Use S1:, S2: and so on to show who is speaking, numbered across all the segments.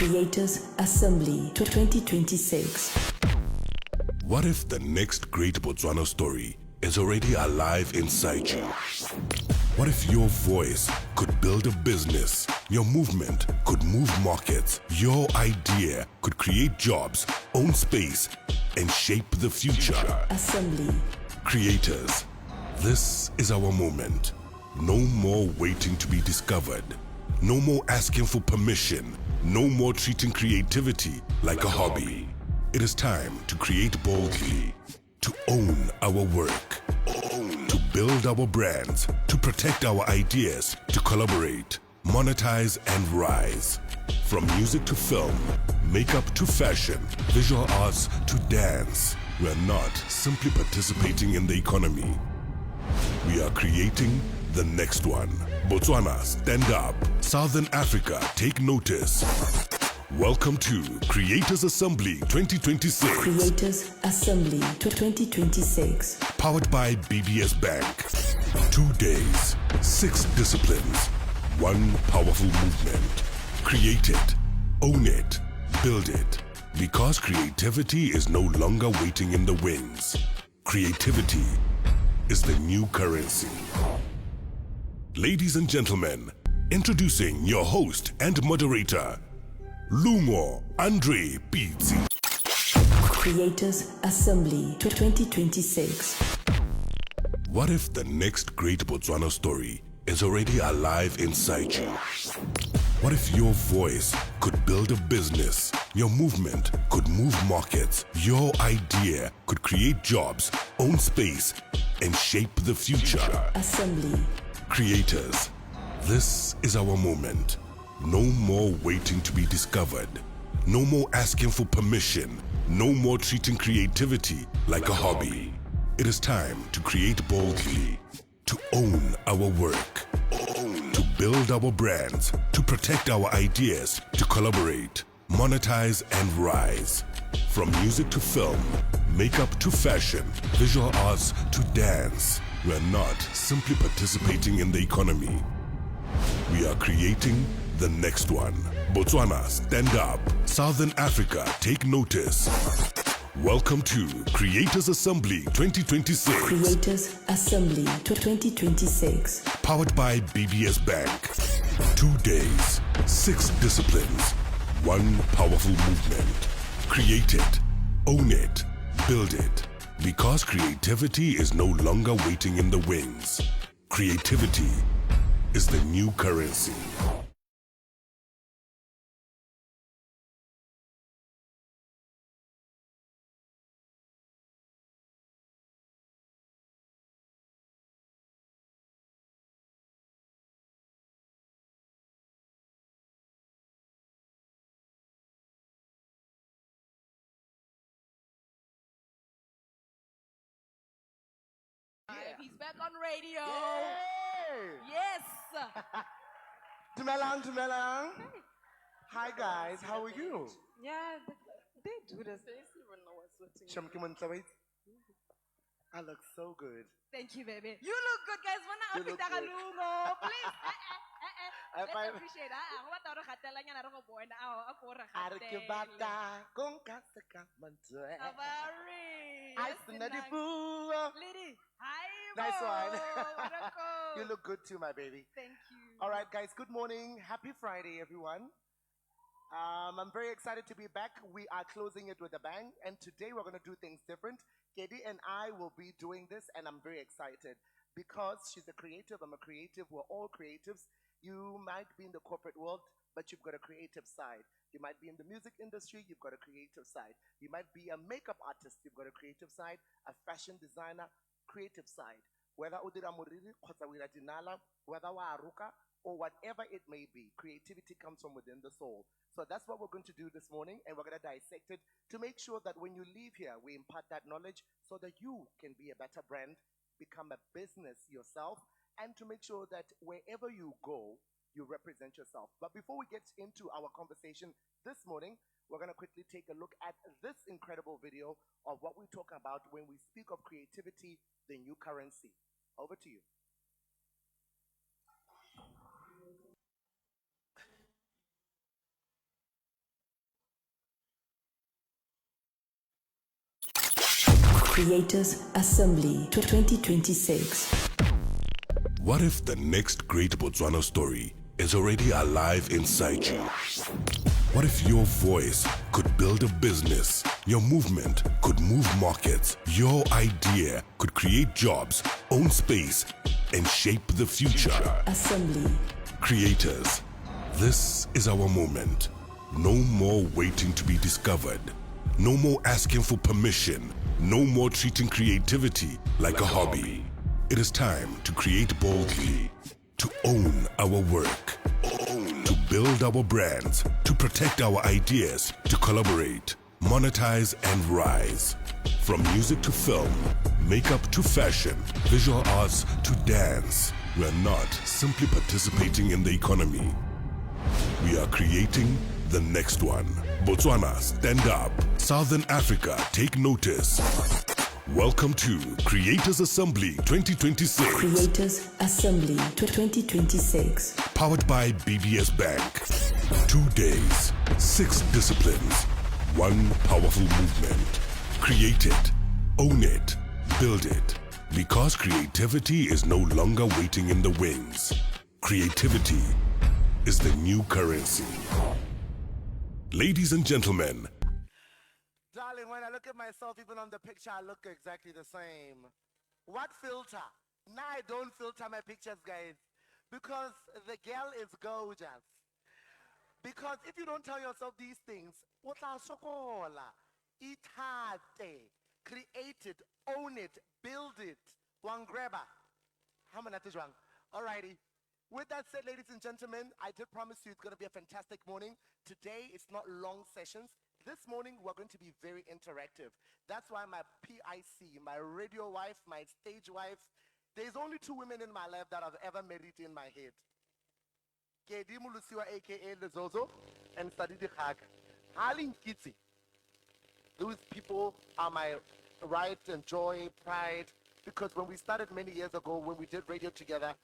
S1: Creators Assembly 2026.
S2: What if the next great Botswana story is already alive inside you? What if your voice could build a business, your movement could move markets, your idea could create jobs, own space, and shape the future?
S1: Assembly.
S2: Creators, this is our moment. No more waiting to be discovered. No more asking for permission. No more treating creativity like a hobby. It is time to create boldly, to own our work, to build our brands, to protect our ideas, to collaborate, monetize, and rise. From music to film, makeup to fashion, visual arts to dance, we are not simply participating in the economy. We are creating the next one. Botswana, stand up. Southern Africa, take notice. Welcome to Creators Assembly 2026.
S1: Creators Assembly 2026.
S2: Powered by BBS Bank. 2 days, 6 disciplines, 1 powerful movement. Create it, own it, build it. Because creativity is no longer waiting in the wings. Creativity is the new currency. Ladies and gentlemen, introducing your host and moderator, Lungo Andre Pizzi.
S1: Creators Assembly 2026.
S2: What if the next great Botswana story is already alive inside you? What if your voice could build a business, your movement could move markets, your idea could create jobs, own space, and shape the future?
S1: Assembly.
S2: Creators, this is our moment. No more waiting to be discovered. No more asking for permission. No more treating creativity like a hobby. It is time to create boldly, to own our work, to build our brands, to protect our ideas, to collaborate, monetize, and rise. From music to film, makeup to fashion, visual arts to dance, we are not simply participating in the economy. We are creating the next one. Botswana, stand up. Southern Africa, take notice. Welcome to Creators Assembly 2026.
S1: Creators Assembly 2026.
S2: Powered by BBS Bank. 2 days, 6 disciplines, 1 powerful movement. Create it, own it, build it. Because creativity is no longer waiting in the wings. Creativity is the new currency.
S3: He's back on radio.
S4: Yay!
S3: Yes.
S4: Dumelang. Hi guys, how are you?
S3: Yeah, they do this.
S4: I look so good.
S3: Thank you, baby. You look good, guys.
S4: You look good.
S3: Please.
S4: I
S3: Let's
S4: find-
S3: appreciate it. What are you doing? I'm going to go
S4: Are ke bata kung ka sa ka mantswe. Ay, sinadi fu.
S3: Lady, hi.
S4: Nice one.
S3: Maroko.
S4: You look good too, my baby.
S3: Thank you.
S4: All right, guys, good morning. Happy Friday, everyone. I'm very excited to be back. We are closing it with a bang, and today we're going to do things different. Katie and I will be doing this, and I'm very excited because she's a creative. I'm a creative. We're all creatives. You might be in the corporate world, but you've got a creative side. You might be in the music industry, you've got a creative side. You might be a makeup artist, you've got a creative side. A fashion designer, creative side. Whether udira moriri, kgotsa o ira dinala, whether wa ruka, or whatever it may be, creativity comes from within the soul. So that's what we're going to do this morning, and we're going to dissect it to make sure that when you leave here, we impart that knowledge so that you can be a better brand, become a business yourself, and to make sure that wherever you go, you represent yourself. But before we get into our conversation this morning, we're going to quickly take a look at this incredible video of what we talk about when we speak of creativity, the new currency. Over to you.
S1: Creators Assembly 2026.
S2: What if the next great Botswana story is already alive inside you? What if your voice could build a business? Your movement could move markets. Your idea could create jobs, own space, and shape the future.
S1: Assembly.
S2: Creators, this is our moment. No more waiting to be discovered. No more asking for permission. No more treating creativity like a hobby. It is time to create boldly, to own our work, to build our brands, to protect our ideas, to collaborate, monetize, and rise. From music to film, makeup to fashion, visual arts to dance, we're not simply participating in the economy. We are creating the next one. Botswana, stand up. Southern Africa, take notice. Welcome to Creators Assembly 2026.
S1: Creators Assembly 2026.
S2: Powered by BBS Bank. 2 days, 6 disciplines, 1 powerful movement. Create it, own it, build it. Because creativity is no longer waiting in the wings. Creativity is the new currency. Ladies and gentlemen,
S4: Darling, when I look at myself, even on the picture, I look exactly the same. What filter? Now I don't filter my pictures, guys, because the girl is gorgeous. Because if you don't tell yourself these things, utla sokola, itate, create it, own it, build it, one grabber. Alrighty. With that said, ladies and gentlemen, I did promise you it's going to be a fantastic morning. Today, it's not long sessions. This morning, we're going to be very interactive. That's why my PIC, my radio wife, my stage wife, there's only 2 women in my life that I've ever married in my head. Kedi Mulusiwa, a.k.a. Lezozo, and Sadidi Khak. Halin Kitsi. Those people are my right and joy, pride, because when we started many years ago, when we did radio together,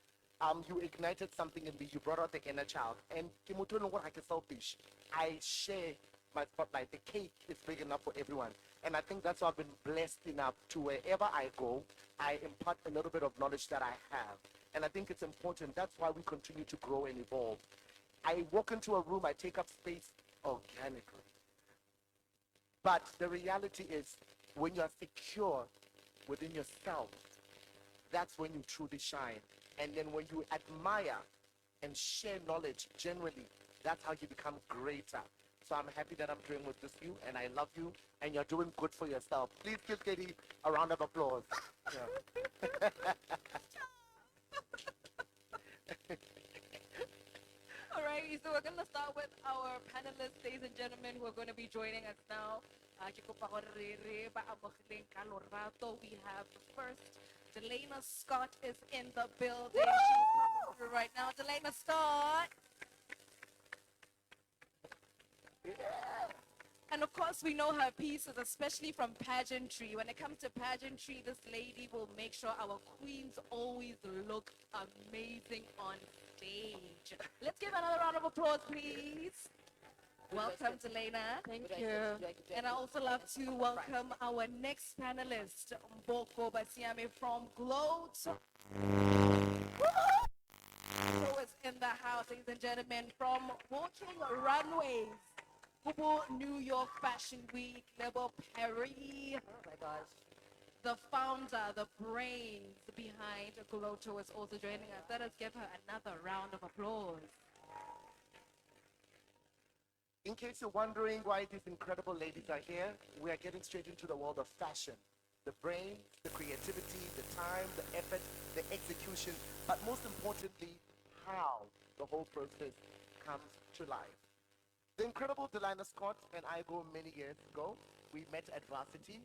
S4: you ignited something in me. You brought out the inner child. And selfish. I share my spotlight. The cake is big enough for everyone. And I think that's why I've been blessed enough to wherever I go, I impart a little bit of knowledge that I have. And I think it's important. That's why we continue to grow and evolve. I walk into a room, I take up space organically. But the reality is, when you are secure within yourself, that's when you truly shine. And then when you admire and share knowledge generally, that's how you become greater. So I'm happy that I'm doing with this you, and I love you, and you're doing good for yourself. Please give Katie a round of applause. Yeah.
S3: Alrighty, so we're going to start with our panelists, ladies and gentlemen, who are going to be joining us now. We have first, Delayna Scott is in the building. She's coming through right now. Delayna Scott. And of course, we know her pieces, especially from pageantry. When it comes to pageantry, this lady will make sure our queens always look amazing on stage. Let's give another round of applause, please. Welcome, Delayna.
S5: Thank you.
S3: And I also love to welcome our next panelist, Mboko Basiame from Glotto. Who is in the house, ladies and gentlemen, from Walking Runways, Kubo New York Fashion Week, Lebo Paris.
S5: Oh my gosh.
S3: The founder, the brains behind Glotto is also joining us. Let us give her another round of applause.
S4: In case you're wondering why these incredible ladies are here, we are getting straight into the world of fashion. The brain, the creativity, the time, the effort, the execution, but most importantly, how the whole process comes to life. The incredible Delayna Scott and I go many years ago. We met at varsity.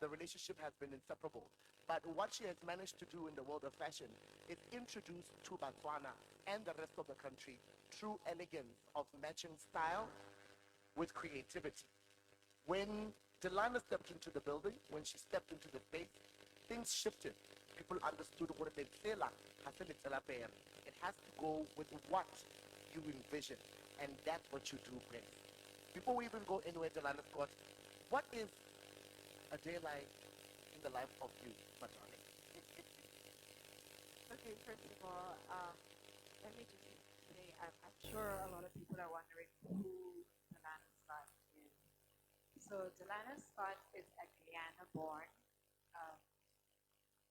S4: The relationship has been inseparable. But what she has managed to do in the world of fashion is introduce to Botswana and the rest of the country true elegance of matching style with creativity. When Delayna stepped into the building, when she stepped into the space, things shifted. People understood what it is. It has to go with what you envision, and that's what you do best. Before we even go anywhere, Delayna Scott, what is a day like the life of you, my darling?
S5: Okay, first of all, let me just say I'm sure a lot of people are wondering who Delayna Scott is. So Delayna Scott is a Guyana-born, um,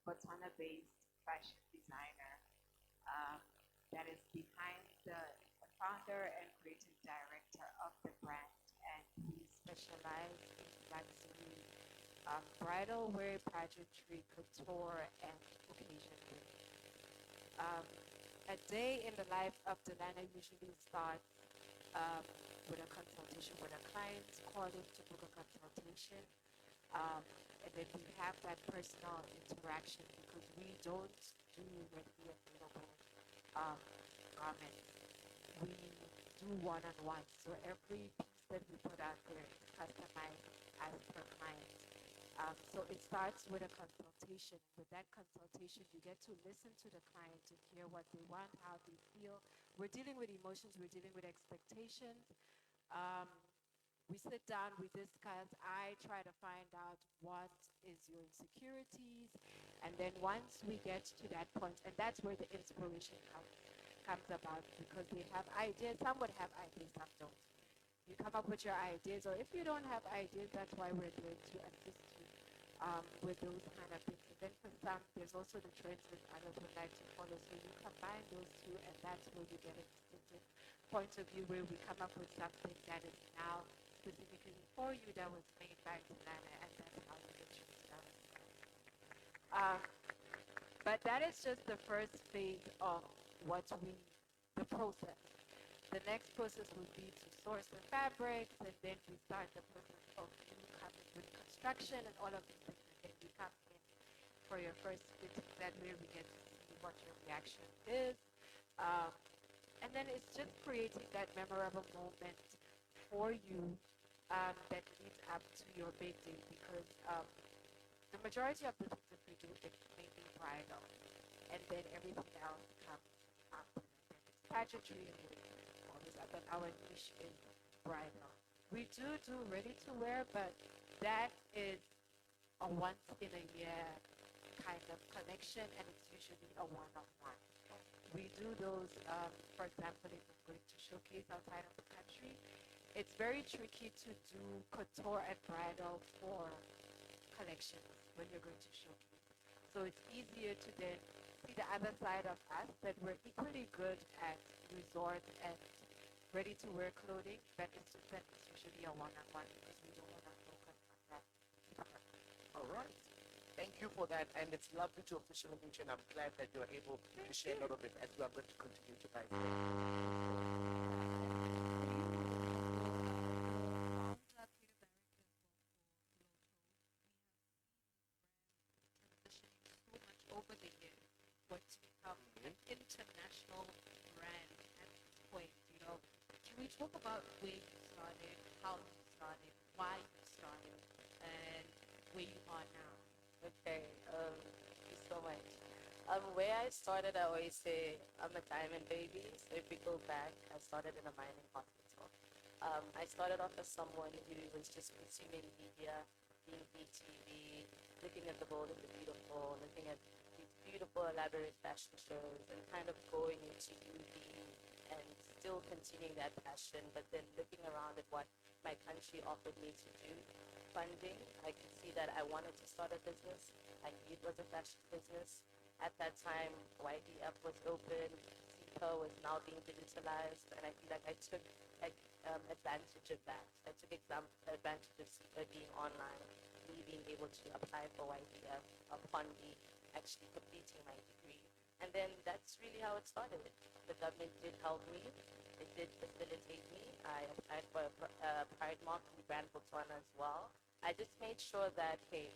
S5: Botswana-based fashion designer um, that is behind the founder and creative director of the brand, and he specializes in luxury bridal wear, pageantry, couture, and occasion wear. Um, a day in the life of Delayna usually starts um, with a consultation with a client, calling to book a consultation. Um, and then we have that personal interaction because we don't do readily available um, garments. We do one-on-one. So every piece that we put out there is customized as per client. So it starts with a consultation. With that consultation, you get to listen to the client to hear what they want, how they feel. We're dealing with emotions, we're dealing with expectations. Um, we sit down, we discuss. I try to find out what is your insecurities, and then once we get to that point, and that's where the inspiration comes about because they have ideas. Some would have ideas, some don't. You come up with your ideas, or if you don't have ideas, that's why we're there to assist you with those kind of things. And then for some, there's also the trends that others would like to follow. So you combine those two, and that's where you get a distinctive point of view where we come up with something that is now specifically for you that was made by Delayna, and that's how you get your style. But that is just the first phase of the process. The next process would be to source the fabrics, and then we start the process of you coming with construction and all of these things, and then you come in for your first fitting. That way we get to see what your reaction is. Um, and then it's just creating that memorable moment for you that leads up to your big day because the majority of the things that we do is mainly bridal, and then everything else comes after. It's pageantry and all this, but our niche is bridal. We do ready to wear, but that is a once in a year kind of connection, and it's usually a one-on-one. We do those, for example, if I'm going to showcase outside of the country, it's very tricky to do couture and bridal for collections when you're going to showcase. So it's easier to then see the other side of us that we're equally good at resort and ready-to-wear clothing, but it's just that it's usually a one-on-one because we don't want to focus on that part.
S4: All right. Thank you for that, and it's lovely to officially meet you, and I'm glad that you're able to share a lot of it as we are going to continue to dive in.
S3: So much over the years, but to become an international brand at this point, can we talk about where you started, how you started, why you started, and where you are now?
S6: Okay, thank you so much. Where I started, I always say I'm a diamond baby. So if we go back, I started in a mining hospital. I started off as someone who was just consuming media, being BTV, looking at the bold and the beautiful, looking at these beautiful, elaborate fashion shows, and kind of going into UV and still continuing that passion, but then looking around at what my country offered me to do. Funding, I could see that I wanted to start a business. I knew it was a fashion business. At that time, YDF was open, CEPA was now being digitalized, and I feel like I took advantage of that. I took advantage of CEPA being online, me being able to apply for YDF upon me actually completing my degree. And then that's really how it started. The government did help me. It did facilitate me. I applied for a Pride Mark in Grand Botswana as well. I just made sure that, hey,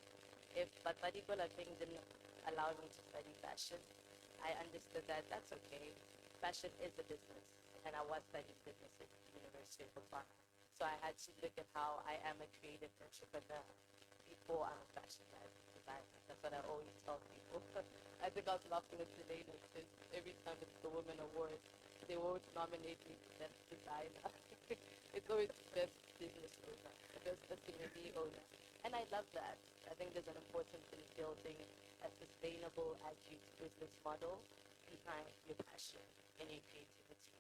S6: if Batbadikola thing didn't allow me to study fashion, I understood that that's okay. Fashion is a business, and I was studying business at the University of Botswana. So I had to look at how I am a creative entrepreneur before I'm a fashion designer. That's what I always tell people. I think I was laughing at Delayna because every time it's the Women Awards, they won't nominate me for best designer. It's always best business owner, the best owner. And I love that. I think there's an importance in building a sustainable agile business model behind your passion and your creativity.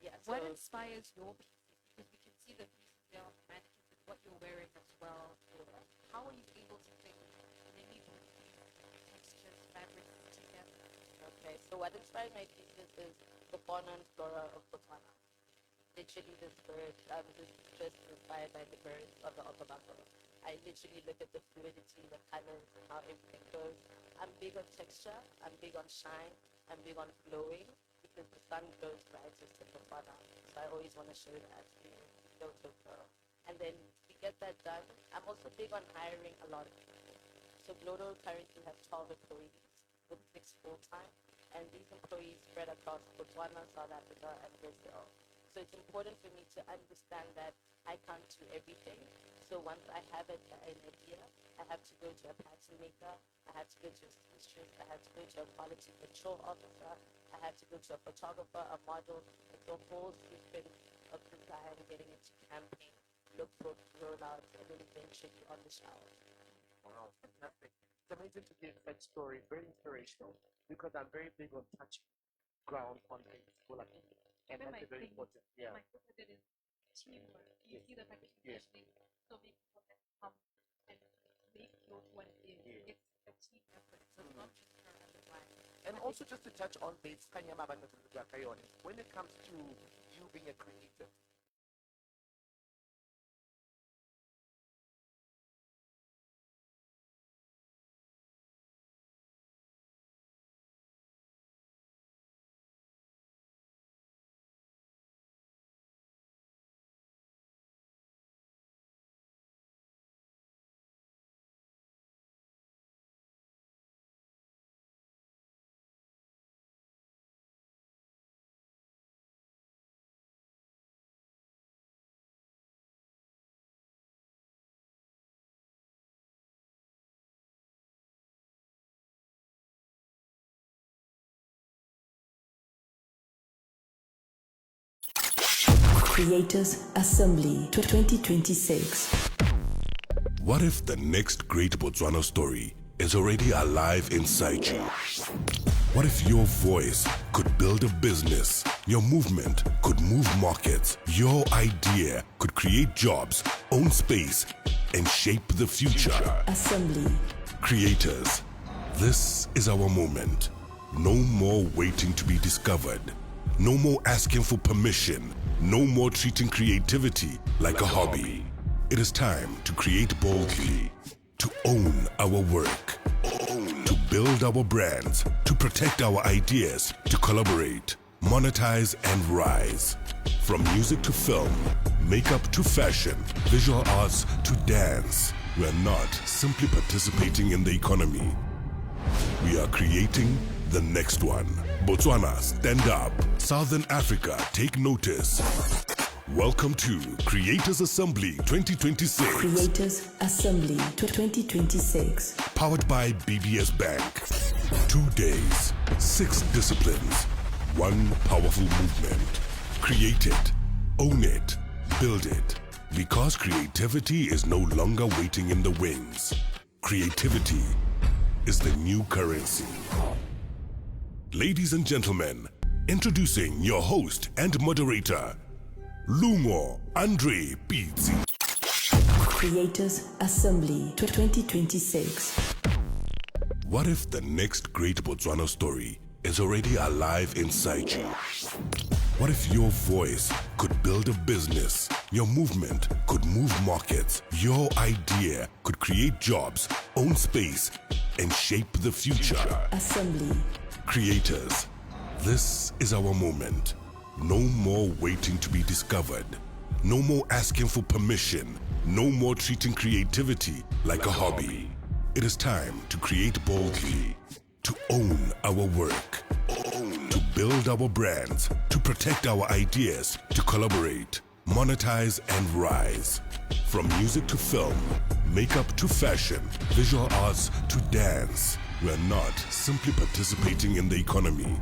S6: Yeah,
S3: What
S6: so
S3: inspires your pieces? Because we can see the pieces there on the mannequins and what you're wearing as well. How are you able to think many textures, fabrics together?
S6: okay, so what inspired my pieces is the fauna and flora of Botswana. Literally, this bird, this is just inspired by the birds of the Okavango. I literally look at the fluidity, the colors, and how everything goes. I'm big on texture, I'm big on shine, I'm big on glowing because the sun glows brightest in Botswana. So I always want to show that to Glotto girl. And then to get that done, I'm also big on hiring a lot of people. So Glotto currently has 12 employees with 6 full-time, and these employees spread across Botswana, South Africa, and Brazil. So it's important for me to understand that I can't do everything. So once I have an idea, I have to go to a pattern maker, I have to go to a seamstress, I have to go to a quality control officer, I have to go to a photographer, a model. It's a whole sequence of design, getting into campaign, look for rollouts, and then eventually on the shelf.
S7: Wow, fantastic. It's amazing to hear that story, very inspirational, because I'm very big on touching ground on things for like, and
S3: Even
S7: that's
S3: my
S7: very
S3: thing,
S7: important. Yeah.
S3: my thing with it is teamwork. You see the packaging
S7: Yes.
S3: especially so many people that come and make clothes what it is.
S7: Yes.
S3: It's a team effort. So it's not just her and the client.
S7: And also just to touch on this, when it comes to you being a creator,
S1: Creators Assembly 2026.
S2: What if the next great Botswana story is already alive inside you? What if your voice could build a business? Your movement could move markets. Your idea could create jobs, own space, and shape the future.
S1: Assembly.
S2: Creators, this is our moment. No more waiting to be discovered. No more asking for permission. No more treating creativity like a hobby. It is time to create boldly, to own our work, to build our brands, to protect our ideas, to collaborate, monetize, and rise. From music to film, makeup to fashion, visual arts to dance, we're not simply participating in the economy. We are creating the next one. Botswana, stand up. Southern Africa, take notice. Welcome to Creators Assembly 2026.
S1: Creators Assembly 2026.
S2: Powered by BBS Bank. 2 days, 6 disciplines, 1 powerful movement. Create it, own it, build it. Because creativity is no longer waiting in the wings. Creativity is the new currency. Ladies and gentlemen, introducing your host and moderator, Lungo Andre Pizzi.
S1: Creators Assembly 2026.
S2: What if the next great Botswana story is already alive inside you? What if your voice could build a business? Your movement could move markets. Your idea could create jobs, own space, and shape the future.
S1: Assembly.
S2: Creators, this is our moment. No more waiting to be discovered. No more asking for permission. No more treating creativity like a hobby. It is time to create boldly, to own our work, to build our brands, to protect our ideas, to collaborate, monetize, and rise. From music to film, makeup to fashion, visual arts to dance, we're not simply participating in the economy.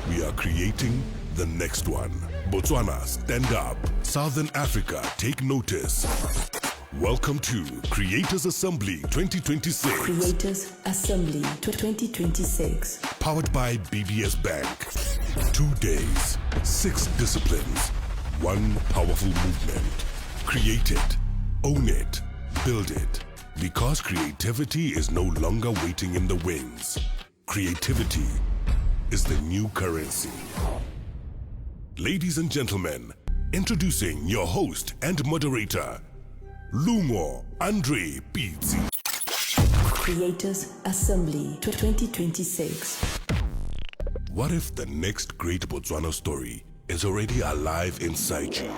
S2: We are creating the next one. Botswana, stand up. Southern Africa, take notice. Welcome to Creators Assembly 2026.
S1: Creators Assembly 2026.
S2: Powered by BBS Bank. 2 days, 6 disciplines, 1 powerful movement. Create it, own it, build it. Because creativity is no longer waiting in the wings. Creativity is the new currency. Ladies and gentlemen, introducing your host and moderator, Lungo Andre Pizzi.
S1: Creators Assembly 2026.
S2: What if the next great Botswana story is already alive inside you?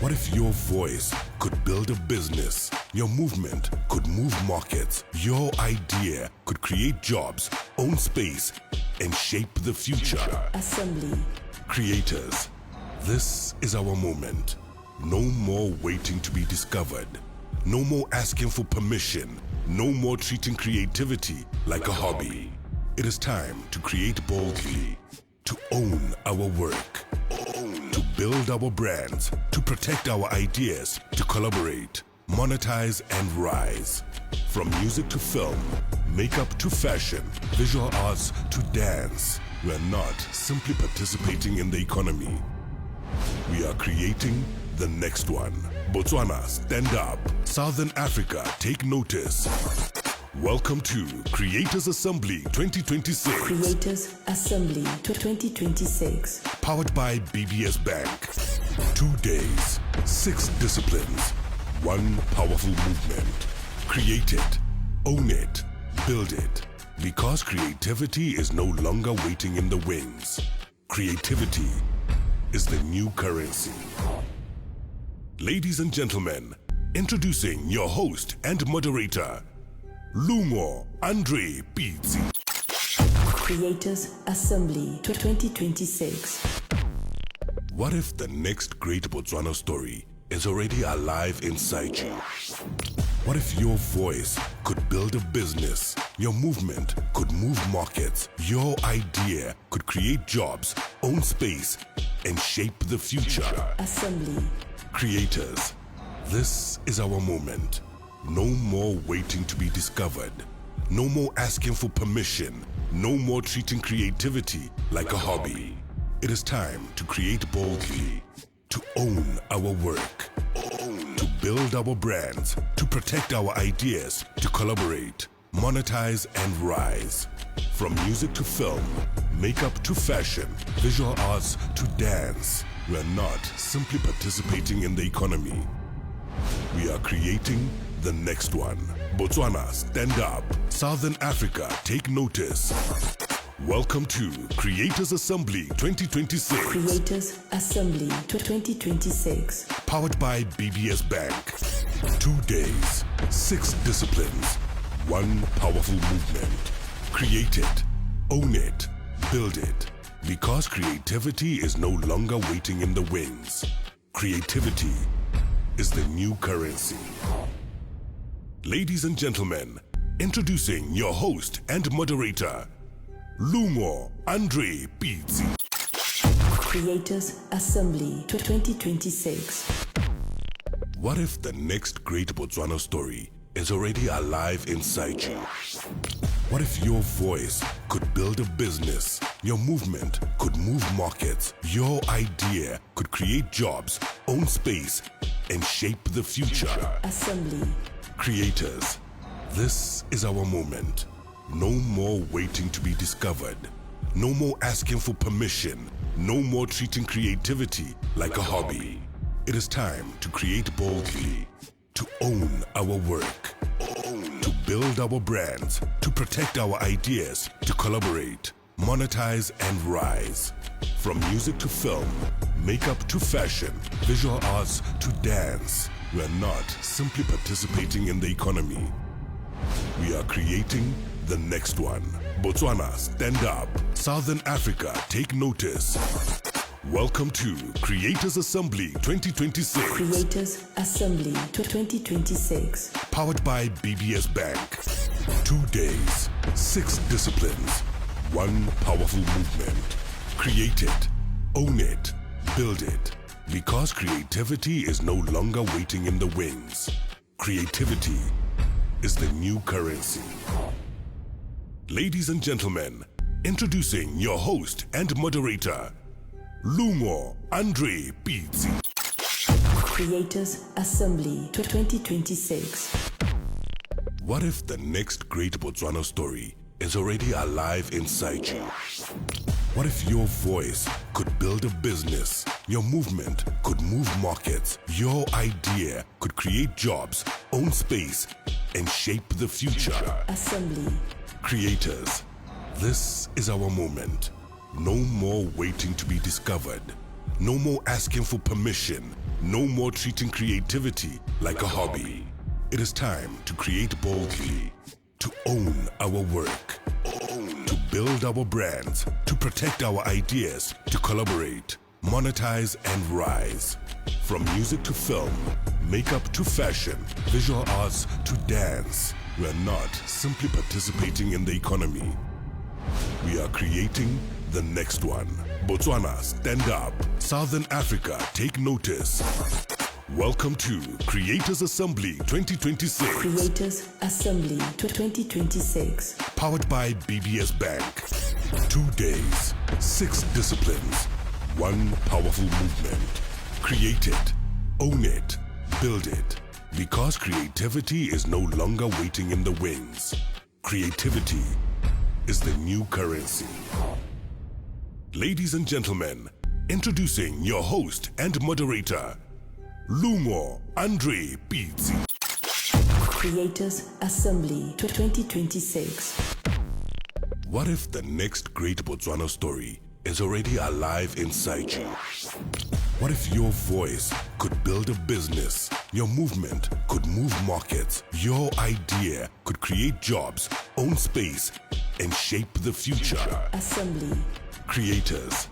S2: What if your voice could build a business, your movement could move markets, your idea could create jobs, own space, and shape the future?
S1: Assembly.
S2: Creators, this is our moment. No more waiting to be discovered. No more asking for permission. No more treating creativity like a hobby. It is time to create boldly, to own our work, to build our brands, to protect our ideas, to collaborate, monetize, and rise. From music to film, makeup to fashion, visual arts to dance, we're not simply participating in the economy. We are creating the next one. Botswana, stand up. Southern Africa, take notice. Welcome to Creators Assembly 2026.
S1: Creators Assembly 2026.
S2: Powered by BBS Bank. 2 days, 6 disciplines, 1 powerful movement. Create it, own it, build it. Because creativity is no longer waiting in the wings. Creativity is the new currency. Ladies and gentlemen, introducing your host and moderator, Lungo Andre Pizzi.
S1: Creators Assembly 2026.
S2: What if the next great Botswana story is already alive inside you? What if your voice could build a business, your movement could move markets, your idea could create jobs, own space, and shape the future?
S1: Assembly.
S2: Creators, this is our moment. No more waiting to be discovered. No more asking for permission. No more treating creativity like a hobby. It is time to create boldly, to own our work, to build our brands, to protect our ideas, to collaborate, monetize, and rise. From music to film, makeup to fashion, visual arts to dance, we're not simply participating in the economy. We are creating the next one. Botswana, stand up. Southern Africa, take notice. Welcome to Creators Assembly 2026.
S1: Creators Assembly 2026.
S2: Powered by BBS Bank. 2 days, 6 disciplines, 1 powerful movement. Create it, own it, build it. Because creativity is no longer waiting in the wings. Creativity is the new currency. Ladies and gentlemen, introducing your host and moderator, Lungo Andre Pizzi.
S1: Creators Assembly 2026.
S2: What if the next great Botswana story is already alive inside you? What if your voice could build a business, your movement could move markets, your idea could create jobs, own space, and shape the future?
S1: Assembly.
S2: Creators, this is our moment. No more waiting to be discovered. No more asking for permission. No more treating creativity like a hobby. It is time to create boldly, to own our work, to build our brands, to protect our ideas, to collaborate, monetize, and rise. From music to film, makeup to fashion, visual arts to dance, we're not simply participating in the economy. We are creating the next one. Botswana, stand up. Southern Africa, take notice. Welcome to Creators Assembly 2026.
S1: Creators Assembly 2026.
S2: Powered by BBS Bank. 2 days, 6 disciplines, 1 powerful movement. Create it, own it, build it. Because creativity is no longer waiting in the wings. Creativity is the new currency. Ladies and gentlemen, introducing your host and moderator, Lungo Andre Pizzi.
S1: Creators Assembly 2026.
S2: What if the next great Botswana story is already alive inside you? What if your voice could build a business? Your movement could move markets. Your idea could create jobs, own space, and shape the future.
S1: Assembly.
S2: Creators, this is our moment. No more waiting to be discovered. No more asking for permission. No more treating creativity like a hobby. It is time to create boldly, to own our work, to build our brands, to protect our ideas, to collaborate, monetize, and rise. From music to film, makeup to fashion, visual arts to dance, we are not simply participating in the economy. We are creating the next one. Botswana, stand up. Southern Africa, take notice. Welcome to Creators Assembly 2026.
S1: Creators Assembly 2026.
S2: Powered by BBS Bank. 2 days, 6 disciplines, 1 powerful movement. Create it, own it, build it. Because creativity is no longer waiting in the wings. Creativity is the new currency. Ladies and gentlemen, introducing your host and moderator, Lungo Andre Pizzi.
S1: Creators Assembly 2026.
S2: What if the next great Botswana story is already alive inside you? What if your voice could build a business? Your movement could move markets. Your idea could create jobs, own space, and shape the future.
S1: Assembly.
S2: Creators,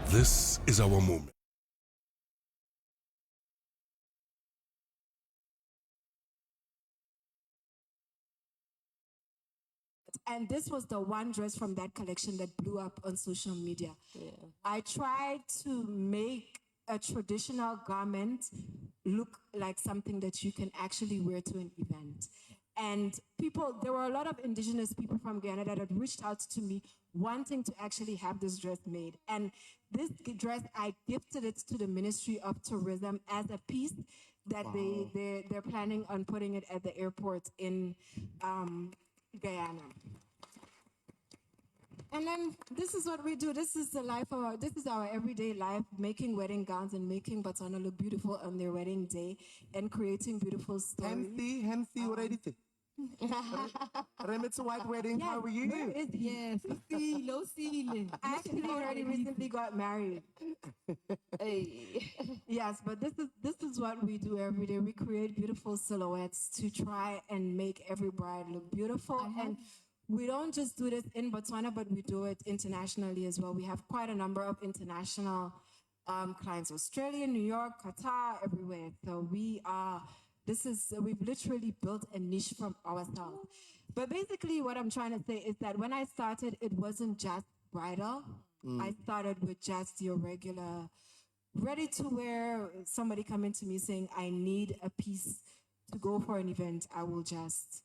S2: this is our moment.
S8: And this was the one dress from that collection that blew up on social media. I tried to make a traditional garment look like something that you can actually wear to an event. And there were a lot of indigenous people from Guyana that had reached out to me wanting to actually have this dress made. And this dress, I gifted it to the Ministry of Tourism as a piece that they're planning on putting it at the airport in Guyana. And then this is what we do. This is our everyday life, making wedding gowns and making Botswana look beautiful on their wedding day and creating beautiful stories.
S4: Hansi, what did you Remember white wedding, how were you?
S8: Yes, low ceiling. I actually already recently got married. Yes, but this is what we do every day. We create beautiful silhouettes to try and make every bride look beautiful. And we don't just do this in Botswana, but we do it internationally as well. We have quite a number of international clients: Australia, New York, Qatar, everywhere. So we've literally built a niche from ourselves. But basically what I'm trying to say is that when I started, it wasn't just bridal. I started with just your regular ready to wear. Somebody coming to me saying, I need a piece to go for an event. I will just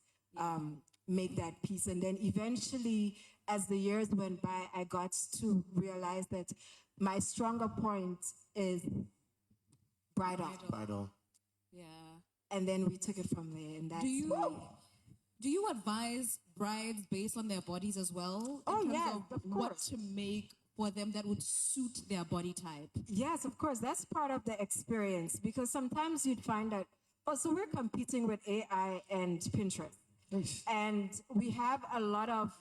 S8: make that piece. And then eventually, as the years went by, I got to realize that my stronger point is bridal.
S9: Yeah.
S8: And then we took it from there. And that's
S9: Do you advise brides based on their bodies as well?
S8: Oh,
S9: in terms
S8: yes,
S9: of
S8: of
S9: what
S8: course.
S9: to make for them that would suit their body type.
S8: Yes, of course. That's part of the experience, because sometimes you'd find that, so we're competing with AI and Pinterest. And we have a lot of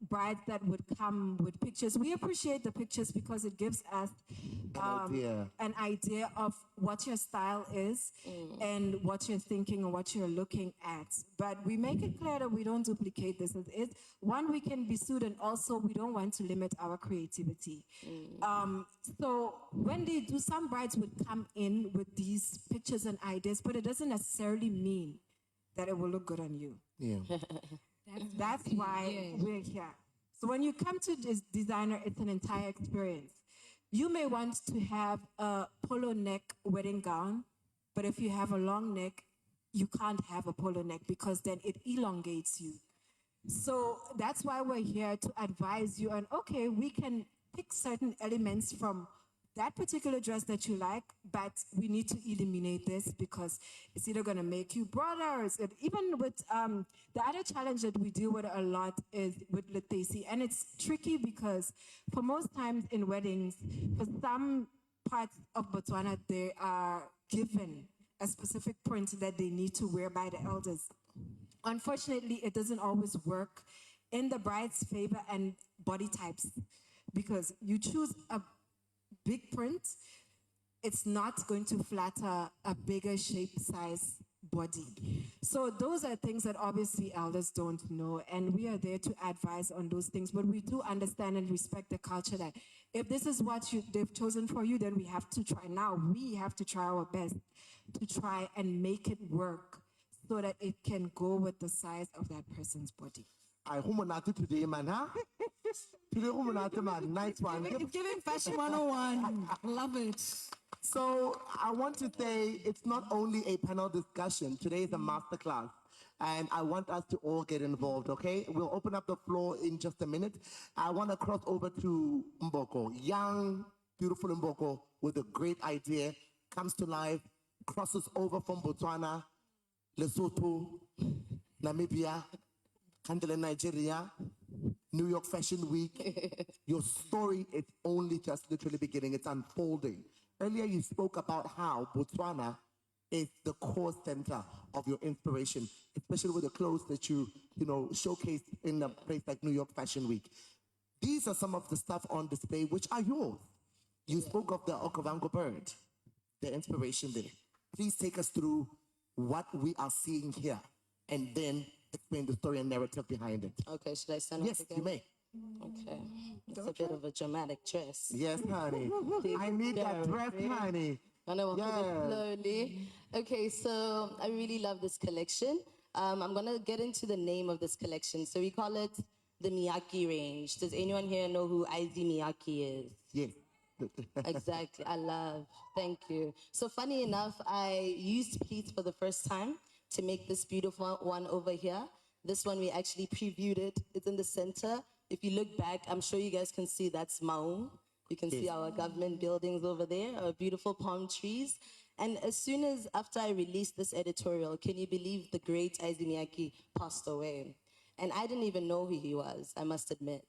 S8: brides that would come with pictures. We appreciate the pictures because it gives us an idea of what your style is and what you're thinking and what you're looking at. But we make it clear that we don't duplicate this. One, we can be sued, and also we don't want to limit our creativity. So when they do, some brides would come in with these pictures and ideas, but it doesn't necessarily mean that it will look good on you.
S4: Yeah.
S8: That's why we're here. So when you come to this designer, it's an entire experience. You may want to have a polo neck wedding gown, but if you have a long neck, you can't have a polo neck because then it elongates you. So that's why we're here to advise you on, okay, we can pick certain elements from that particular dress that you like, but we need to eliminate this because it's either going to make you broader or even with the other challenge that we deal with a lot is with Letesi. And it's tricky because for most times in weddings, for some parts of Botswana, they are given a specific print that they need to wear by the elders. Unfortunately, it doesn't always work in the bride's favor and body types because you choose a big print, it's not going to flatter a bigger shape size body. So those are things that obviously elders don't know, and we are there to advise on those things. But we do understand and respect the culture that if this is what they've chosen for you, then we have to try. Now we have to try our best to try and make it work so that it can go with the size of that person's body.
S4: I humanati today, man, huh? Today, humanati, man. Nice one.
S9: It's giving fashion 101. Love it.
S4: So I want to say it's not only a panel discussion. Today is a masterclass. And I want us to all get involved, okay? We'll open up the floor in just a minute. I want to cross over to Mboko. Young, beautiful Mboko with a great idea, comes to life, crosses over from Botswana, Lesotho, Namibia, handling Nigeria, New York Fashion Week. Your story is only just literally beginning. It's unfolding. Earlier you spoke about how Botswana is the core center of your inspiration, especially with the clothes that you showcased in a place like New York Fashion Week. These are some of the stuff on display which are yours. You spoke of the Okavango bird, the inspiration there. Please take us through what we are seeing here and then explain the story and narrative behind it.
S6: Okay, should I stand up
S4: Yes,
S6: again?
S4: you may.
S6: Okay. It's a bit of a dramatic dress.
S4: Yes, honey. I need that dress, honey.
S6: I know,
S4: Yes.
S6: slowly. Okay, so I really love this collection. I'm going to get into the name of this collection. So we call it the Miyake range. Does anyone here know who Aizi Miyake is?
S4: Yes.
S6: Exactly. I love. Thank you. So funny enough, I used pleats for the first time to make this beautiful one over here. This one, we actually previewed it. It's in the center. If you look back, I'm sure you guys can see that's Maung. You can see our government buildings over there, our beautiful palm trees. And as soon as after I released this editorial, can you believe the great Aizi Miyake passed away? And I didn't even know who he was, I must admit.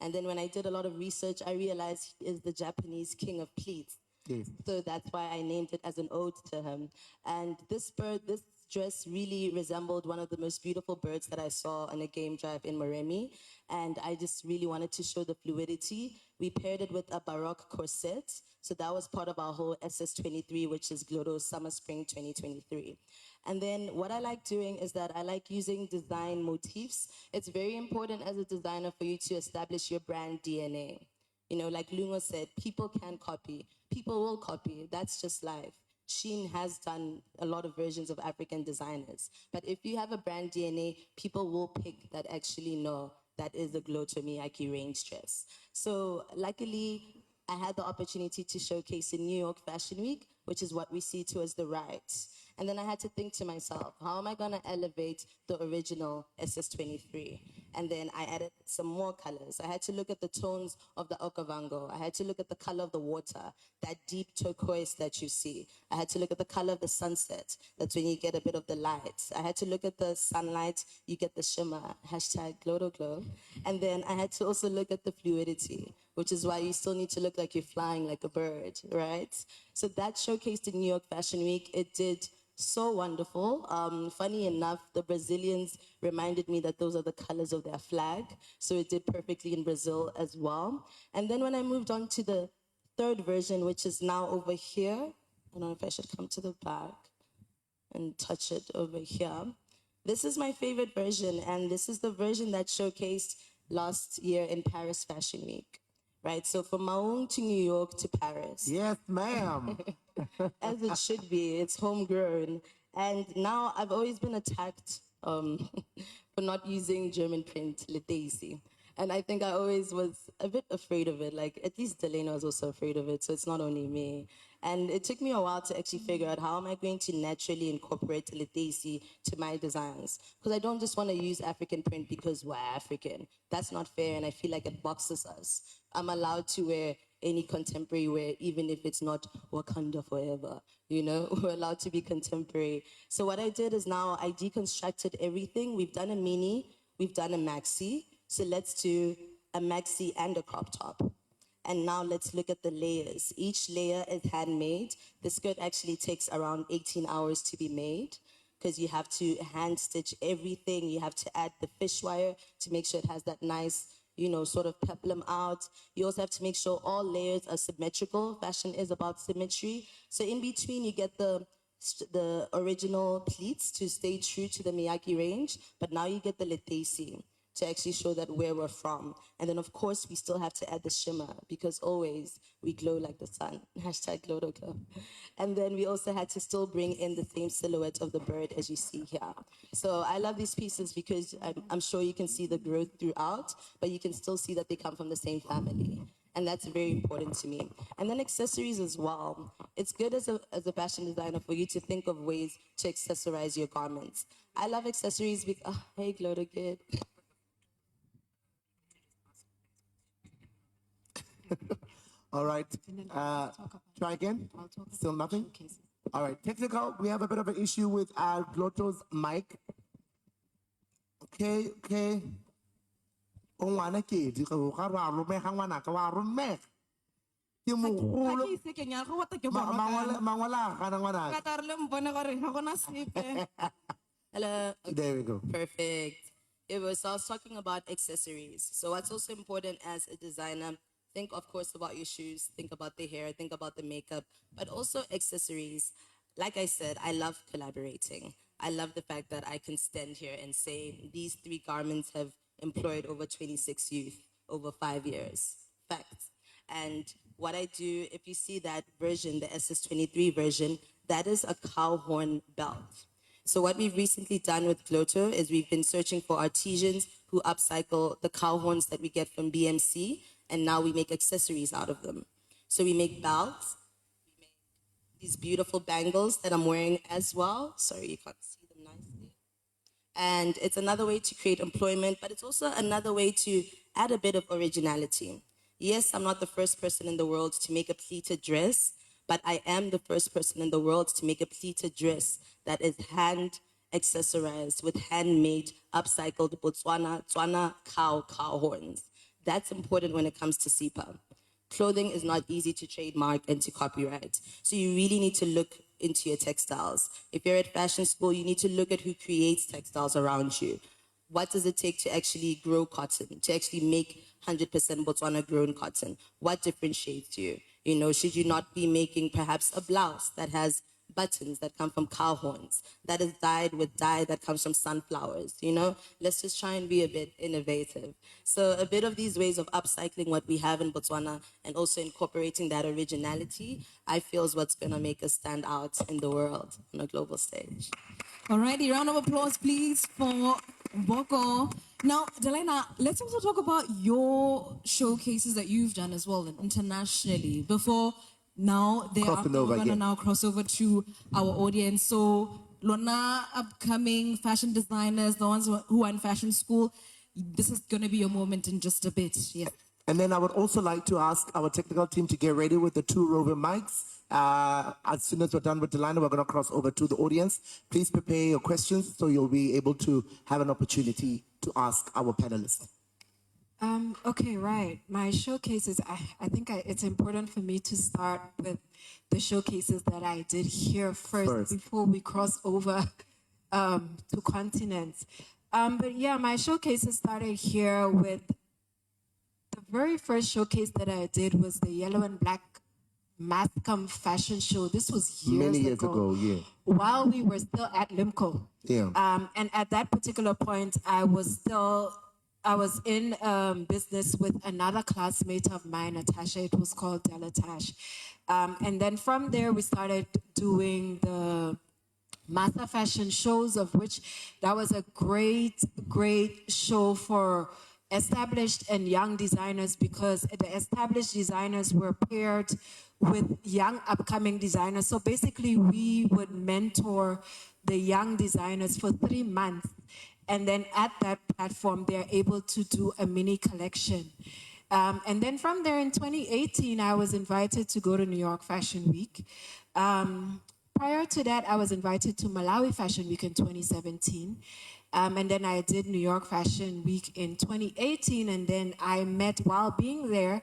S6: And then when I did a lot of research, I realized he is the Japanese king of pleats.
S4: Yes.
S6: So that's why I named it as an ode to him. And this bird, this dress really resembled one of the most beautiful birds that I saw on a game drive in Moremi. And I just really wanted to show the fluidity. We paired it with a Baroque corset. So that was part of our whole SS23, which is Glotto Summer Spring 2023. And then what I like doing is that I like using design motifs. It's very important as a designer for you to establish your brand DNA. You know, like Lungo said, people can copy. People will copy. That's just life. Shein has done a lot of versions of African designers. But if you have a brand DNA, people will pick that actually know that is a Glotto Miyake range dress. So luckily, I had the opportunity to showcase in New York Fashion Week, which is what we see towards the right. And then I had to think to myself, how am I going to elevate the original SS23? And then I added some more colors. I had to look at the tones of the Okavango. I had to look at the color of the water, that deep turquoise that you see. I had to look at the color of the sunset. That's when you get a bit of the light. I had to look at the sunlight. You get the shimmer, hashtag Glotto Glow. And then I had to also look at the fluidity, which is why you still need to look like you're flying like a bird, right? So that showcased in New York Fashion Week. It did so wonderful. Funny enough, the Brazilians reminded me that those are the colors of their flag. So it did perfectly in Brazil as well. And then when I moved on to the third version, which is now over here, I don't know if I should come to the back and touch it over here. This is my favorite version, and this is the version that showcased last year in Paris Fashion Week. Right, so from Maung to New York to Paris.
S4: Yes, ma'am.
S6: As it should be, it's homegrown. And now I've always been attacked for not using German print, Letesi. And I think I always was a bit afraid of it. Like, at least Delayna was also afraid of it, so it's not only me. And it took me a while to actually figure out how am I going to naturally incorporate Letesi to my designs. Because I don't just want to use African print because we're African. That's not fair, and I feel like it boxes us. I'm allowed to wear any contemporary wear, even if it's not Wakanda forever. You know, we're allowed to be contemporary. So what I did is now I deconstructed everything. We've done a mini, we've done a maxi. So let's do a maxi and a crop top. And now let's look at the layers. Each layer is handmade. The skirt actually takes around 18 hours to be made because you have to hand stitch everything. You have to add the fish wire to make sure it has that nice, you know, sort of peplum out. You also have to make sure all layers are symmetrical. Fashion is about symmetry. So in between, you get the original pleats to stay true to the Miyake range, but now you get the letesi to actually show that where we're from. And then, of course, we still have to add the shimmer because always we glow like the sun. Hashtag Glotto Club. And then we also had to still bring in the same silhouette of the bird as you see here. So I love these pieces because I'm sure you can see the growth throughout, but you can still see that they come from the same family. And that's very important to me. And then accessories as well. It's good as a fashion designer for you to think of ways to accessorize your garments. I love accessories because, oh, hey, Glotto Kid.
S4: All right. Try again. Still nothing? All right. Technical. We have a bit of an issue with our Glotto's mic. Okay. Ngwana ke di go ga ra romega ngwana ka wa romega. Ke mogolo. Mangwala ga na ngwana.
S6: Hello. Okay.
S4: There we go.
S6: Perfect. So I was talking about accessories. So what's also important as a designer, think of course about your shoes, think about the hair, think about the makeup, but also accessories. Like I said, I love collaborating. I love the fact that I can stand here and say these 3 garments have employed over 26 youth over 5 years. Facts. And what I do, if you see that version, the SS23 version, that is a cow horn belt. So what we've recently done with Glotto is we've been searching for artisans who upcycle the cow horns that we get from BMC, and now we make accessories out of them. So we make belts, we make these beautiful bangles that I'm wearing as well. Sorry, you can't see them nicely. And it's another way to create employment, but it's also another way to add a bit of originality. Yes, I'm not the first person in the world to make a pleated dress, but I am the first person in the world to make a pleated dress that is hand accessorized with handmade, upcycled Botswana cow horns. That's important when it comes to SIPA. Clothing is not easy to trademark and to copyright. So you really need to look into your textiles. If you're at fashion school, you need to look at who creates textiles around you. What does it take to actually grow cotton, to actually make 100% Botswana grown cotton? What differentiates you? You know, should you not be making perhaps a blouse that has buttons that come from cow horns, that is dyed with dye that comes from sunflowers, you know? Let's just try and be a bit innovative. So a bit of these ways of upcycling what we have in Botswana and also incorporating that originality, I feel is what's gonna make us stand out in the world on a global stage.
S9: Alrighty, round of applause, please, for Boko. Now, Delayna, let's also talk about your showcases that you've done as well internationally. Before now, we're going to now cross over to our audience. So, Lona, upcoming fashion designers, the ones who are in fashion school, this is going to be your moment in just a bit. Yeah.
S4: And then I would also like to ask our technical team to get ready with the 2 roving mics. As soon as we're done with Delayna, we're going to cross over to the audience. Please prepare your questions so you'll be able to have an opportunity to ask our panelists.
S8: Okay, right. My showcases, I think it's important for me to start with the showcases that I did here first. Before we cross over to continents. But yeah, my showcases started here with the very first showcase that I did was the Yellow and Black Mascom fashion show. This was
S4: Many years ago, yeah.
S8: While we were still at Limco.
S4: Yeah.
S8: And at that particular point, I was in business with another classmate of mine, Natasha. It was called Delatash. And then from there, we started doing the Massa fashion shows, of which that was a great show for established and young designers, because the established designers were paired with young upcoming designers. So basically we would mentor the young designers for 3 months. And then at that platform, they're able to do a mini collection. And then from there in 2018, I was invited to go to New York Fashion Week. Prior to that, I was invited to Malawi Fashion Week in 2017. And then I did New York Fashion Week in 2018. And then I met, while being there,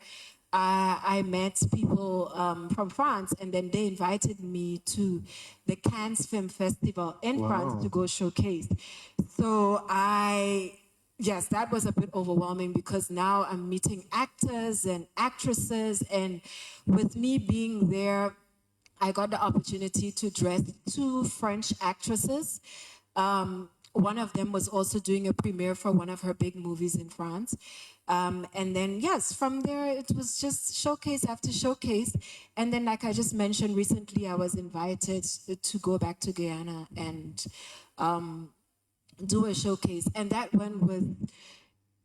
S8: I met people from France, and then they invited me to the Cannes Film Festival in France to go showcase. So yes, that was a bit overwhelming, because now I'm meeting actors and actresses, and with me being there, I got the opportunity to dress 2 French actresses. One of them was also doing a premiere for one of her big movies in France. And then, yes, from there, it was just showcase after showcase. And then, like I just mentioned, recently I was invited to go back to Guyana and do a showcase. And that one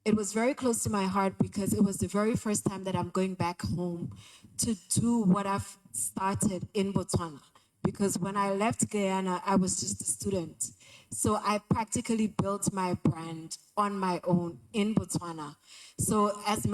S8: it was very close to my heart, because it was the very first time that I'm going back home to do what I've started in Botswana. Because when I left Guyana, I was just a student. So I practically built my brand on my own in Botswana. So as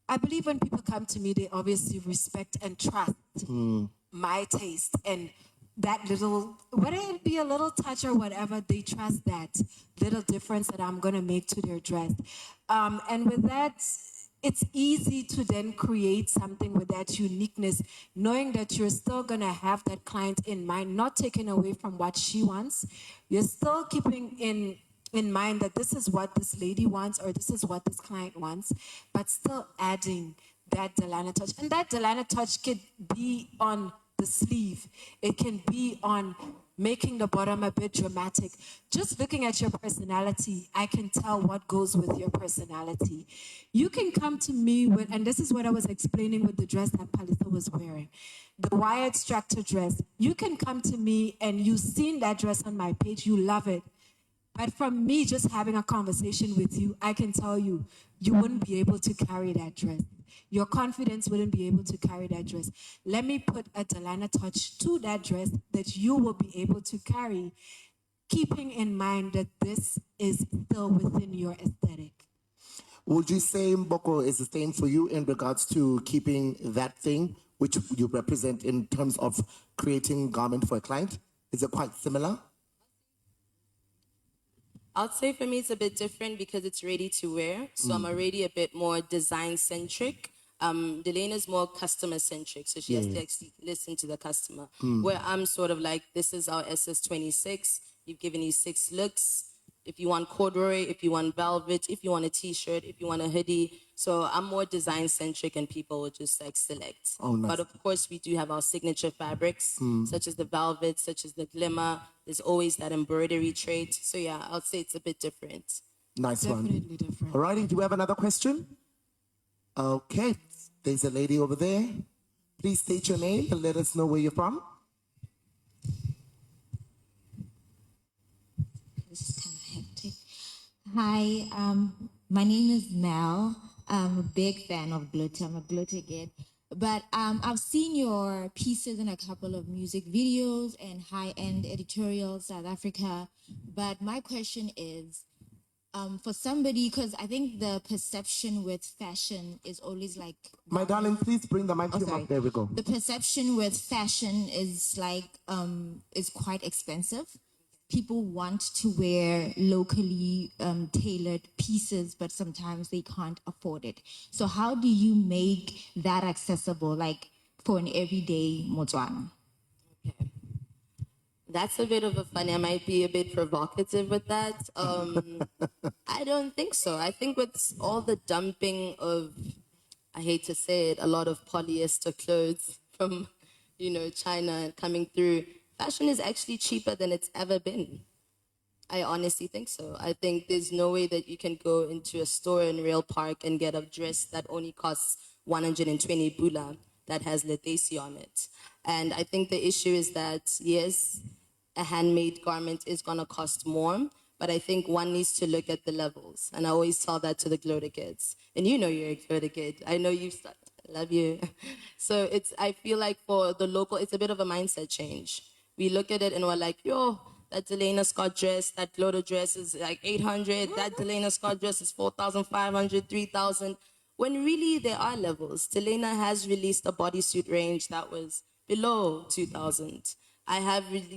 S8: I believe when people come to me, they obviously respect and trust my taste, and that little, whether it be a little touch or whatever, they trust that little difference that I'm gonna make to their dress. And with that, it's easy to then create something with that uniqueness, knowing that you're still gonna have that client in mind, not taking away from what she wants. You're still keeping in mind that this is what this lady wants, or this is what this client wants, but still adding that Delayna touch. And that Delayna touch could be on the sleeve. It can be on making the bottom a bit dramatic. Just looking at your personality, I can tell what goes with your personality. You can come to me with, and this is what I was explaining with the dress that Palisa was wearing, the wired structure dress. You can come to me and you've seen that dress on my page, you love it. But from me just having a conversation with you, I can tell you, you wouldn't be able to carry that dress. Your confidence wouldn't be able to carry that dress. Let me put a Delayna touch to that dress that you will be able to carry, keeping in mind that this is still within your aesthetic.
S4: Would you say Mboko is the same for you in regards to keeping that thing which you represent in terms of creating garment for a client? Is it quite similar?
S6: I'd say for me it's a bit different because it's ready to wear. So I'm already a bit more design centric. Delayna's more customer centric, so she has to actually listen to the customer. Where I'm sort of like, this is our SS26. You've given you 6 looks. If you want corduroy, if you want velvet, if you want a t-shirt, if you want a hoodie. So I'm more design centric, and people will just like select.
S4: Oh, nice.
S6: But of course, we do have our signature fabrics, such as the velvet, such as the glimmer. There's always that embroidery trait. So yeah, I'll say it's a bit different.
S4: Nice
S8: Definitely
S4: one.
S8: different.
S4: All righty, do we have another question? Okay, there's a lady over there. Please state your name and let us know where you're from.
S10: This is kind of hectic. Hi, my name is Mel. I'm a big fan of Glotto. I'm a Glotto kid. But I've seen your pieces in a couple of music videos and high-end editorials, South Africa. But my question is, for somebody, because I think the perception with fashion is always like...
S4: My darling, please bring the mic to your mouth. There we go.
S10: The perception with fashion is like, is quite expensive. People want to wear locally tailored pieces, but sometimes they can't afford it. So how do you make that accessible, like for an everyday Motswana?
S6: Okay. That's a bit of a funny. I might be a bit provocative with that. I don't think so. I think with all the dumping of, I hate to say it, a lot of polyester clothes from, China coming through, fashion is actually cheaper than it's ever been. I honestly think so. I think there's no way that you can go into a store in Real Park and get a dress that only costs 120 bula that has letesi on it. And I think the issue is that, yes, a handmade garment is going to cost more, but I think one needs to look at the levels. And I always tell that to the Glotto kids. And you know you're a Glotto kid. I know you've started. Love you. So I feel like for the local, it's a bit of a mindset change. We look at it and we're like, yo, that Delayna Scott dress, that Glotto dress is like 800. That Delayna Scott dress is 4,500, 3,000. When really there are levels. Delayna has released a bodysuit range that was below 2,000.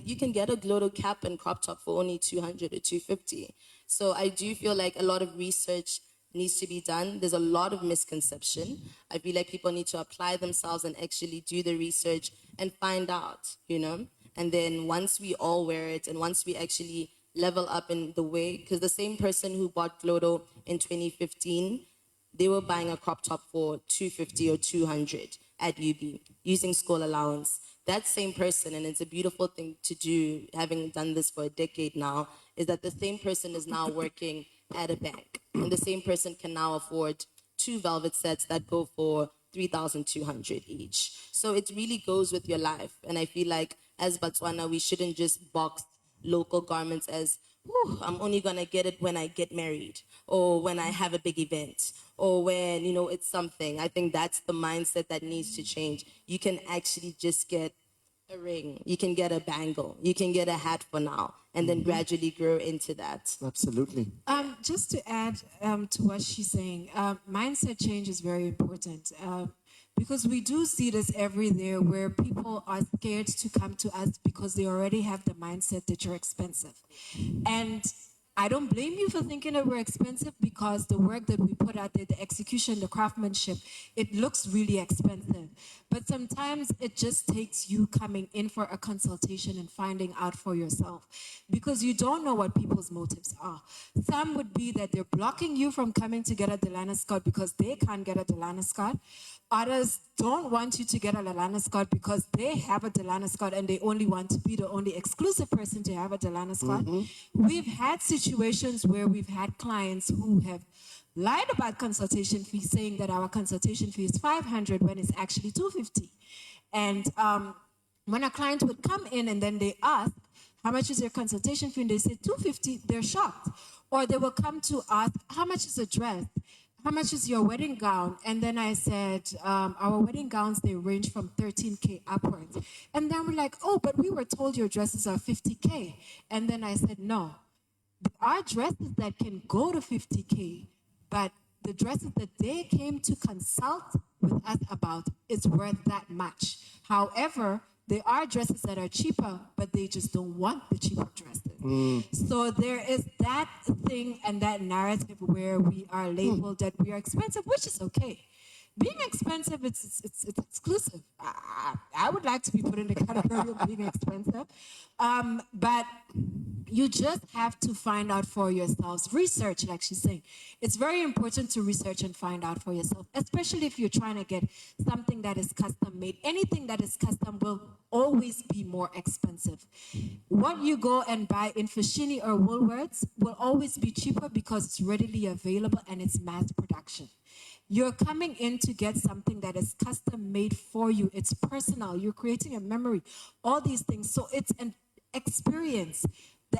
S6: You can get a Glotto cap and crop top for only 200 or 250. So I do feel like a lot of research needs to be done. There's a lot of misconception. I feel like people need to apply themselves and actually do the research and find out, you know? And then once we all wear it and once we actually level up in the way, because the same person who bought Glotto in 2015, they were buying a crop top for 250 or 200 at UB using school allowance. That same person, and it's a beautiful thing to do, having done this for a decade now, is that the same person is now working at a bank. And the same person can now afford 2 velvet sets that go for 3,200 each. So it really goes with your life. And I feel like as Botswana, we shouldn't just box local garments as, I'm only gonna get it when I get married or when I have a big event or when, you know, it's something. I think that's the mindset that needs to change. You can actually just get a ring, you can get a bangle, you can get a hat for now, and then gradually grow into that.
S11: Absolutely.
S8: Just to add to what she's saying, mindset change is very important. Because we do see this every day where people are scared to come to us because they already have the mindset that you're expensive. And I don't blame you for thinking that we're expensive because the work that we put out there, the execution, the craftsmanship, it looks really expensive. But sometimes it just takes you coming in for a consultation and finding out for yourself because you don't know what people's motives are. Some would be that they're blocking you from coming to get a Delayna Scott because they can't get a Delayna Scott. Others don't want you to get a Delayna Scott because they have a Delayna Scott and they only want to be the only exclusive person to have a Delayna Scott. We've had situations where we've had clients who have lied about consultation fees, saying that our consultation fee is 500 when it's actually 250. And when a client would come in and then they ask, how much is your consultation fee? And they say 250, they're shocked. Or they will come to ask, how much is a dress? How much is your wedding gown? And then I said, our wedding gowns, they range from 13K upwards. And then we're like, oh, but we were told your dresses are 50K. And then I said, no, there are dresses that can go to 50K, but the dresses that they came to consult with us about is worth that much. However, there are dresses that are cheaper, but they just don't want the cheaper dresses. So there is that thing and that narrative where we are labeled that we are expensive, which is okay. Being expensive, it's exclusive. I would like to be put in the category of being expensive. But you just have to find out for yourselves. Research, like she's saying. It's very important to research and find out for yourself, especially if you're trying to get something that is custom made. Anything that is custom will always be more expensive. What you go and buy in Fashini or Woolworths will always be cheaper because it's readily available and it's mass production. You're coming in to get something that is custom made for you. It's personal. You're creating a memory. All these things. So it's an experience.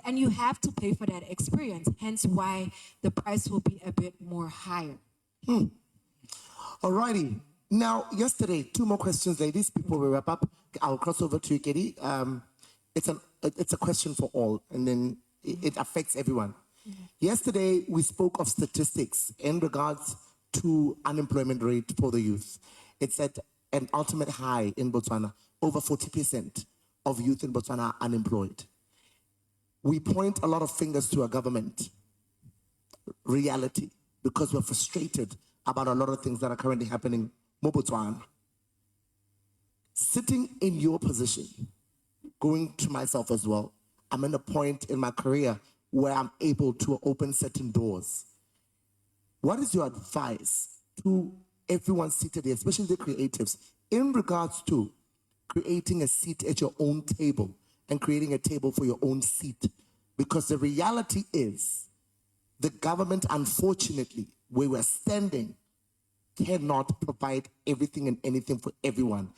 S8: And you have to pay for that experience. Hence why the price will be a bit more higher.
S11: Alrighty. Now, yesterday, 2 more questions, ladies, before we wrap up. I'll cross over to you, Katie. It's a question for all, and then it affects everyone. Yesterday, we spoke of statistics in regards to unemployment rate for the youth. It's at an ultimate high in Botswana. Over 40% of youth in Botswana are unemployed. We point a lot of fingers to our government reality because we're frustrated about a lot of things that are currently happening in Botswana. Sitting in your position, going to myself as well, I'm in a point in my career where I'm able to open certain doors. What is your advice to everyone seated here, especially the creatives, in regards to creating a seat at your own table and creating a table for your own seat? Because the reality is, the government, unfortunately, where we're standing, cannot provide everything and anything for everyone.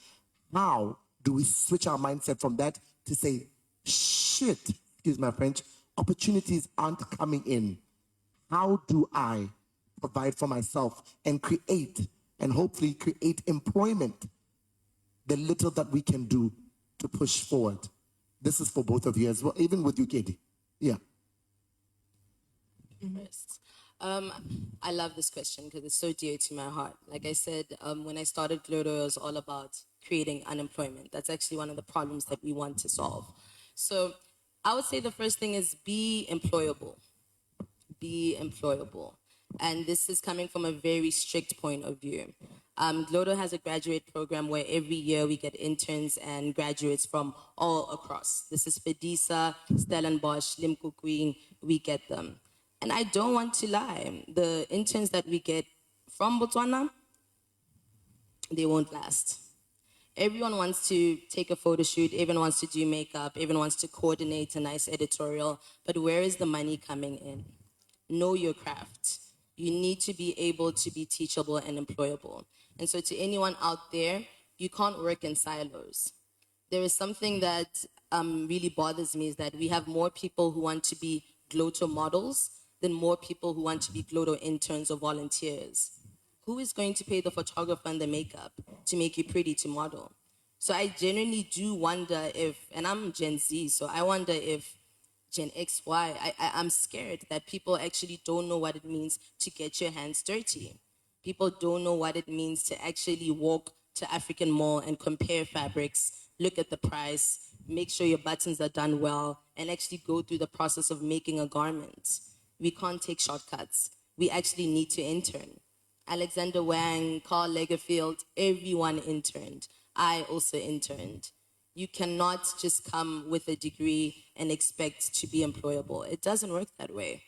S11: How do we switch our mindset from that to say, shit, excuse my French, opportunities aren't coming in. How do I provide for myself and create, and hopefully create employment, the little that we can do to push forward? This is for both of you as well, even with you, Katie. Yeah.
S6: Yes. I love this question because it's so dear to my heart. Like I said, when I started Glotto, it was all about creating unemployment. That's actually one of the problems that we want to solve. So I would say the first thing is be employable. Be employable. And this is coming from a very strict point of view. Glotto has a graduate program where every year we get interns and graduates from all across. This is Fedisa, Stellenbosch, Limkokwing, we get them. And I don't want to lie, the interns that we get from Botswana, they won't last. Everyone wants to take a photo shoot, everyone wants to do makeup, everyone wants to coordinate a nice editorial, but where is the money coming in? Know your craft. You need to be able to be teachable and employable. And so to anyone out there, you can't work in silos. There is something that really bothers me is that we have more people who want to be Glotto models than more people who want to be Glotto interns or volunteers. Who is going to pay the photographer and the makeup to make you pretty to model? So I genuinely do wonder if, and I'm Gen Z, so I wonder if Gen X, Y, I'm scared that people actually don't know what it means to get your hands dirty. People don't know what it means to actually walk to African Mall and compare fabrics, look at the price, make sure your buttons are done well, and actually go through the process of making a garment. We can't take shortcuts. We actually need to intern. Alexander Wang, Carl Lagerfeld, everyone interned. I also interned. You cannot just come with a degree and expect to be employable. It doesn't work that way.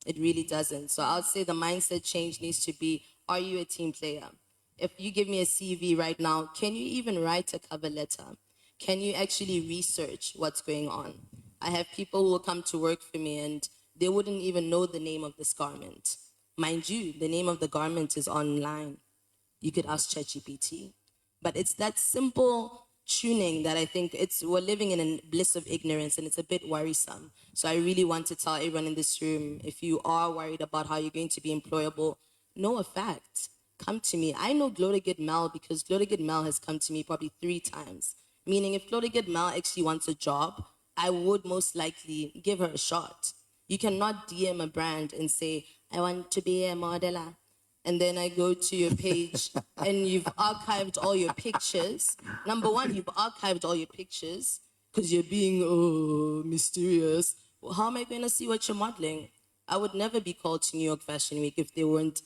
S6: It really doesn't. So I'll say the mindset change needs to be, are you a team player? If you give me a CV right now, can you even write a cover letter? Can you actually research what's going on? I have people who will come to work for me and they wouldn't even know the name of this garment. Mind you, the name of the garment is online. You could ask ChatGPT. But it's that simple tuning that I think we're living in a bliss of ignorance and it's a bit worrisome. So I really want to tell everyone in this room, if you are worried about how you're going to be employable, know a fact. Come to me. I know Glotto Mel because Glotto Mel has come to me probably 3 times. Meaning if Glotto Mel actually wants a job, I would most likely give her a shot. You cannot DM a brand and say, I want to be a modeler. And then I go to your page and you've archived all your pictures. Number one, you've archived all your pictures because you're being mysterious. Well, how am I going to see what you're modeling? I would never be called to New York Fashion Week if there weren't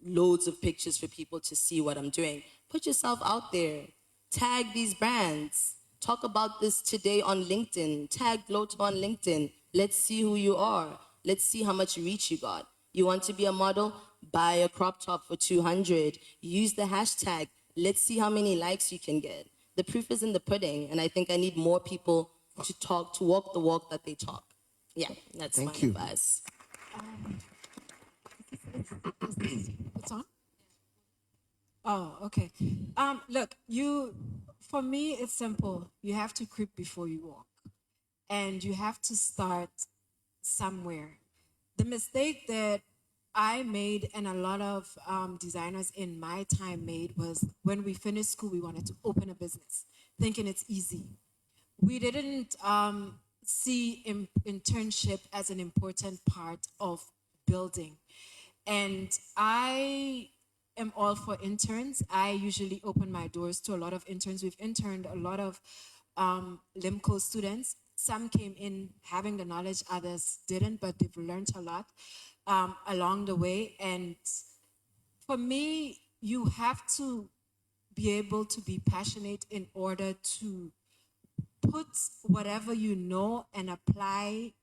S6: loads of pictures for people to see what I'm doing. Put yourself out there. Tag these brands. Talk about this today on LinkedIn. Tag Glotto on LinkedIn. Let's see who you are. Let's see how much reach you got. You want to be a model? Buy a crop top for 200. Use the hashtag. Let's see how many likes you can get. The proof is in the pudding, and I think I need more people to walk the walk that they talk. Yeah, that's my advice.
S8: It's on? Oh, okay. Look, for me, it's simple. You have to creep before you walk. And you have to start somewhere. The mistake that I made and a lot of designers in my time made was when we finished school, we wanted to open a business, thinking it's easy. We didn't see internship as an important part of building. And I am all for interns. I usually open my doors to a lot of interns. We've interned a lot of LIMCO students. Some came in having the knowledge, others didn't, but they've learned a lot along the way. And for me, you have to be able to be passionate in order to put whatever you know and apply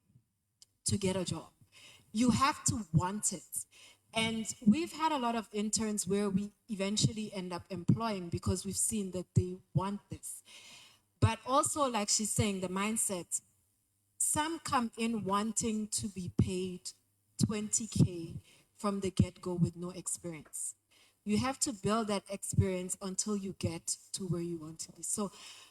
S8: to get a job. You have to want it. And we've had a lot of interns where we eventually end up employing because we've seen that they want this. But also, like she's saying, the mindset, some come in wanting to be paid 20K from the get-go with no experience. You have to build that experience until you get to where you want to be. So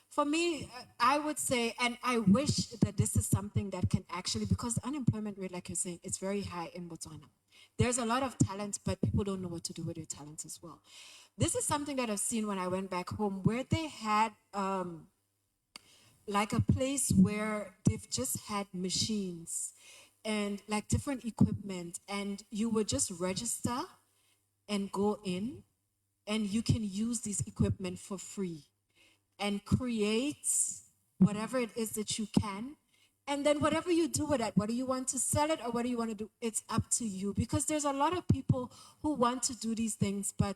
S8: for me, I would say, and I wish that this is something that can actually, because the unemployment rate, like you're saying, it's very high in Botswana. There's a lot of talent, but people don't know what to do with their talents as well. This is something that I've seen when I went back home, where they had like a place where they've just had machines and like different equipment, and you would just register and go in, and you can use this equipment for free and create whatever it is that you can. And then whatever you do with it, whether you want to sell it or whether you want to do, it's up to you. Because there's a lot of people who want to do these things, but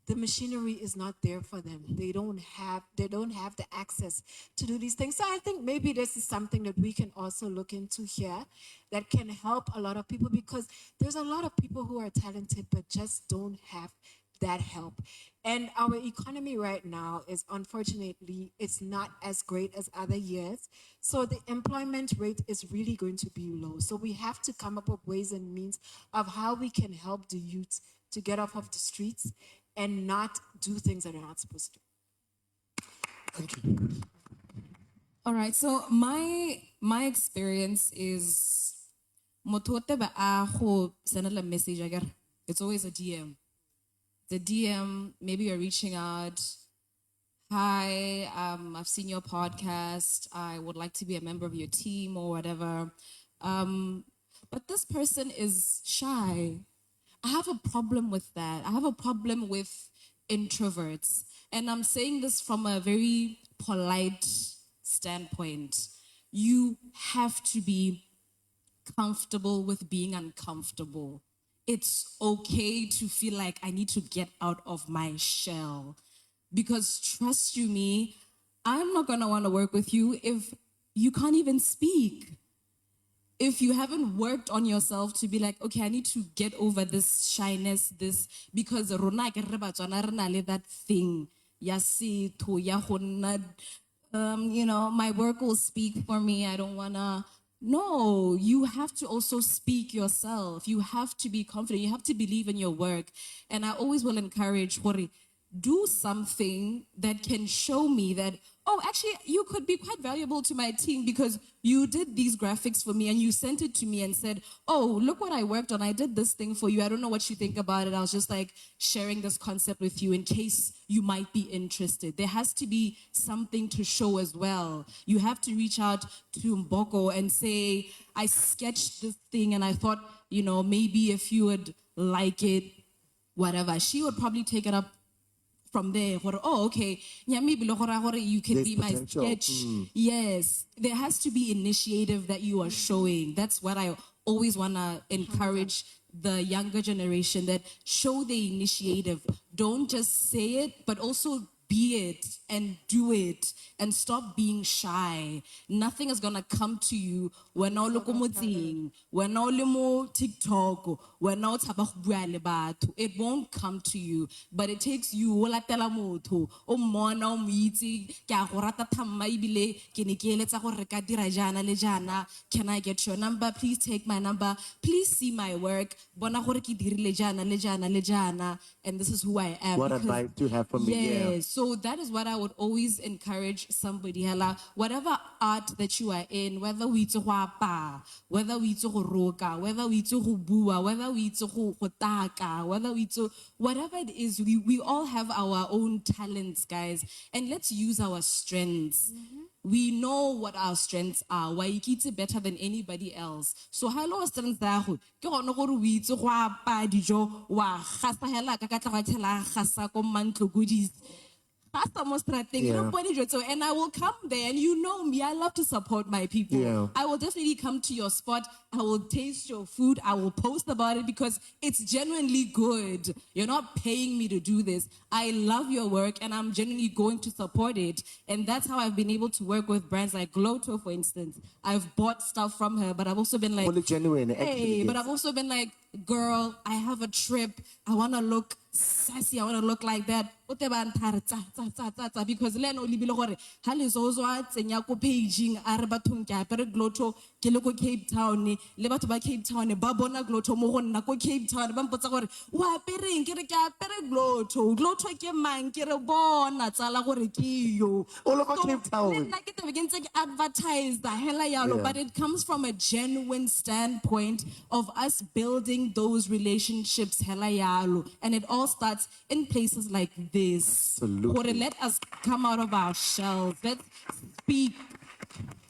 S8: the machinery is not there for them. They don't have the access to do these things. So I think maybe this is something that we can also look into here that can help a lot of people, because there's a lot of people who are talented but just don't have that help. And our economy right now is, unfortunately, it's not as great as other years. So the employment rate is really going to be low. So we have to come up with ways and means of how we can help the youth to get off of the streets and not do things that they're not supposed to.
S11: Thank you.
S9: All right, so my experience is motho ba a go send a message again. It's always a DM. The DM, maybe you're reaching out. Hi, I've seen your podcast. I would like to be a member of your team or whatever. But this person is shy. I have a problem with that. I have a problem with introverts. And I'm saying this from a very polite standpoint. You have to be comfortable with being uncomfortable. It's okay to feel like I need to get out of my shell. Because trust you me, I'm not gonna wanna work with you if you can't even speak. If you haven't worked on yourself to be like, okay, I need to get over this shyness, because rona ke re Batswana re na le that thing, ya setho, ya go nna, my work will speak for me, I don't wanna. No, you have to also speak yourself. You have to be confident. You have to believe in your work. And I always will encourage, do something that can show me that, oh, actually, you could be quite valuable to my team because you did these graphics for me and you sent it to me and said, oh, look what I worked on. I did this thing for you. I don't know what you think about it. I was just like sharing this concept with you in case you might be interested. There has to be something to show as well. You have to reach out to Mboko and say, I sketched this thing and I thought, maybe if you would like it, whatever. She would probably take it up from there. Oh, okay. You can
S11: There's
S9: be my
S11: potential.
S9: sketch. Yes. There has to be initiative that you are showing. That's what I always want to encourage the younger generation, that show the initiative. Don't just say it, but also be it and do it and stop being shy. Nothing is going to come to you when all look when all mo TikTok, when all it won't come to you, but it takes you latela motho o mona o moitse ke a go rata thamma ibile ke ne ke eletsa gore re ka dira jana le jana, can I get your number? Please take my number, please see my work, bona gore ke dirile jana le jana le jana, and this is who I am.
S11: What advice do you have for me?
S9: Yeah, so that is what I would always encourage somebody. Whatever art that you are in, whether we itse go apa, whether we itse go roka, whether we itse go bua, whether we itse go taka, whether we itse, whatever it is, we all have our own talents, guys, and let's use our strengths. We know what our strengths are. Why you better than anybody else. So hello strengths there. Ke gone gore we itse go apa dijo wa gasa hela ka tla ga tshela gasa ko mantlo goodies. And I will come there, and you know me, I love to support my people.
S11: Yeah.
S9: I will definitely come to your spot. I will taste your food. I will post about it because it's genuinely good. You're not paying me to do this. I love your work and I'm genuinely going to support it. And that's how I've been able to work with brands like Glotto, for instance. I've bought stuff from her, but I've also been like,
S11: Fully genuine,
S9: hey,
S11: actually,
S9: but
S11: yes.
S9: I've also been like, girl, I have a trip. I want to look sassy. I want to look like that. Because Len o libile gore ha le zo tsenya ko paging a re bathong ke apere Glotto ke le ko Cape Town le batho ba Cape Town ba bona Glotto mo go nna ko Cape Town ba mpotsa gore o apereng ke re ke apere Glotto ke mang ke re bona tsala gore ke yo
S11: O le ko Cape
S9: le
S11: Town.
S9: nna ke tebe ke ntse ke advertise the hela yalo
S11: Yeah.
S9: but it comes from a genuine standpoint of us building those relationships hela yalo and it all starts in places like this.
S11: Absolutely.
S9: Gore let us come out of our shells. Let's speak.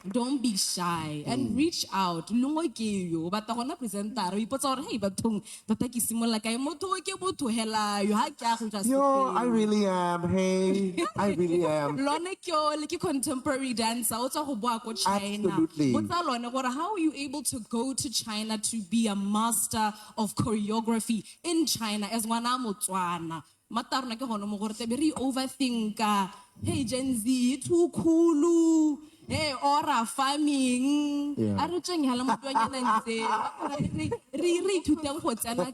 S9: Don't be shy and reach out. Lungo ke yo bata gona presenter o ipotsa gore hey bathong tota ke simolla kae motho o ke motho hela yo ha ke a go ja
S11: Yo, I really am. Hey, I really am.
S9: lone ke o le ke contemporary dancer o tswa go boa ko China.
S11: Absolutely.
S9: Botsa lone gore how are you able to go to China to be a master of choreography in China as ngwana Motswana? Mata rona ke gone mo gore tebe re overthinka. Hey Gen Z too cool. Hey ora farming.
S11: Yeah.
S9: A re tseng hala motonyana ntse. Re ithuteng go tsena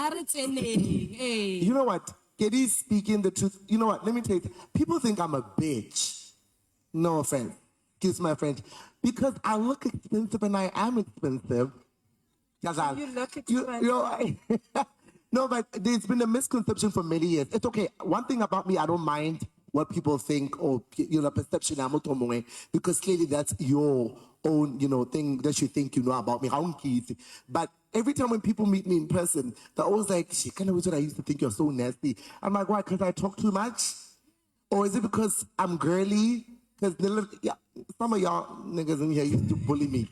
S9: re tseneng. Hey.
S11: You know what? Keddy speaking the truth. You know what? Let me tell you. People think I'm a bitch. No offense. Excuse my French. Because I look expensive and I am expensive.
S8: You look expensive.
S11: No, but there's been a misconception for many years. It's okay. One thing about me, I don't mind what people think or perception. Because clearly that's your own thing that you think you know about me. But every time when people meet me in person, they're always like, "Shit, kind of what I used to think you're so nasty." I'm like, why? Because I talk too much, or is it because I'm girly? Because some of y'all niggas in here used to bully me.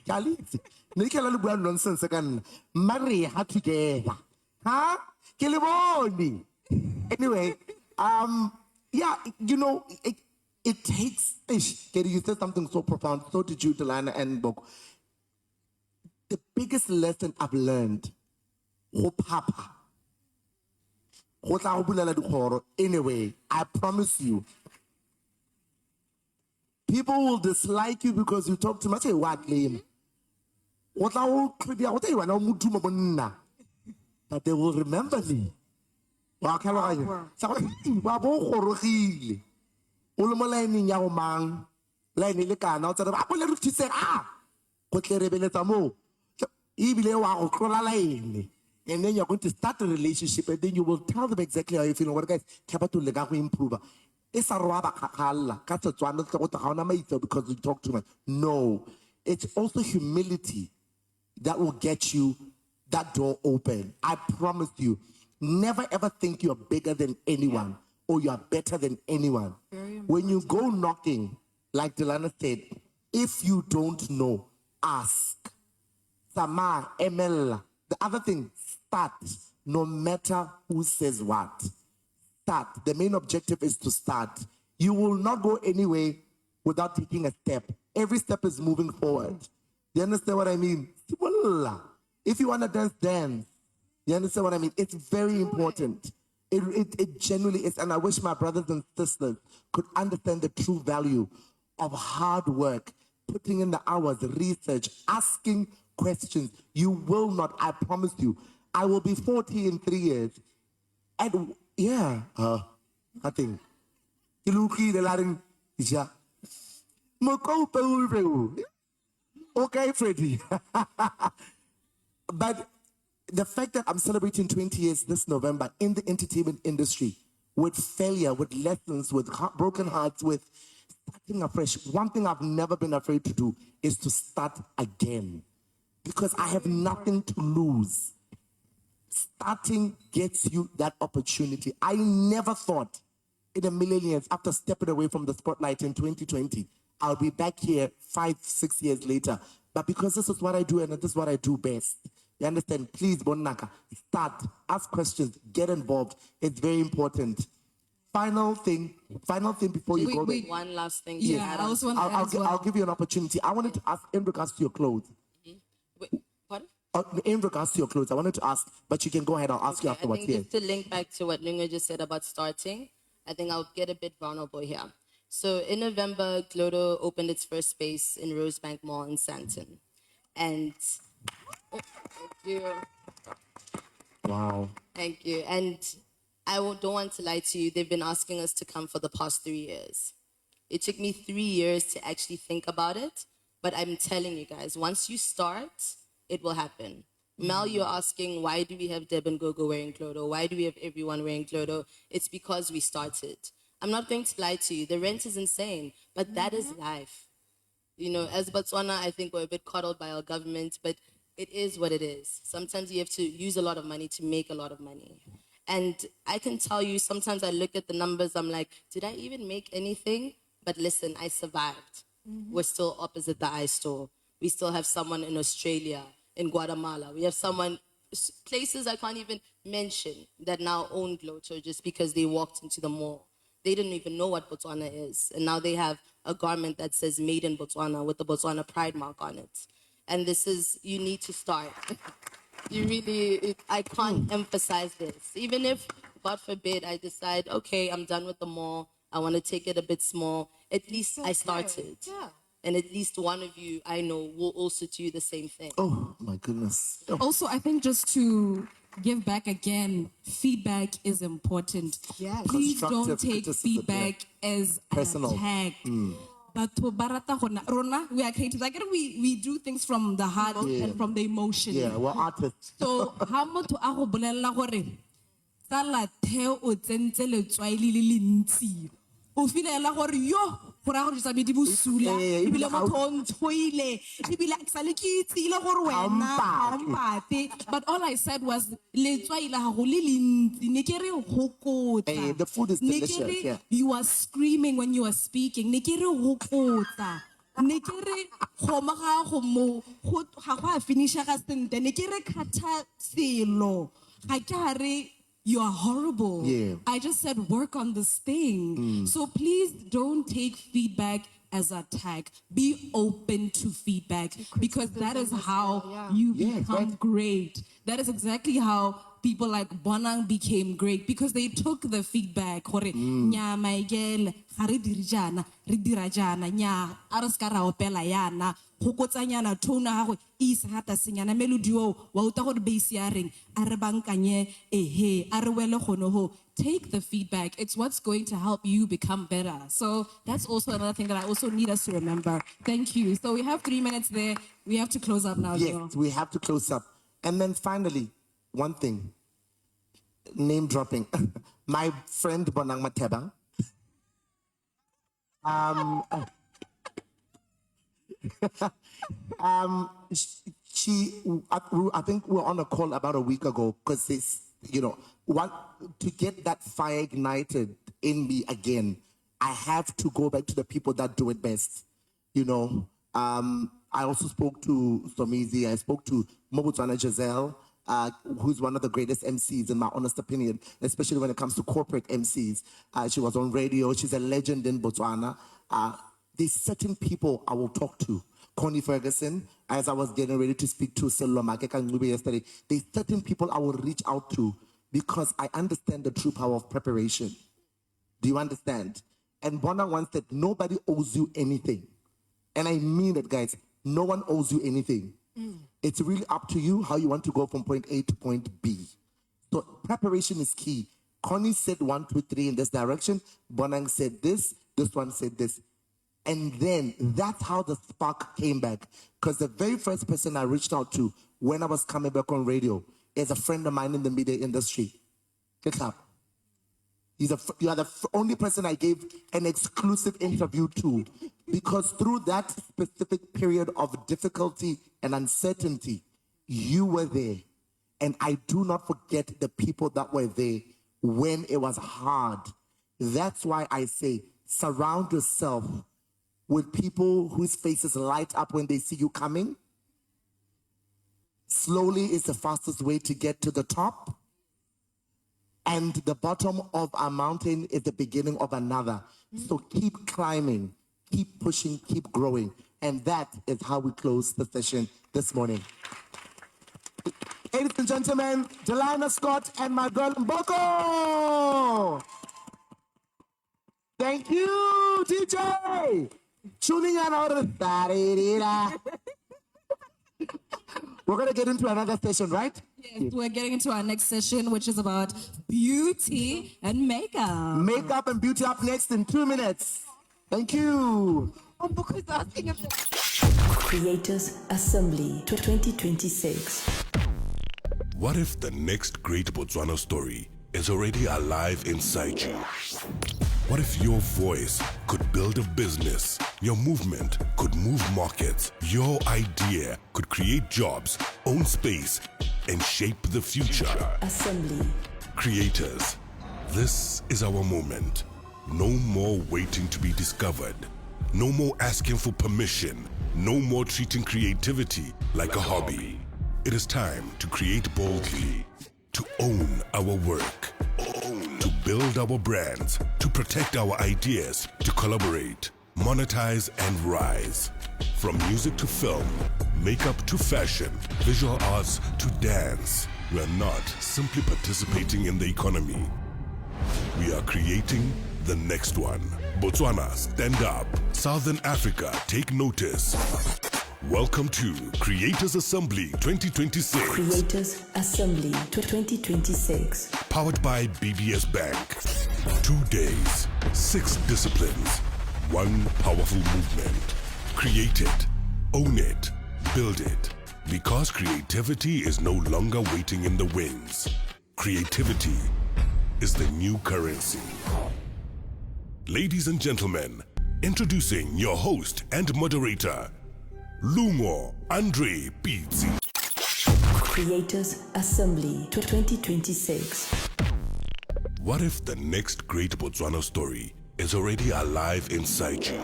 S11: Nonsense again. Marry her together. Huh? Kiliboni. Anyway, yeah, it takes. Katie, you said something so profound. So did you, Delayna and Bok. The biggest lesson I've learned, go papa. Go tla go bulela dikgoro. Anyway, I promise you, people will dislike you because you talk too much. Hey, what lame? Go tla go tlhodia, go tla iwa na o modumo monna. But they will remember me. Wa tlhaloganya. Sa gore wa bo gorogile. O le mo laeneng ya go mang. Laene le kana o tsena ba bole re thuse go tle re beletsa mo. Ebile wa go tlola laene. And then you're going to start a relationship and then you will tell them exactly how you feel. What guys, ke ba to le ka go improve. E sa roa ba khakhala ka Setswana se go tla ga ona maitse because you talk too much. No. It's also humility that will get you that door open. I promise you. Never ever think you're bigger than anyone or you're better than anyone. When you go knocking, like Delayna said, if you don't know, ask. Sama, Emel. The other thing, start. No matter who says what. Start. The main objective is to start. You will not go anywhere without taking a step. Every step is moving forward. You understand what I mean? If you want to dance, dance. You understand what I mean? It's very important. It genuinely is. And I wish my brothers and sisters could understand the true value of hard work, putting in the hours, research, asking questions. You will not, I promise you. I will be 40 in 3 years. And yeah, I think. Okay, Freddie. But the fact that I'm celebrating 20 years this November in the entertainment industry with failure, with lessons, with broken hearts, with starting afresh. One thing I've never been afraid to do is to start again because I have nothing to lose. Starting gets you that opportunity. I never thought in a million years after stepping away from the spotlight in 2020, I'll be back here 5, 6 years later. But because this is what I do and this is what I do best. You understand? Please, Bonaka, start, ask questions, get involved. It's very important. Final thing before you go there.
S6: One last thing.
S9: Yeah, I also want to add as well.
S11: I'll give you an opportunity. I wanted to ask in regards to your clothes.
S6: Wait, pardon?
S11: In regards to your clothes, I wanted to ask, but you can go ahead. I'll ask you afterwards.
S6: I think just to link back to what Lingo just said about starting, I think I'll get a bit vulnerable here. So in November, Glotto opened its first space in Rosebank Mall in Sandton. And thank you.
S11: Wow.
S6: Thank you. And don't want to lie to you, they've been asking us to come for the past 3 years. It took me 3 years to actually think about it. But I'm telling you guys, once you start, it will happen. Mel, you're asking, why do we have Deb and Gogo wearing Glotto? Why do we have everyone wearing Glotto? It's because we started. I'm not going to lie to you. The rent is insane, but that is life. You know, as Botswana, I think we're a bit coddled by our government, but it is what it is. Sometimes you have to use a lot of money to make a lot of money. And I can tell you, sometimes I look at the numbers, I'm like, did I even make anything? But listen, I survived. We're still opposite the eye store. We still have someone in Australia, in Guatemala. We have someone, places I can't even mention, that now own Glotto just because they walked into the mall. They didn't even know what Botswana is. And now they have a garment that says made in Botswana with the Botswana pride mark on it. And this is, you need to start. You really, I can't emphasize this. Even if, God forbid, I decide, okay, I'm done with the mall, I want to take it a bit small, at least I started.
S8: Yeah.
S6: And at least one of you, I know, will also do the same thing.
S11: Oh, my goodness. Oh.
S9: Also, I think just to give back again, feedback is important.
S8: Yes.
S9: Please don't
S11: Constructive
S9: take
S11: criticism,
S9: feedback as
S11: Personal.
S9: an attack. But Rona, we are creative. Like we do things from the heart and from the emotion.
S11: Yeah, we're artists.
S9: So how much to ago bolela gore tsala theo o tsentse letswai le le ntsi. O filela gore yo go ra go tsa di bosula ebile motho o ntshoile ebile ke sa le ke itsile gore wena ga mpate. But all I said was letswai la gago le le ntsi ne ke re hokotsa.
S11: The food is delicious, yeah.
S9: You are screaming when you are speaking. Ne ke re hokotsa. Ne ke re khoma ga go mo ga go a finisha ga sente. Ne ke re khatha selo. Ga ke re you are horrible.
S11: Yeah.
S9: I just said work on this thing. So please don't take feedback as attack. Be open to feedback because that is how you become great. That is exactly how people like Bonang became great because they took the feedback. Gore nya maigel ga re diri jana re dira jana nya a re ska ra opela yana go kotsanyana tone ga go isa hata senyana melody o wa uta gore bass ya reng a re bankanye ehe a re wele gono ho. Take the feedback. It's what's going to help you become better. So that's also another thing that I also need us to remember. Thank you. So we have 3 minutes there. We have to close up now.
S11: Yes,
S9: Joe.
S11: we have to close up. And then finally, one thing. Name dropping. My friend Bonang Matebang. I think we were on a call about a week ago because this, to get that fire ignited in me again, I have to go back to the people that do it best. I also spoke to Somizi. I spoke to Botswana Giselle, who's one of the greatest MCs in my honest opinion, especially when it comes to corporate MCs. She was on radio. She's a legend in Botswana. There's certain people I will talk to. Connie Ferguson, as I was getting ready to speak to Sello Makeka yesterday, there's certain people I will reach out to because I understand the true power of preparation. Do you understand? And Bona once said, nobody owes you anything. And I mean it, guys. No one owes you anything. It's really up to you how you want to go from point A to point B. So preparation is key. Connie said 1, 2, 3 in this direction. Bonang said this. This one said this. And then that's how the spark came back. Because the very first person I reached out to when I was coming back on radio is a friend of mine in the media industry. Get up. You are the only person I gave an exclusive interview to because through that specific period of difficulty and uncertainty, you were there. And I do not forget the people that were there when it was hard. That's why I say, surround yourself with people whose faces light up when they see you coming. Slowly is the fastest way to get to the top. And the bottom of a mountain is the beginning of another. So keep climbing, keep pushing, keep growing. And that is how we close the session this morning. Ladies and gentlemen, Delayna Scott and my girl Mboko. Thank you, DJ. Tuning in out of We're going to get into another session, right?
S9: Yes, we're getting into our next session, which is about beauty and makeup.
S11: Makeup and beauty up next in 2 minutes. Thank you.
S8: Oh, because I was thinking of
S1: Creators Assembly 2026.
S2: What if the next great Botswana story is already alive inside you? What if your voice could build a business? Your movement could move markets. Your idea could create jobs, own space, and shape the future.
S1: Assembly.
S2: Creators, this is our moment. No more waiting to be discovered. No more asking for permission. No more treating creativity like a hobby. It is time to create boldly, to own our work, to build our brands, to protect our ideas, to collaborate, monetize, and rise. From music to film, makeup to fashion, visual arts to dance, we are not simply participating in the economy. We are creating the next one. Botswana, stand up. Southern Africa, take notice. Welcome to Creators Assembly 2026.
S1: Creators Assembly 2026.
S2: Powered by BBS Bank. 2 days, 6 disciplines, 1 powerful movement. Create it, own it, build it. Because creativity is no longer waiting in the wings. Creativity is the new currency. Ladies and gentlemen, introducing your host and moderator, Lungo Andre Pizzi.
S1: Creators Assembly 2026.
S2: What if the next great Botswana story is already alive inside you?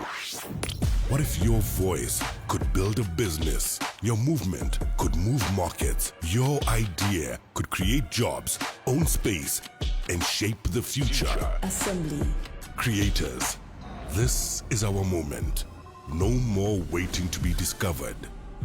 S2: What if your voice could build a business? Your movement could move markets. Your idea could create jobs, own space, and shape the future.
S1: Assembly.
S2: Creators, this is our moment. No more waiting to be discovered.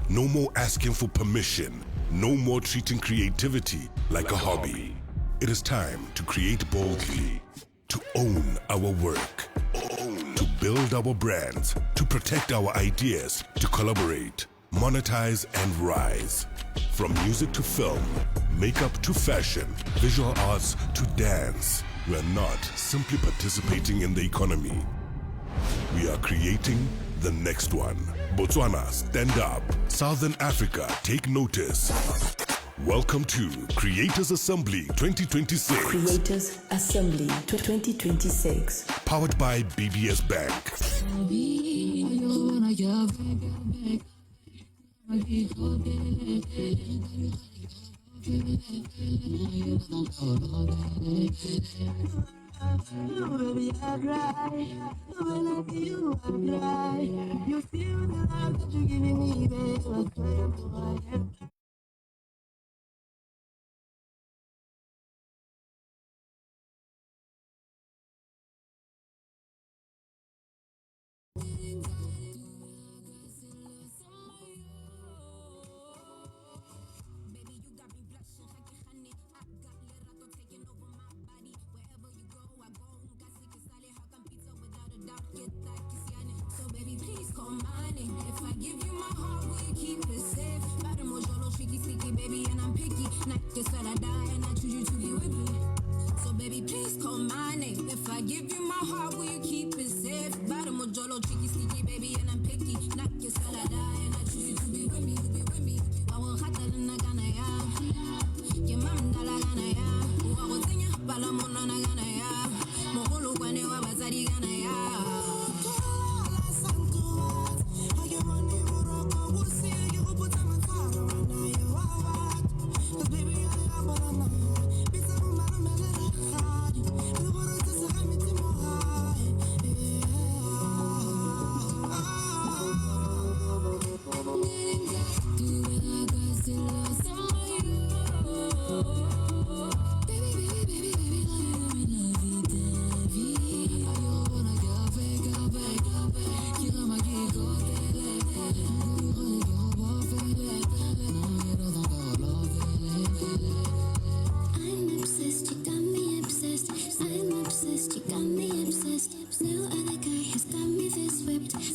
S2: No more asking for permission. No more treating creativity like a hobby. It is time to create boldly, to own our work, to build our brands, to protect our ideas, to collaborate, monetize, and rise. From music to film, makeup to fashion, visual arts to dance, we are not simply participating in the economy. We are creating the next one. Botswana, stand up. Southern Africa, take notice. Welcome to Creators Assembly 2026.
S1: Creators Assembly 2026.
S2: Powered by BBS Bank.
S12: Baby, I cry. When I see you, I cry. You feel the love that you're giving me, baby. I swear to I am.
S13: If I give you my heart, will you keep it safe? Baby, tricky, sneaky, baby, and I'm picky. Not just that I die and I choose you to be with me. So baby, please call my name. If I give you my heart, will you keep it safe? Tricky, sneaky, baby, and I'm picky. Not just that I die and I choose you to be with me. I will have that in the Ghana, yeah. Your mom, that I Ghana, yeah. I will sing you, Balamona, Ghana, yeah. Moholo, when you are Bazari, Ghana, yeah.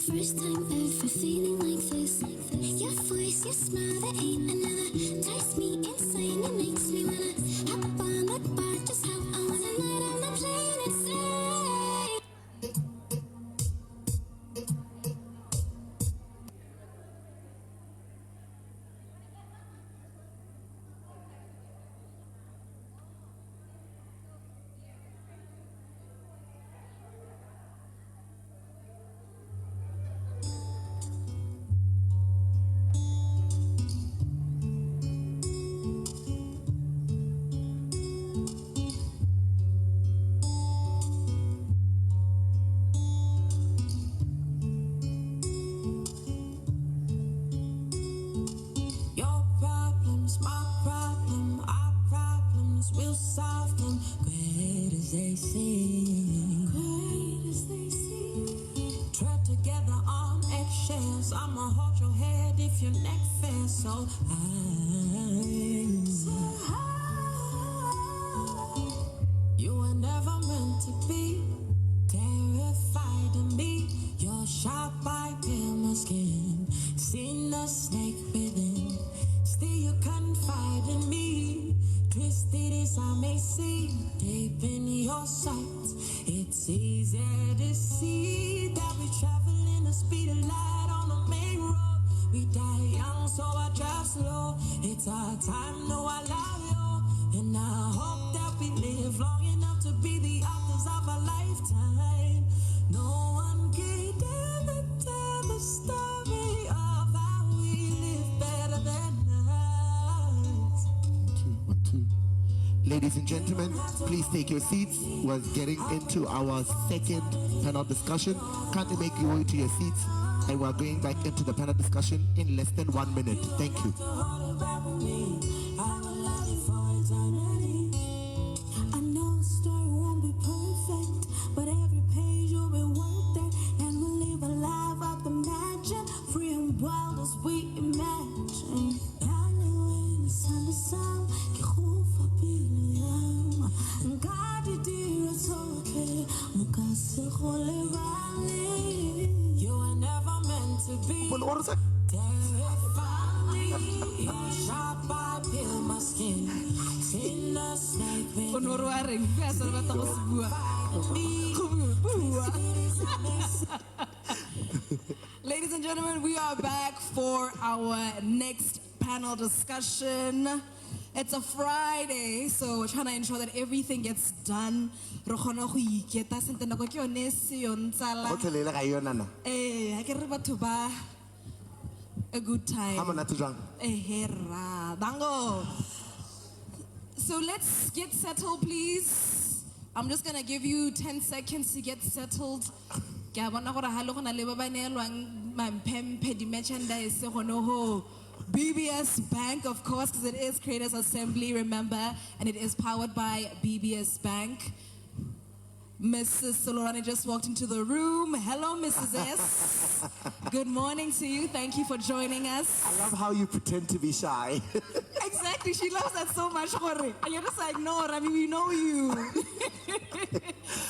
S13: First time ever feeling like this. Your voice, your smile, there ain't another. Takes me insane, it makes me wanna hop on that bar, just how I wanna night on the plane and say. so high. You were never meant to be terrified of me. Your sharp eye, pale my skin. Seen the snake within. Still you confide in me. Twisted as I may seem, deep in your sight, it's easy to see that we travel in the speed of light on the main road. We die young, so I drive slow. It's our time, no, I love you. And I hope that we live long enough to be the authors of a lifetime. No one can ever tell the story of how we live better than us.
S11: Ladies and gentlemen, please take your seats. We're getting into our second panel discussion. Kindly make your way to your seats, and we're going back into the panel discussion in less than 1 minute. Thank you.
S13: I know the story won't be perfect, but every page will be worth it, and we'll live a life of the magic, free and wild as we imagine. I know in the sun, you were never meant to be. Sharp eye, peel my skin. In the snake pit.
S9: Ladies and gentlemen, we are back for our next panel discussion. It's a Friday, so we're trying to ensure that everything gets done. Re kgona go iketa sentle nako ke yone se yo ntsala.
S11: Go tlhelela ga yona na.
S9: Ha ke re batho ba a good time.
S11: Ha monate jwang?
S9: Ra, dango. So let's get settled, please. I'm just gonna give you 10 seconds to get settled. Ke a bona gore ha le gona le ba ba neelwang mampempe di merchandise gono ho BBS Bank, of course, because it is Creators Assembly, remember, and it is powered by BBS Bank. Mrs. Solorane just walked into the room. Hello, Mrs. S. Good morning to you. Thank you for joining us.
S11: I love how you pretend to be shy.
S9: Exactly. She loves that so much, Jorge. And you're just like, no, I mean, we know you.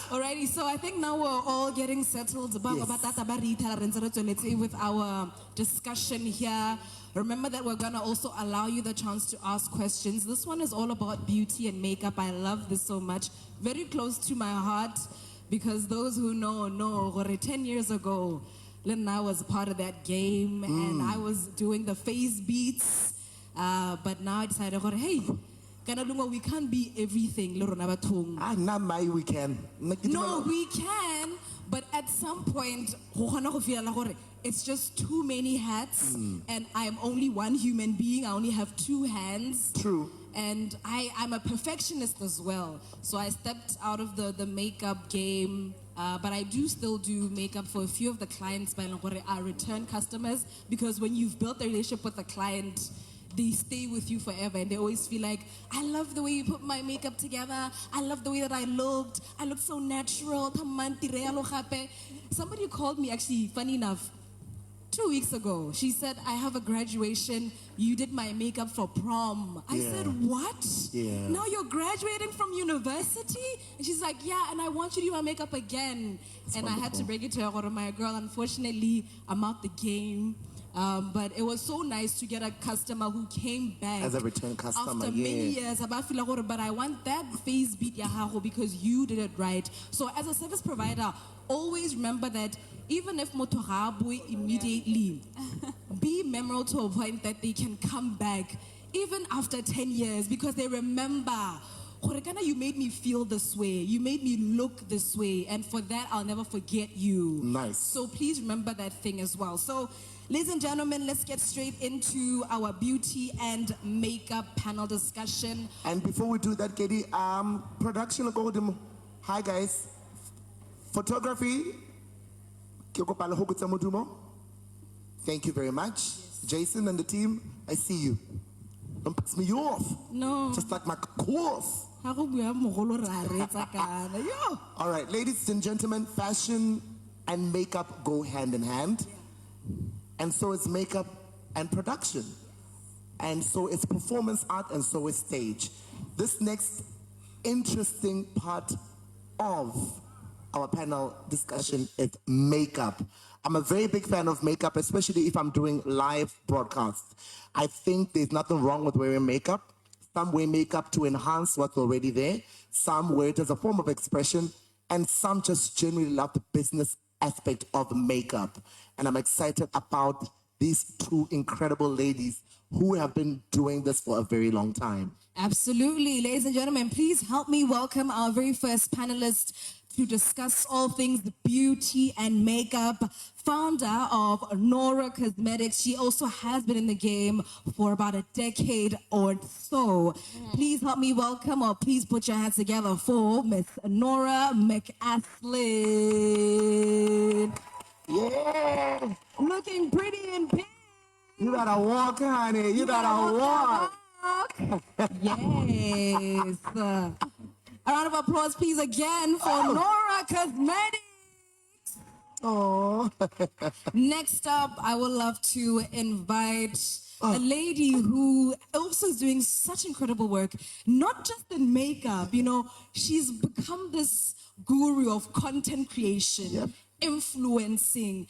S9: Alrighty, so I think now we're all getting settled. With our discussion here. Remember that we're gonna also allow you the chance to ask questions. This one is all about beauty and makeup. I love this so much. Very close to my heart, because those who know, 10 years ago, Lena was part of that game, and I was doing the face beats. But now I decided, hey, we can't be everything.
S11: Not my weekend.
S9: No, we can, but at some point, it's just too many hats, and I'm only one human being. I only have two hands.
S11: True.
S9: And I'm a perfectionist as well. So I stepped out of the makeup game, but I do still do makeup for a few of the clients, but are return customers, because when you've built a relationship with a client, they stay with you forever, and they always feel like, I love the way you put my makeup together. I love the way that I looked so natural. Somebody called me, actually, funny enough, 2 weeks ago. She said, I have a graduation. You did my makeup for prom. I said, what?
S11: Yeah.
S9: Now you're graduating from university? And she's like, yeah, and I want you to do my makeup again.
S11: That's
S9: and
S11: wonderful.
S9: I had to break it to her, my girl, unfortunately, I'm out the game. But it was so nice to get a customer who came back
S11: As a return customer,
S9: after many years. But I want that face beat because you did it right. So as a service provider, always remember that even if motorabui immediately, be memorable to a point that they can come back even after 10 years, because they remember, Horekana, you made me feel this way. You made me look this way. And for that, I'll never forget you.
S11: Nice.
S9: So please remember that thing as well. So, ladies and gentlemen, let's get straight into our beauty and makeup panel discussion.
S11: And before we do that, Katie, production, hi guys. Photography, thank you very much. Jason and the team, I see you. Don't piss me off.
S9: No.
S11: Just like my course. All right, ladies and gentlemen, fashion and makeup go hand in hand. And so is makeup and production. and so is performance art, and so is stage. This next interesting part of our panel discussion is makeup. I'm a very big fan of makeup, especially if I'm doing live broadcasts. I think there's nothing wrong with wearing makeup. Some wear makeup to enhance what's already there. Some wear it as a form of expression, and some just genuinely love the business aspect of makeup. And I'm excited about these two incredible ladies who have been doing this for a very long time.
S9: Absolutely. Ladies and gentlemen, please help me welcome our very first panelist to discuss all things beauty and makeup, founder of Norah Cosmetics. She also has been in the game for about a decade or so. Please help me welcome, or please put your hands together for Miss Norah McAslin.
S11: Yeah!
S9: Looking pretty in pink.
S11: You gotta walk, honey. You gotta walk.
S9: Yes. A round of applause, please, again for Norah Cosmetics.
S11: Oh.
S9: Next up, I would love to invite a lady who also is doing such incredible work, not just in makeup. You know, she's become this guru of content creation, influencing.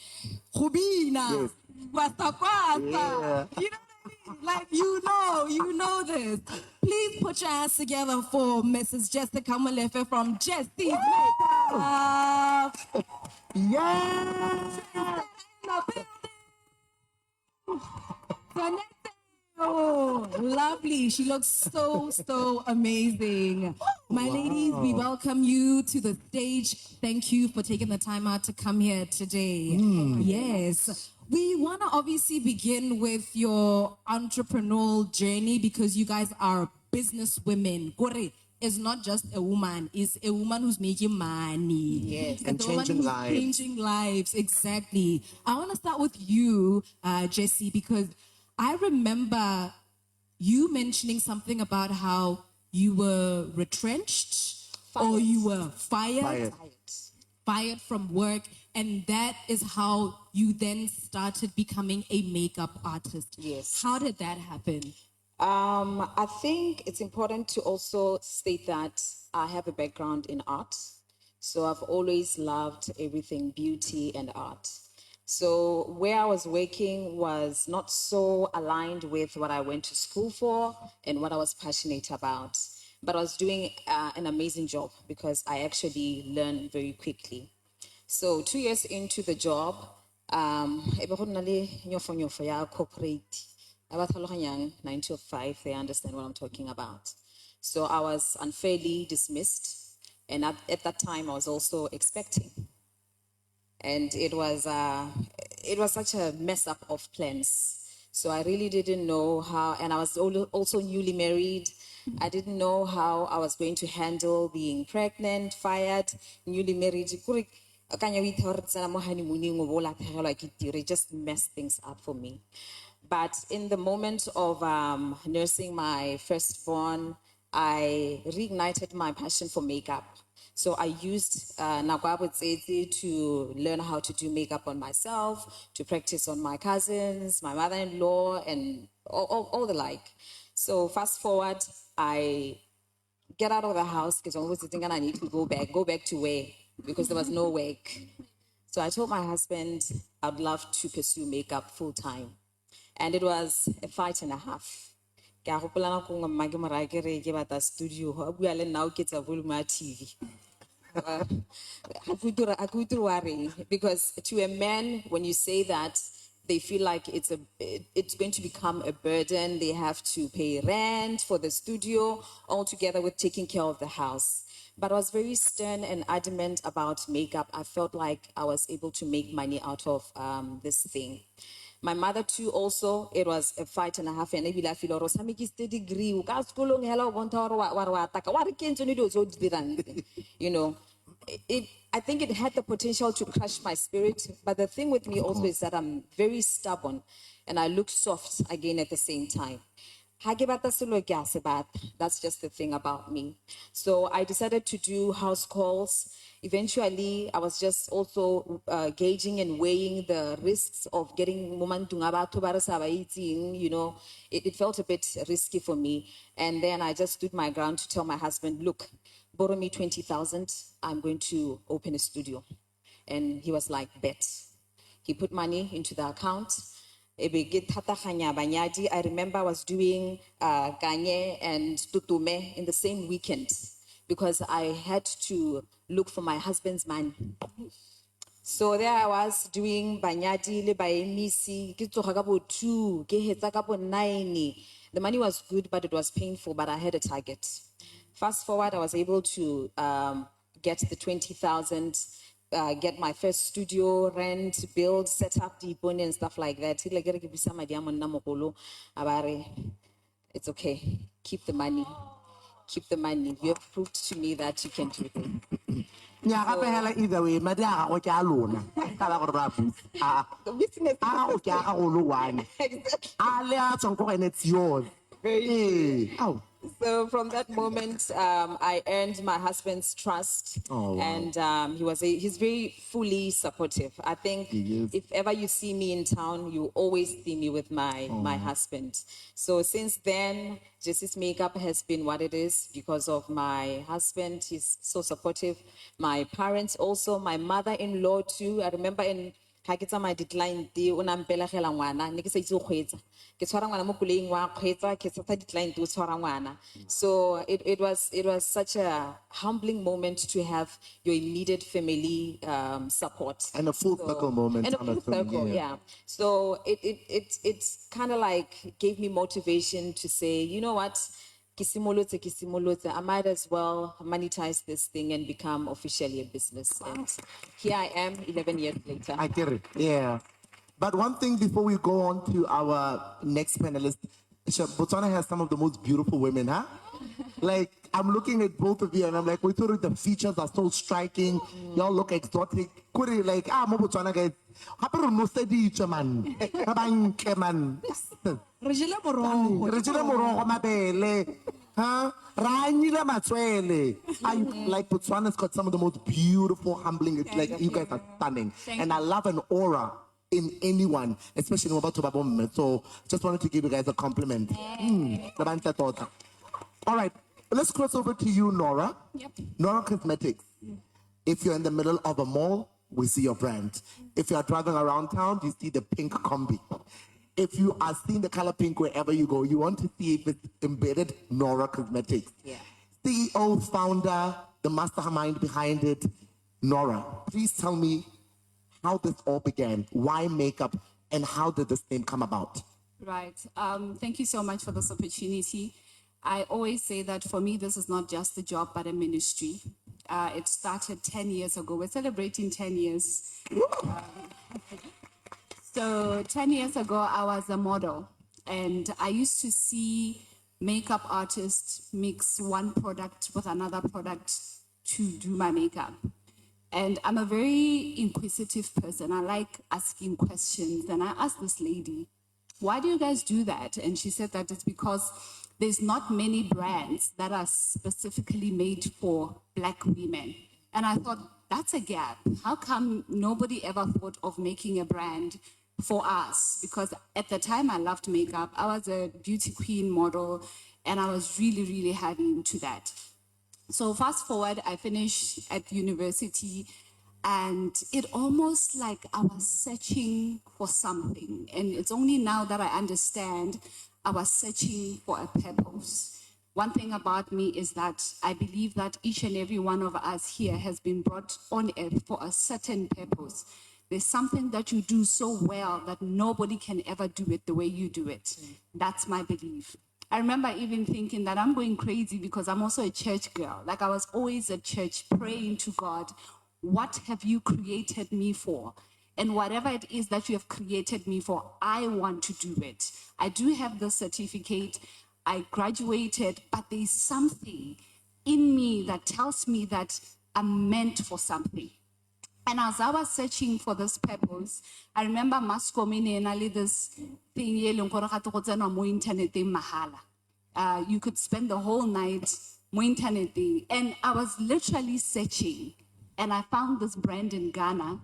S9: Rubina, kwasa kwasa.
S11: Yeah.
S9: You know what I mean? Like, you know this. Please put your hands together for Mrs. Jessica Molefe from Jesse's Makeup.
S11: Yeah!
S9: Oh, lovely. She looks so amazing. My ladies, we welcome you to the stage. Thank you for taking the time out to come here today. Yes. We want to obviously begin with your entrepreneurial journey because you guys are business women. Kore is not just a woman, is a woman who's making money.
S11: Yes,
S9: It's
S11: and
S9: a woman
S11: changing
S9: who's
S11: lives.
S9: changing lives, exactly. I want to start with you, Jessie, because I remember you mentioning something about how you were retrenched or you were fired from work, and that is how you then started becoming a makeup artist.
S14: Yes.
S9: How did that happen?
S14: I think it's important to also state that I have a background in art. So I've always loved everything beauty and art. So where I was working was not so aligned with what I went to school for and what I was passionate about. But I was doing an amazing job because I actually learned very quickly. So 2 years into the job, ebe go nna le nyofonyofo ya corporate. I was 9 to 5, they understand what I'm talking about. So I was unfairly dismissed. And at that time, I was also expecting. And it was such a mess up of plans. So I really didn't know how, and I was also newly married. I didn't know how I was going to handle being pregnant, fired, newly married. It just messed things up for me. But in the moment of nursing my firstborn, I reignited my passion for makeup. So I used Nagwabo Tsetse to learn how to do makeup on myself, to practice on my cousins, my mother-in-law, and all the like. So fast forward, I get out of the house because I was thinking I need to go back to where? Because there was no work. So I told my husband I'd love to pursue makeup full time. And it was a fight and a half. Ke a gopola nako nngwe mma ke mo raya ke re ke batla studio a bua le nna o ketsa volume ya TV. Because to a man, when you say that, they feel like it's going to become a burden. They have to pay rent for the studio, all together with taking care of the house. But I was very stern and adamant about makeup. I felt like I was able to make money out of this thing. My mother too, also, it was a fight and a half. And I feel like degree, you know. I think it had the potential to crush my spirit, but the thing with me also is that I'm very stubborn and I look soft again at the same time. Ha ke batla selo ke a se batla. That's just the thing about me. So I decided to do house calls. Eventually, I was just also gauging and weighing the risks of getting mumantunga batho ba re sa ba itseng, you know. It felt a bit risky for me. And then I just stood my ground to tell my husband, look, borrow me 20,000. I'm going to open a studio. And he was like, bet. He put money into the account. Ebe ke thataganya banyadi. I remember I was doing Kanye and Tutume in the same weekend because I had to look for my husband's money. So there I was doing banyadi le baemisi, ke tsoga ka bo 2, ke hetsa ka bo 9. The money was good, but it was painful, but I had a target. Fast forward, I was able to get the 20,000, get my first studio, rent, build, set up the ipone and stuff like that. It's okay. Keep the money. Keep the money. You have proved to me that you can do it.
S11: nya gape hela either way madi a gago ke a lona ka ba gore ba busa a gago ke a gago lo one a le a tswang ko gone it's yours.
S14: Very true. So from that moment, I earned my husband's trust,
S11: Oh, wow.
S14: and he's very fully supportive. I think if ever you see me in town, you always see me with my husband. So since then, Jesse's makeup has been what it is because of my husband. He's so supportive. My parents also, my mother-in-law too. I remember in ha ke tsamaya di-client o na mpelegela ngwana ne ke sa itse go kgweetsa ke tshwara ngwana mo koloing wa kgweetsa ke tsa di-client o tshwara ngwana. So it was such a humbling moment to have your immediate family support
S11: and a full circle moment
S14: and a full circle, yeah. So it's kind of like gave me motivation to say, you know what, kisimolotse, I might as well monetize this thing and become officially a business. And here I am 11 years later.
S11: I get it, yeah. But one thing before we go on to our next panelist, Botswana has some of the most beautiful women, huh? Like, I'm looking at both of you and I'm like, we thought the features are so striking. Y'all look exotic. Kuri like, mo Botswana guys. Hape no steady man. Abanke man.
S9: Re jele morogo.
S11: Re jele morogo mabele. Huh? Ranyile matswele. Like Botswana's got some of the most beautiful, humbling. It's like you guys are stunning. And I love an aura in anyone, especially in Mobile Bomme. So just wanted to give you guys a compliment. All right, let's cross over to you, Norah.
S8: Yep.
S11: Norah Cosmetics. If you're in the middle of a mall, we see your brand. If you are driving around town, you see the pink combi. If you are seeing the color pink wherever you go, you want to see if it's embedded Norah Cosmetics.
S14: Yeah.
S11: CEO, founder, the mastermind behind it, Norah. Please tell me how this all began. Why makeup, and how did this name come about?
S8: Right. Thank you so much for this opportunity. I always say that for me, this is not just a job, but a ministry. It started 10 years ago. We're celebrating 10 years. So 10 years ago, I was a model, and I used to see makeup artists mix one product with another product to do my makeup. And I'm a very inquisitive person. I like asking questions. And I asked this lady, why do you guys do that? And she said that it's because there's not many brands that are specifically made for Black women. And I thought, that's a gap. How come nobody ever thought of making a brand for us? Because at the time I loved makeup. I was a beauty queen model, and I was really, really heavy into that. So fast forward, I finished at university, and it almost like I was searching for something. And it's only now that I understand I was searching for a purpose. One thing about me is that I believe that each and every one of us here has been brought on earth for a certain purpose. There's something that you do so well that nobody can ever do it the way you do it. That's my belief. I remember even thinking that I'm going crazy because I'm also a church girl. Like, I was always at church praying to God, what have you created me for? And whatever it is that you have created me for, I want to do it. I do have the certificate. I graduated, but there's something in me that tells me that I'm meant for something. And as I was searching for this purpose, I remember Mascomine and this thing mo internet mahala. You could spend the whole night mo internet thing. And I was literally searching, and I found this brand in Ghana,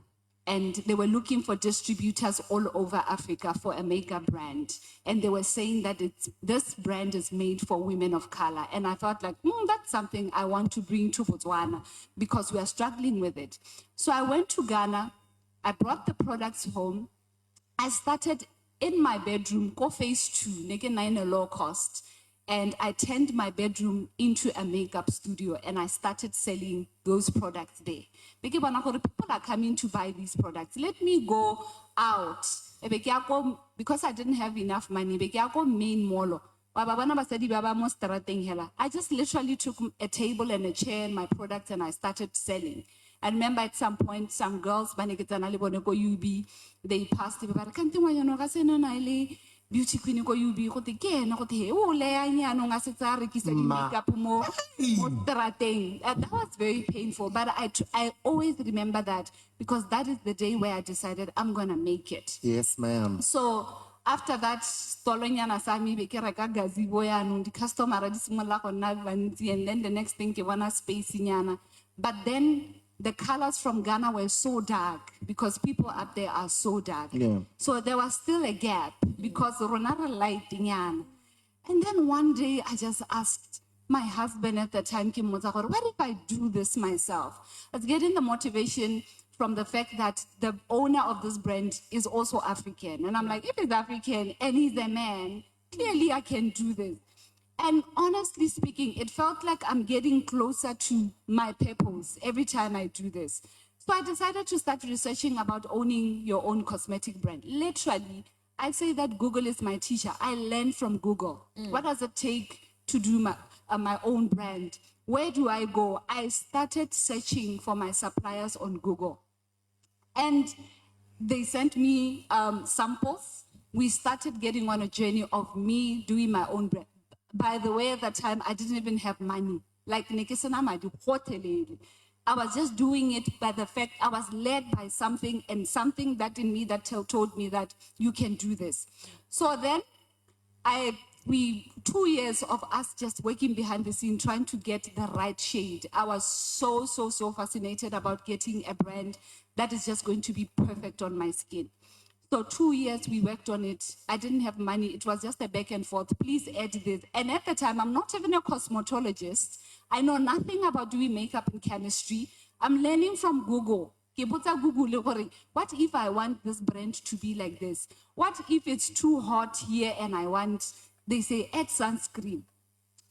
S8: and they were looking for distributors all over Africa for a makeup brand. And they were saying that this brand is made for women of color. And I thought like, that's something I want to bring to Botswana because we are struggling with it. So I went to Ghana, I brought the products home. I started in my bedroom, go phase 2, naked 9 a low cost. And I turned my bedroom into a makeup studio, and I started selling those products there. Because people are coming to buy these products. Let me go out. Because I didn't have enough money, I go main mall. I just literally took a table and a chair and my products, and I started selling. I remember at some point, some girls, they passed me, but can't beauty queen go UB go te ke na go te o le anya no nga se tsa rekisa di makeup mo strateng. That was very painful, but I always remember that because that is the day where I decided I'm gonna make it.
S11: Yes, ma'am.
S8: So after that, stolonyana sa mi be ke reka gazebo ya no di customer di simolla go nna bantsi, and then the next thing ke bona space nyana. But then the colors from Ghana were so dark because people up there are so dark.
S11: Yeah.
S8: So there was still a gap because Ronara light nyana. And then one day I just asked my husband at the time, what if I do this myself? I was getting the motivation from the fact that the owner of this brand is also African. And I'm like, if he's African and he's a man, clearly I can do this. And honestly speaking, it felt like I'm getting closer to my purpose every time I do this. So I decided to start researching about owning your own cosmetic brand. Literally, I say that Google is my teacher. I learned from Google. What does it take to do my own brand? Where do I go? I started searching for my suppliers on Google. And they sent me samples. We started getting on a journey of me doing my own brand. By the way, at that time, I didn't even have money. Like, I was just doing it by the fact I was led by something, and something that in me that told me that you can do this. So then 2 years of us just working behind the scene, trying to get the right shade. I was so fascinated about getting a brand that is just going to be perfect on my skin. So 2 years we worked on it. I didn't have money. It was just a back and forth. Please add this. And at the time, I'm not even a cosmetologist. I know nothing about doing makeup and chemistry. I'm learning from Google. What if I want this brand to be like this? What if it's too hot here and they say add sunscreen?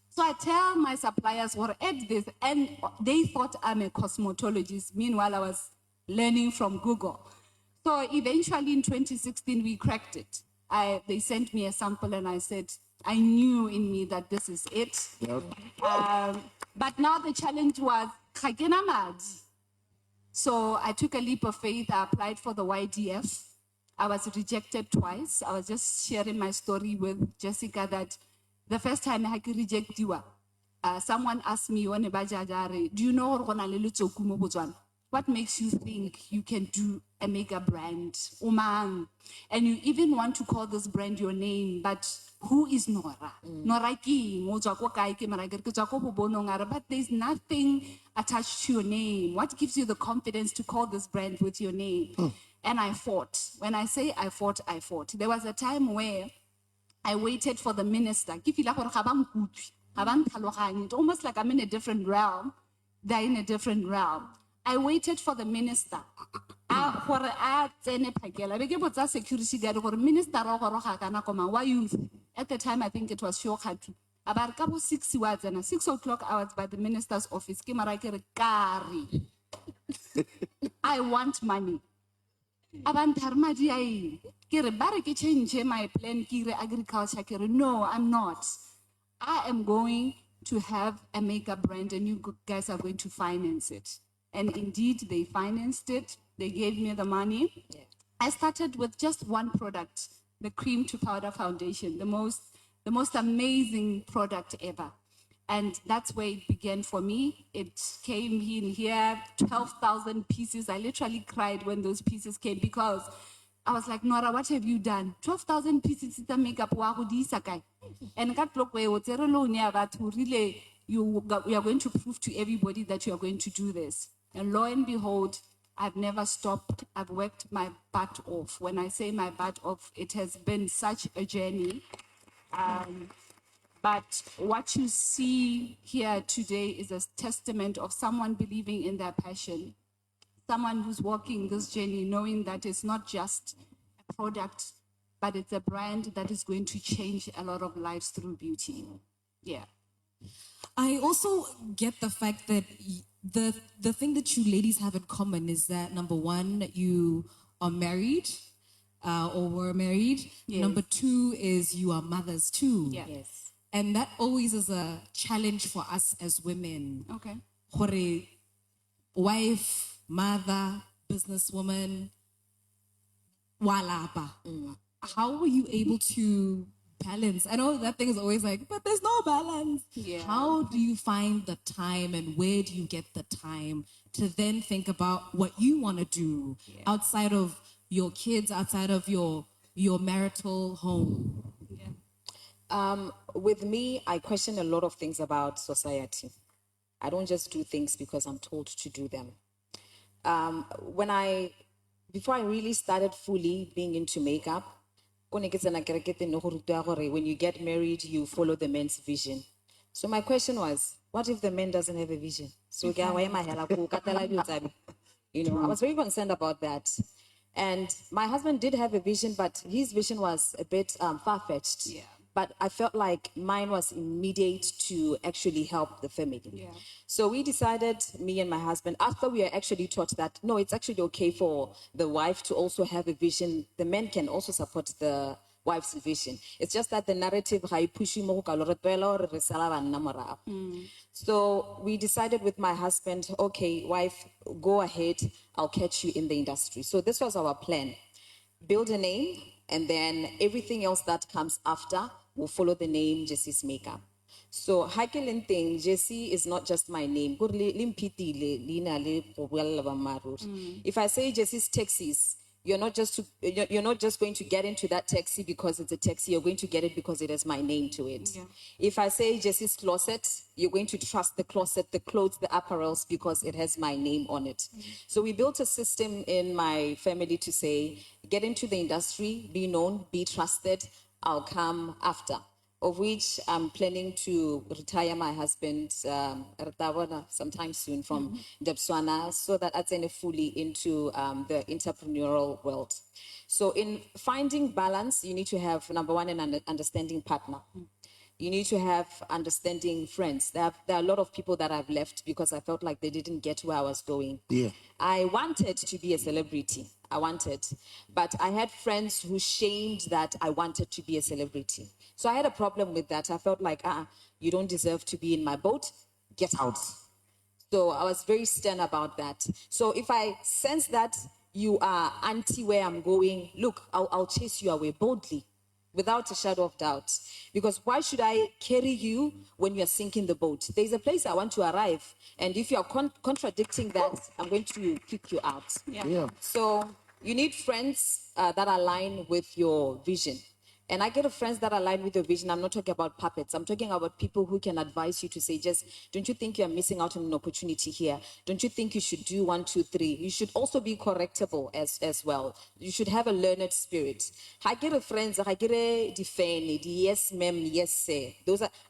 S8: So I tell my suppliers, add this. And they thought I'm a cosmetologist. Meanwhile, I was learning from Google. So eventually in 2016, we cracked it. They sent me a sample and I said, I knew in me that this is it.
S11: Yep.
S8: But now the challenge was, so I took a leap of faith. I applied for the YDF. I was rejected twice. I was just sharing my story with Jessica that the first time I could reject you, someone asked me, do you know what makes you think you can do a makeup brand? Umang. And you even want to call this brand your name, but who is Norah? Norah ki, but there's nothing attached to your name. What gives you the confidence to call this brand with your name? And I fought. When I say I fought, I fought. There was a time where I waited for the minister. It's almost like I'm in a different realm. They're in a different realm. I waited for the minister. At the time, I think it was Shokatu. About 6 words and 6 o'clock, I was by the minister's office. I want money. Change my plan, agriculture. No, I'm not. I am going to have a makeup brand and you guys are going to finance it. And indeed, they financed it. They gave me the money. Yeah. I started with just one product, the cream to powder foundation, the most amazing product ever.
S15: And that's where it began for me. It came in here, 12,000 pieces. I literally cried when those pieces came because I was like, Norah, what have you done? 12,000 pieces of makeup. And God block way, really, you are going to prove to everybody that you are going to do this. And lo and behold, I've never stopped. I've worked my butt off. When I say my butt off, it has been such a journey. But what you see here today is a testament of someone believing in their passion, someone who's walking this journey knowing that it's not just a product, but it's a brand that is going to change a lot of lives through beauty. Yeah.
S9: I also get the fact that the thing that you ladies have in common is that number one, you are married or were married.
S15: Yes.
S9: Number two is you are mothers too.
S15: Yeah.
S14: Yes.
S9: And that always is a challenge for us as women.
S15: Okay.
S9: Hore, wife, mother, businesswoman, walapa. How were you able to balance? I know that thing is always like, but there's no balance.
S15: Yeah.
S9: How do you find the time and where do you get the time to then think about what you want to do outside of your kids, outside of your marital home?
S14: With me, I question a lot of things about society. I don't just do things because I'm told to do them. Before I really started fully being into makeup, when you get married, you follow the man's vision. So my question was, what if the man doesn't have a vision? So you know, I was very concerned about that. And my husband did have a vision, but his vision was a bit far-fetched.
S15: Yeah.
S14: But I felt like mine was immediate to actually help the family.
S15: Yeah.
S14: So we decided, me and my husband, after we are actually taught that, no, it's actually okay for the wife to also have a vision. The men can also support the wife's vision. It's just that the narrative, so we decided with my husband, okay, wife, go ahead, I'll catch you in the industry. So this was our plan. Build a name, and then everything else that comes after will follow the name Jessie's Makeup. So Hakelin thing, Jessie is not just my name. If I say Jessie's Taxis, you're not just going to get into that taxi because it's a taxi. You're going to get it because it has my name to it.
S15: Yeah.
S14: If I say Jessie's Closet, you're going to trust the closet, the clothes, the apparels because it has my name on it. So we built a system in my family to say, get into the industry, be known, be trusted. I'll come after. Of which I'm planning to retire my husband sometime soon from Botswana, so that I turn fully into the entrepreneurial world. So in finding balance, you need to have, number one, an understanding partner. You need to have understanding friends. There are a lot of people that I've left because I felt like they didn't get where I was going.
S11: Yeah.
S14: I wanted to be a celebrity. But I had friends who shamed that I wanted to be a celebrity. So I had a problem with that. I felt like, you don't deserve to be in my boat. Get out. So I was very stern about that. So if I sense that you are anti where I'm going, look, I'll chase you away boldly, without a shadow of doubt. Because why should I carry you when you're sinking the boat? There's a place I want to arrive. And if you're contradicting that, I'm going to kick you out.
S11: Yeah.
S14: So you need friends that align with your vision. And I get friends that align with your vision. I'm not talking about puppets. I'm talking about people who can advise you to say, just, don't you think you're missing out on an opportunity here? Don't you think you should do 1, 2, 3? You should also be correctable as well. You should have a learned spirit. I get friends, I get defend, yes ma'am, yes sir.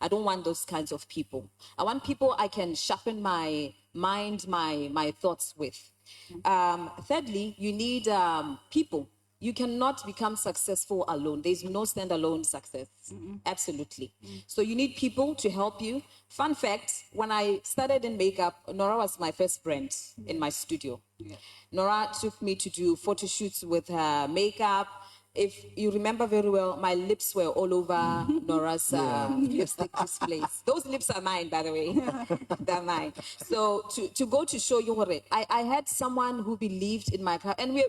S14: I don't want those kinds of people. I want people I can sharpen my mind, my thoughts with. Thirdly, you need people. You cannot become successful alone. There's no standalone success. Absolutely. So you need people to help you. Fun fact, when I started in makeup, Norah was my first brand in my studio. Norah took me to do photo shoots with her makeup. if you remember very well, my lips were all over Norah's lipstick displays. Those lips are mine, by the way. They're mine. So to go to show you what I had someone who believed in my power, and we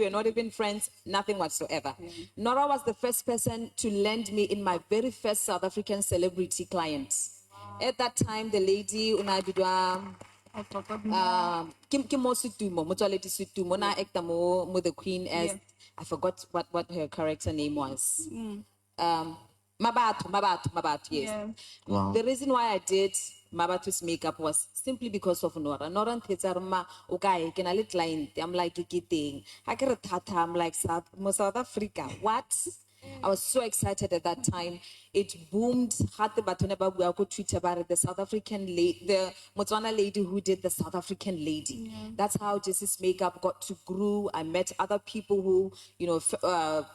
S14: are not even friends, nothing whatsoever. Norah was the first person to lend me in my very first South African celebrity client. At that time, the lady Kim Mo Sutumo, Motoleti Sutumo, na ekta mo the queen as I forgot what her character name was. Mabatu, yes.
S15: Yeah.
S11: Wow.
S14: The reason why I did Mabatu's makeup was simply because of Norah. Norah Tetzarma, okay, can I let client? I'm like, kiting. I get a tata, I'm like, South Africa. What? I was so excited at that time. It boomed. Had the Batoneba Buako tweet about it. The South African lady, the Botswana lady who did the South African lady. That's how Jessie's makeup got to grow. I met other people who,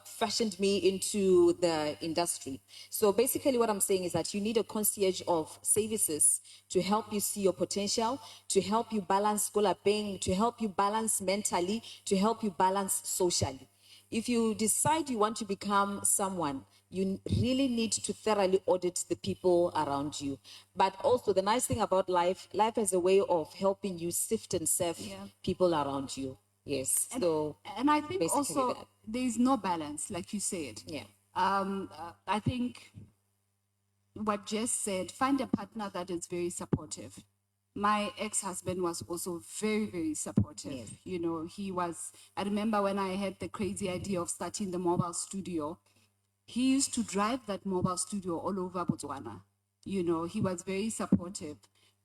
S14: fashioned me into the industry. So basically what I'm saying is that you need a concierge of services to help you see your potential, to help you balance paying, to help you balance mentally, to help you balance socially. If you decide you want to become someone, you really need to thoroughly audit the people around you. But also the nice thing about life has a way of helping you sift and sieve people around you. Yes.
S15: And I think
S14: basically
S15: also
S14: that.
S15: there is no balance, like you said.
S14: Yeah.
S15: I think what Jess said, find a partner that is very supportive. My ex-husband was also very, very supportive.
S14: Yes.
S15: I remember when I had the crazy idea of starting the mobile studio, he used to drive that mobile studio all over Botswana. He was very supportive.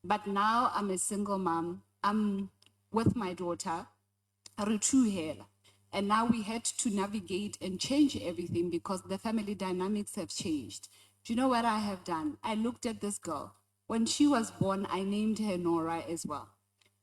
S15: But now I'm a single mom. I'm with my daughter, Rutu, and now we had to navigate and change everything because the family dynamics have changed. Do you know what I have done? I looked at this girl. When she was born, I named her Norah as well,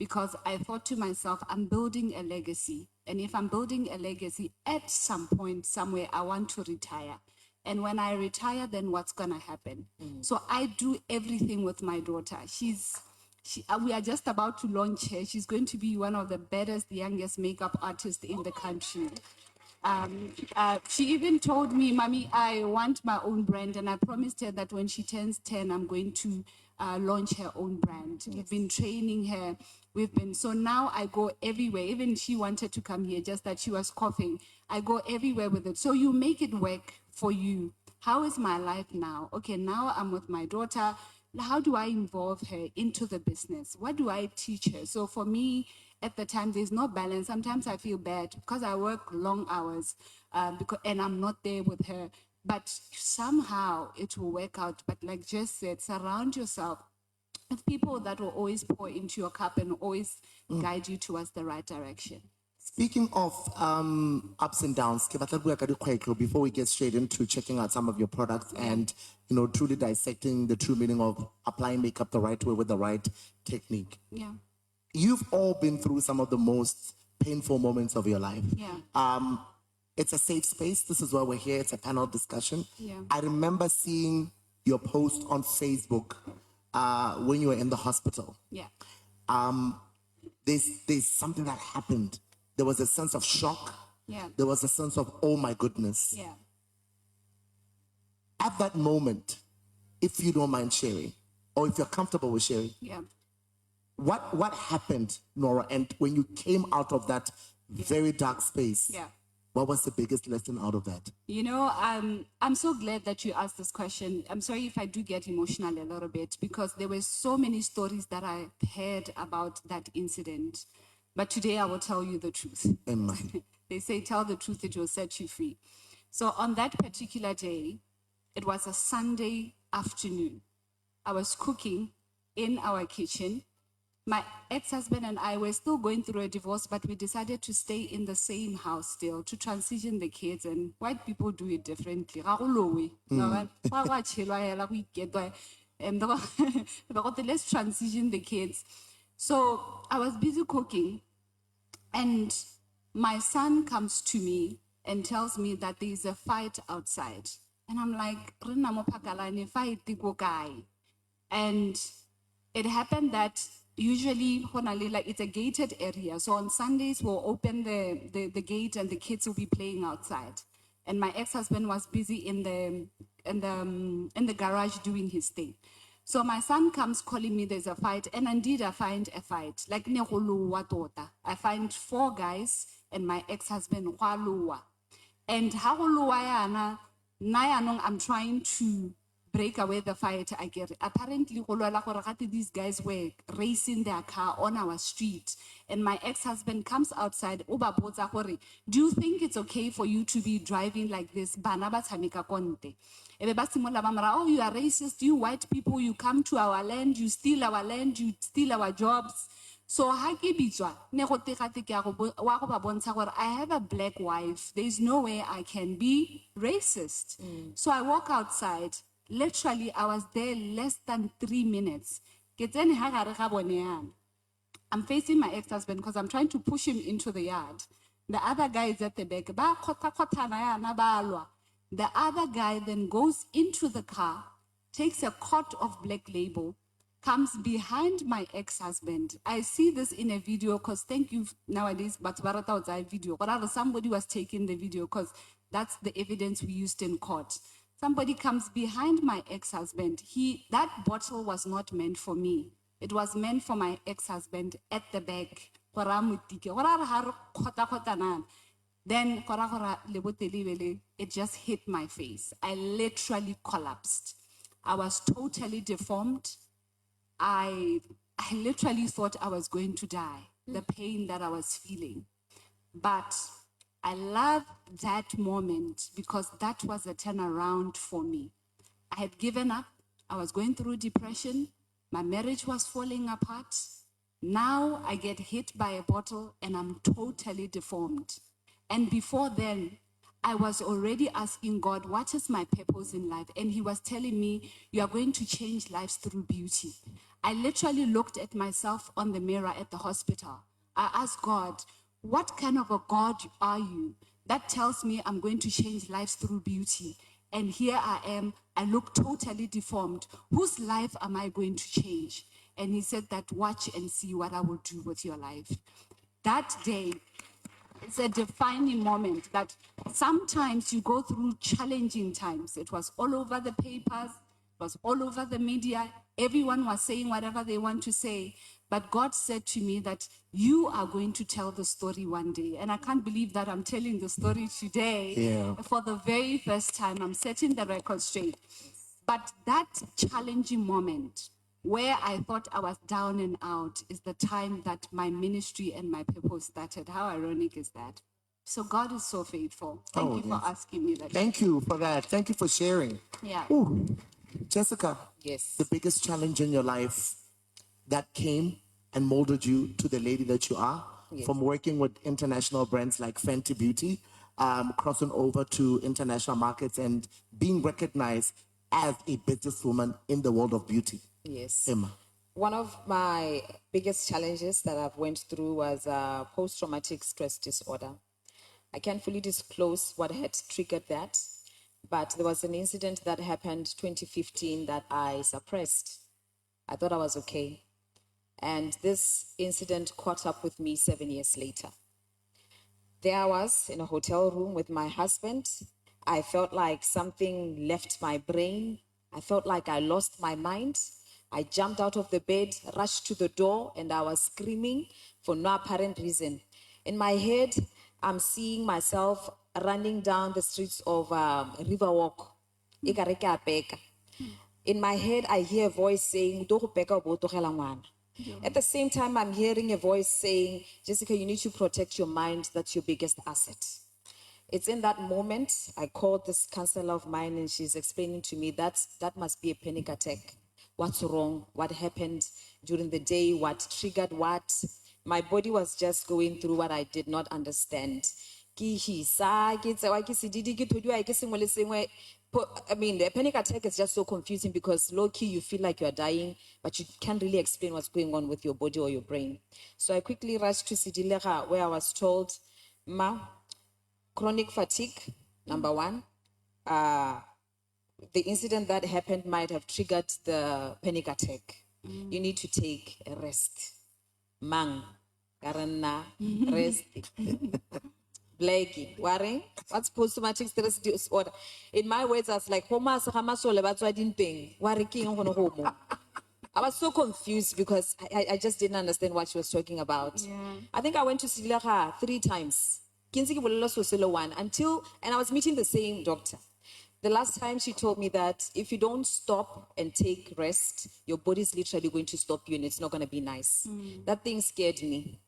S15: because I thought to myself, I'm building a legacy. And if I'm building a legacy, at some point, somewhere, I want to retire. And when I retire, then what's going to happen? So I do everything with my daughter. We are just about to launch her. She's going to be one of the baddest, youngest makeup artists in the country. She even told me, Mommy, I want my own brand. And I promised her that when she turns 10, I'm going to launch her own brand. We've been training her. So now I go everywhere. Even she wanted to come here, just that she was coughing. I go everywhere with it. So you make it work for you. How is my life now? Okay, now I'm with my daughter. How do I involve her into the business? What do I teach her? So for me, at the time, there's no balance. Sometimes I feel bad because I work long hours and I'm not there with her. But somehow it will work out. But like Jess said, surround yourself with people that will always pour into your cup and always guide you towards the right direction.
S11: Speaking of ups and downs, before we get straight into checking out some of your products and truly dissecting the true meaning of applying makeup the right way with the right technique.
S15: Yeah.
S11: You've all been through some of the most painful moments of your life.
S15: Yeah.
S11: It's a safe space. This is why we're here. It's a panel discussion.
S15: Yeah.
S11: I remember seeing your post on Facebook when you were in the hospital.
S15: Yeah.
S11: There's something that happened. There was a sense of shock.
S15: Yeah.
S11: There was a sense of, oh my goodness.
S15: Yeah.
S11: At that moment, if you don't mind sharing, or if you're comfortable with sharing,
S15: Yeah.
S11: what happened, Norah? And when you came out of that very dark space,
S15: Yeah.
S11: what was the biggest lesson out of that?
S15: I'm so glad that you asked this question. I'm sorry if I do get emotional a little bit because there were so many stories that I heard about that incident. But today I will tell you the truth.
S11: Amen.
S15: They say, tell the truth, it will set you free. So on that particular day, it was a Sunday afternoon. I was cooking in our kitchen. My ex-husband and I were still going through a divorce, but we decided to stay in the same house still to transition the kids. And white people do it differently. Let's transition the kids. So I was busy cooking, and my son comes to me and tells me that there is a fight outside. And I'm like, fight. And it happened that usually like it's a gated area. So on Sundays we'll open the gate and the kids will be playing outside. And my ex-husband was busy in the garage doing his thing. So my son comes calling me there's a fight, and indeed I find a fight. Like I find 4 guys and my ex-husband and I'm trying to break away the fight. I get it. Apparently, these guys were racing their car on our street. And my ex-husband comes outside. Do you think it's okay for you to be driving like this? Oh, you are racist. You white people, you come to our land, you steal our jobs. So I have a black wife. There's no way I can be racist. So I walk outside. Literally, I was there less than 3 minutes. I'm facing my ex-husband because I'm trying to push him into the yard. The other guy is at the back. The other guy then goes into the car, takes a cot of Black Label, comes behind my ex-husband. I see this in a video because thank you nowadays, but video. Somebody was taking the video because that's the evidence we used in court. Somebody comes behind my ex-husband. That bottle was not meant for me. It was meant for my ex-husband at the back. Then it just hit my face. I literally collapsed. I was totally deformed. I literally thought I was going to die, the pain that I was feeling. But I love that moment because that was a turnaround for me. I had given up. I was going through depression. My marriage was falling apart. Now I get hit by a bottle and I'm totally deformed. And before then, I was already asking God, what is my purpose in life? And he was telling me, you are going to change lives through beauty. I literally looked at myself on the mirror at the hospital. I asked God, what kind of a God are you that tells me I'm going to change lives through beauty? And here I am, I look totally deformed. Whose life am I going to change? And he said that, watch and see what I will do with your life. That day, it's a defining moment that sometimes you go through challenging times. It was all over the papers, it was all over the media. Everyone was saying whatever they want to say. But God said to me that you are going to tell the story one day. And I can't believe that I'm telling the story today.
S11: Yeah.
S15: For the very first time, I'm setting the record straight. But that challenging moment where I thought I was down and out is the time that my ministry and my purpose started. How ironic is that? So God is so faithful. Thank you for asking me that.
S11: Thank you for that. Thank you for sharing.
S15: Yeah.
S11: Ooh. Jessica,
S14: Yes.
S11: the biggest challenge in your life that came and molded you to the lady that you are,
S14: Yes.
S11: from working with international brands like Fenty Beauty, crossing over to international markets and being recognized as a businesswoman in the world of beauty.
S14: Yes.
S11: Emma.
S14: One of my biggest challenges that I've went through was post-traumatic stress disorder. I can't fully disclose what had triggered that, but there was an incident that happened 2015 that I suppressed. I thought I was okay. And this incident caught up with me 7 years later. There I was in a hotel room with my husband. I felt like something left my brain. I felt like I lost my mind. I jumped out of the bed, rushed to the door, and I was screaming for no apparent reason. In my head, I'm seeing myself running down the streets of Riverwalk. In my head, I hear a voice saying, at the same time, I'm hearing a voice saying, Jessica, you need to protect your mind. That's your biggest asset. It's in that moment, I called this counselor of mine and she's explaining to me that must be a panic attack. What's wrong? What happened during the day? What triggered what? My body was just going through what I did not understand. I mean, the panic attack is just so confusing because low-key you feel like you're dying, but you can't really explain what's going on with your body or your brain. So I quickly rushed to Sidilega where I was told, Ma, chronic fatigue, number 1. The incident that happened might have triggered the panic attack. You need to take a rest. Mang, karana, rest. Blakey, worrying? What's post-traumatic stress disorder? In my words, I was like, Homa Sahamasole, that's why I didn't think. I was so confused because I just didn't understand what she was talking about.
S15: Yeah.
S14: I think I went to Silaha 3 times. Kinsiki Bololo Sosilo 1 and I was meeting the same doctor. The last time she told me that if you don't stop and take rest, your body's literally going to stop you and it's not going to be nice. That thing scared me.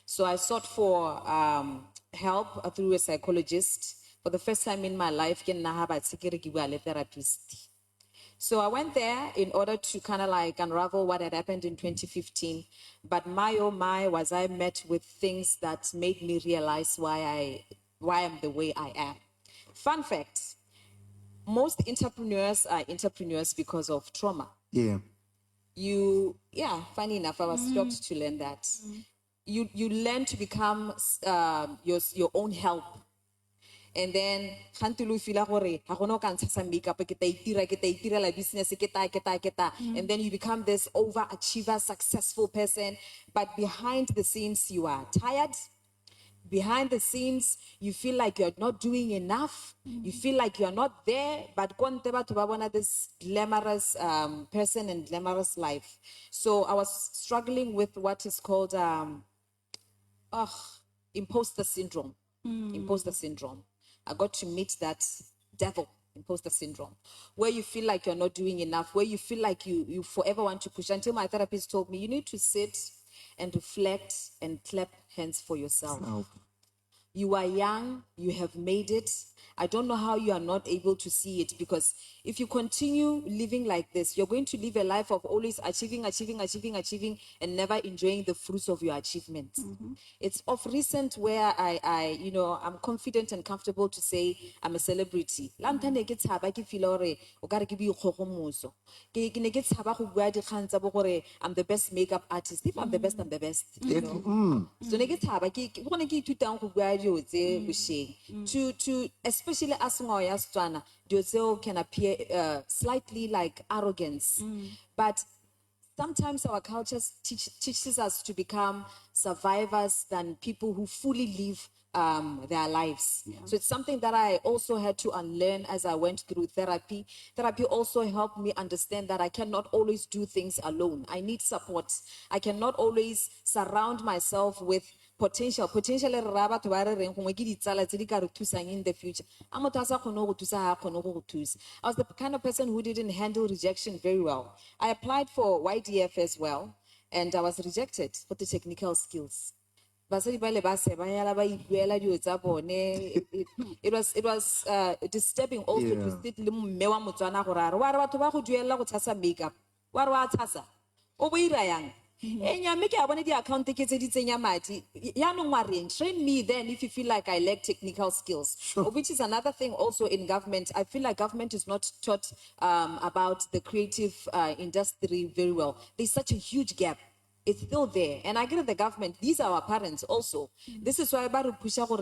S14: So I sought for help through a psychologist. For the first time in my life, ke nna ha ba tshekere ke bua le therapist. So I went there in order to kind of like unravel what had happened in 2015. But my oh my, was I met with things that made me realize why I'm the way I am. Fun fact, most entrepreneurs are entrepreneurs because of trauma.
S11: Yeah.
S14: Funny enough, I was shocked to learn that. You learn to become your own help. And then gantulu fila gore ha gona o ka ntsha makeup ke ta itira la business ke ta and then you become this overachiever successful person, but behind the scenes you are tired. Behind the scenes you feel like you're not doing enough. You feel like you're not there, but konte batho ba bona this glamorous person and glamorous life. So I was struggling with what is called imposter syndrome. Imposter syndrome. I got to meet that devil, imposter syndrome, where you feel like you're not doing enough, where you feel like you forever want to push, until my therapist told me, you need to sit and reflect and clap hands for yourself. You are young, you have made it. I don't know how you are not able to see it, because if you continue living like this, you're going to live a life of always achieving, and never enjoying the fruits of your achievements. It's of recent where I'm confident and comfortable to say I'm a celebrity. Lanta ne ke tshaba ke feel hore o ka re ke boikgogomoso. Ke ne ke tshaba go bua dikgang tsa bo gore I'm the best makeup artist. If I'm the best, I'm the best. You know? So ne ke tshaba ke go ne ke itutang go bua dio tse bosheng. To especially as ngao ya Setswana, dio tseo can appear slightly like arrogance. But sometimes our culture teaches us to become survivors than people who fully live their lives. So it's something that I also had to unlearn as I went through therapy. Therapy also helped me understand that I cannot always do things alone. I need support. I cannot always surround myself with potential re ra batho ba re reng gongwe ke ditsala tse di ka re thusang in the future. A motho a sa kgone go thusa ha a kgone go thusa. I was the kind of person who didn't handle rejection very well. I applied for YDF as well, and I was rejected for the technical skills. Basadi ba le ba se ba yala ba ipuela dio tsa bone. It was disturbing also to sit le mme wa Motswana gore a re wa re batho ba go duelela go tshasa makeup wa re wa tshasa o bo ira yang. Make the account train me then if you feel like I lack technical skills. Which is another thing also in government. I feel like government is not taught about the creative industry very well. There's such a huge gap. It's still there. And I agree with the government. These are our parents also. This is why I push school.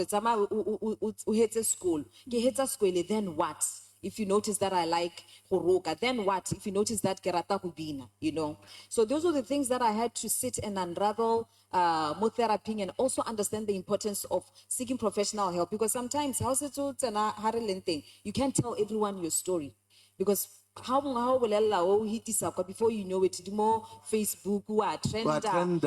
S14: Then what? If you notice that I like Horoka, then what? If you notice that Kerata Hubina, you know? So those are the things that I had to sit and unravel more therapy and also understand the importance of seeking professional help. Because sometimes, you can't tell everyone your story. Because how before you know it, more Facebook, trend,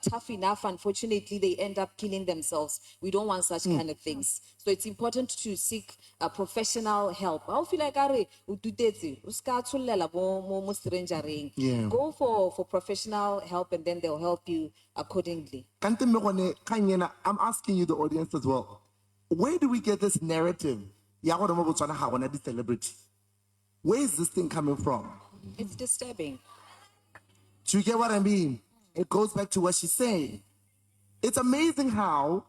S14: tough enough, unfortunately, they end up killing themselves. We don't want such kind of things. So it's important to seek professional help. I feel like go for professional help, and then they'll help you accordingly.
S11: I'm asking you, the audience as well. Where do we get this narrative? Celebrity. Where is this thing coming from?
S14: It's disturbing.
S11: Do you get what I mean? It goes back to what she's saying. It's amazing how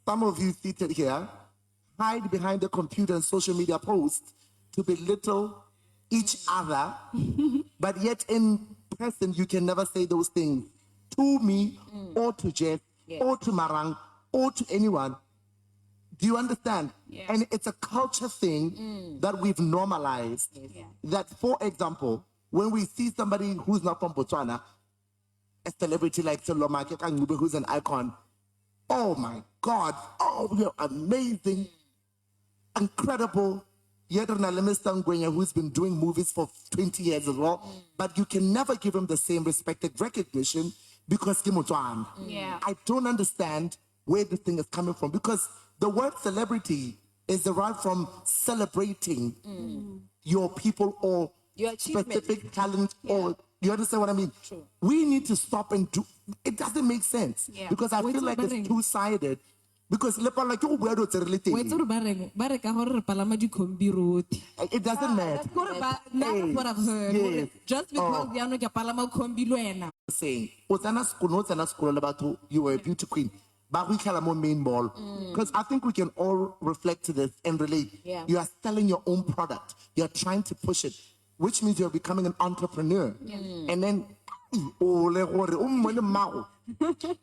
S11: some of you seated here hide behind the computer and social media posts to belittle each other, but yet in person you can never say those things to me or to Jeff or to Marang or to anyone. Do you understand?
S15: Yeah.
S11: And it's a culture thing that we've normalized.
S15: Yeah.
S11: That, for example, when we see somebody who's not from Botswana, a celebrity like Seloma Kekangube, who's an icon, oh my God, oh, you're amazing, incredible. Yet Mr. Ngwenya, who's been doing movies for 20 years as well, but you can never give him the same respected recognition because
S15: Yeah.
S11: I don't understand where this thing is coming from, because the word celebrity is derived from celebrating your people or
S14: Your achievement.
S11: specific talent,
S14: Yeah.
S11: or you understand what I mean?
S14: True.
S11: We need to stop and do it. Doesn't make sense
S15: Yeah.
S11: because I feel like it's two-sided. Because it doesn't matter.
S9: That's what I've heard.
S11: Yes.
S9: Just because
S11: Oh.
S9: they are not palama kombi le wena.
S11: Saying, you were a beauty queen. But we call them main ball. Because I think we can all reflect to this and relate.
S14: Yeah.
S11: You are selling your own product. You're trying to push it, which means you're becoming an entrepreneur. And then,
S14: You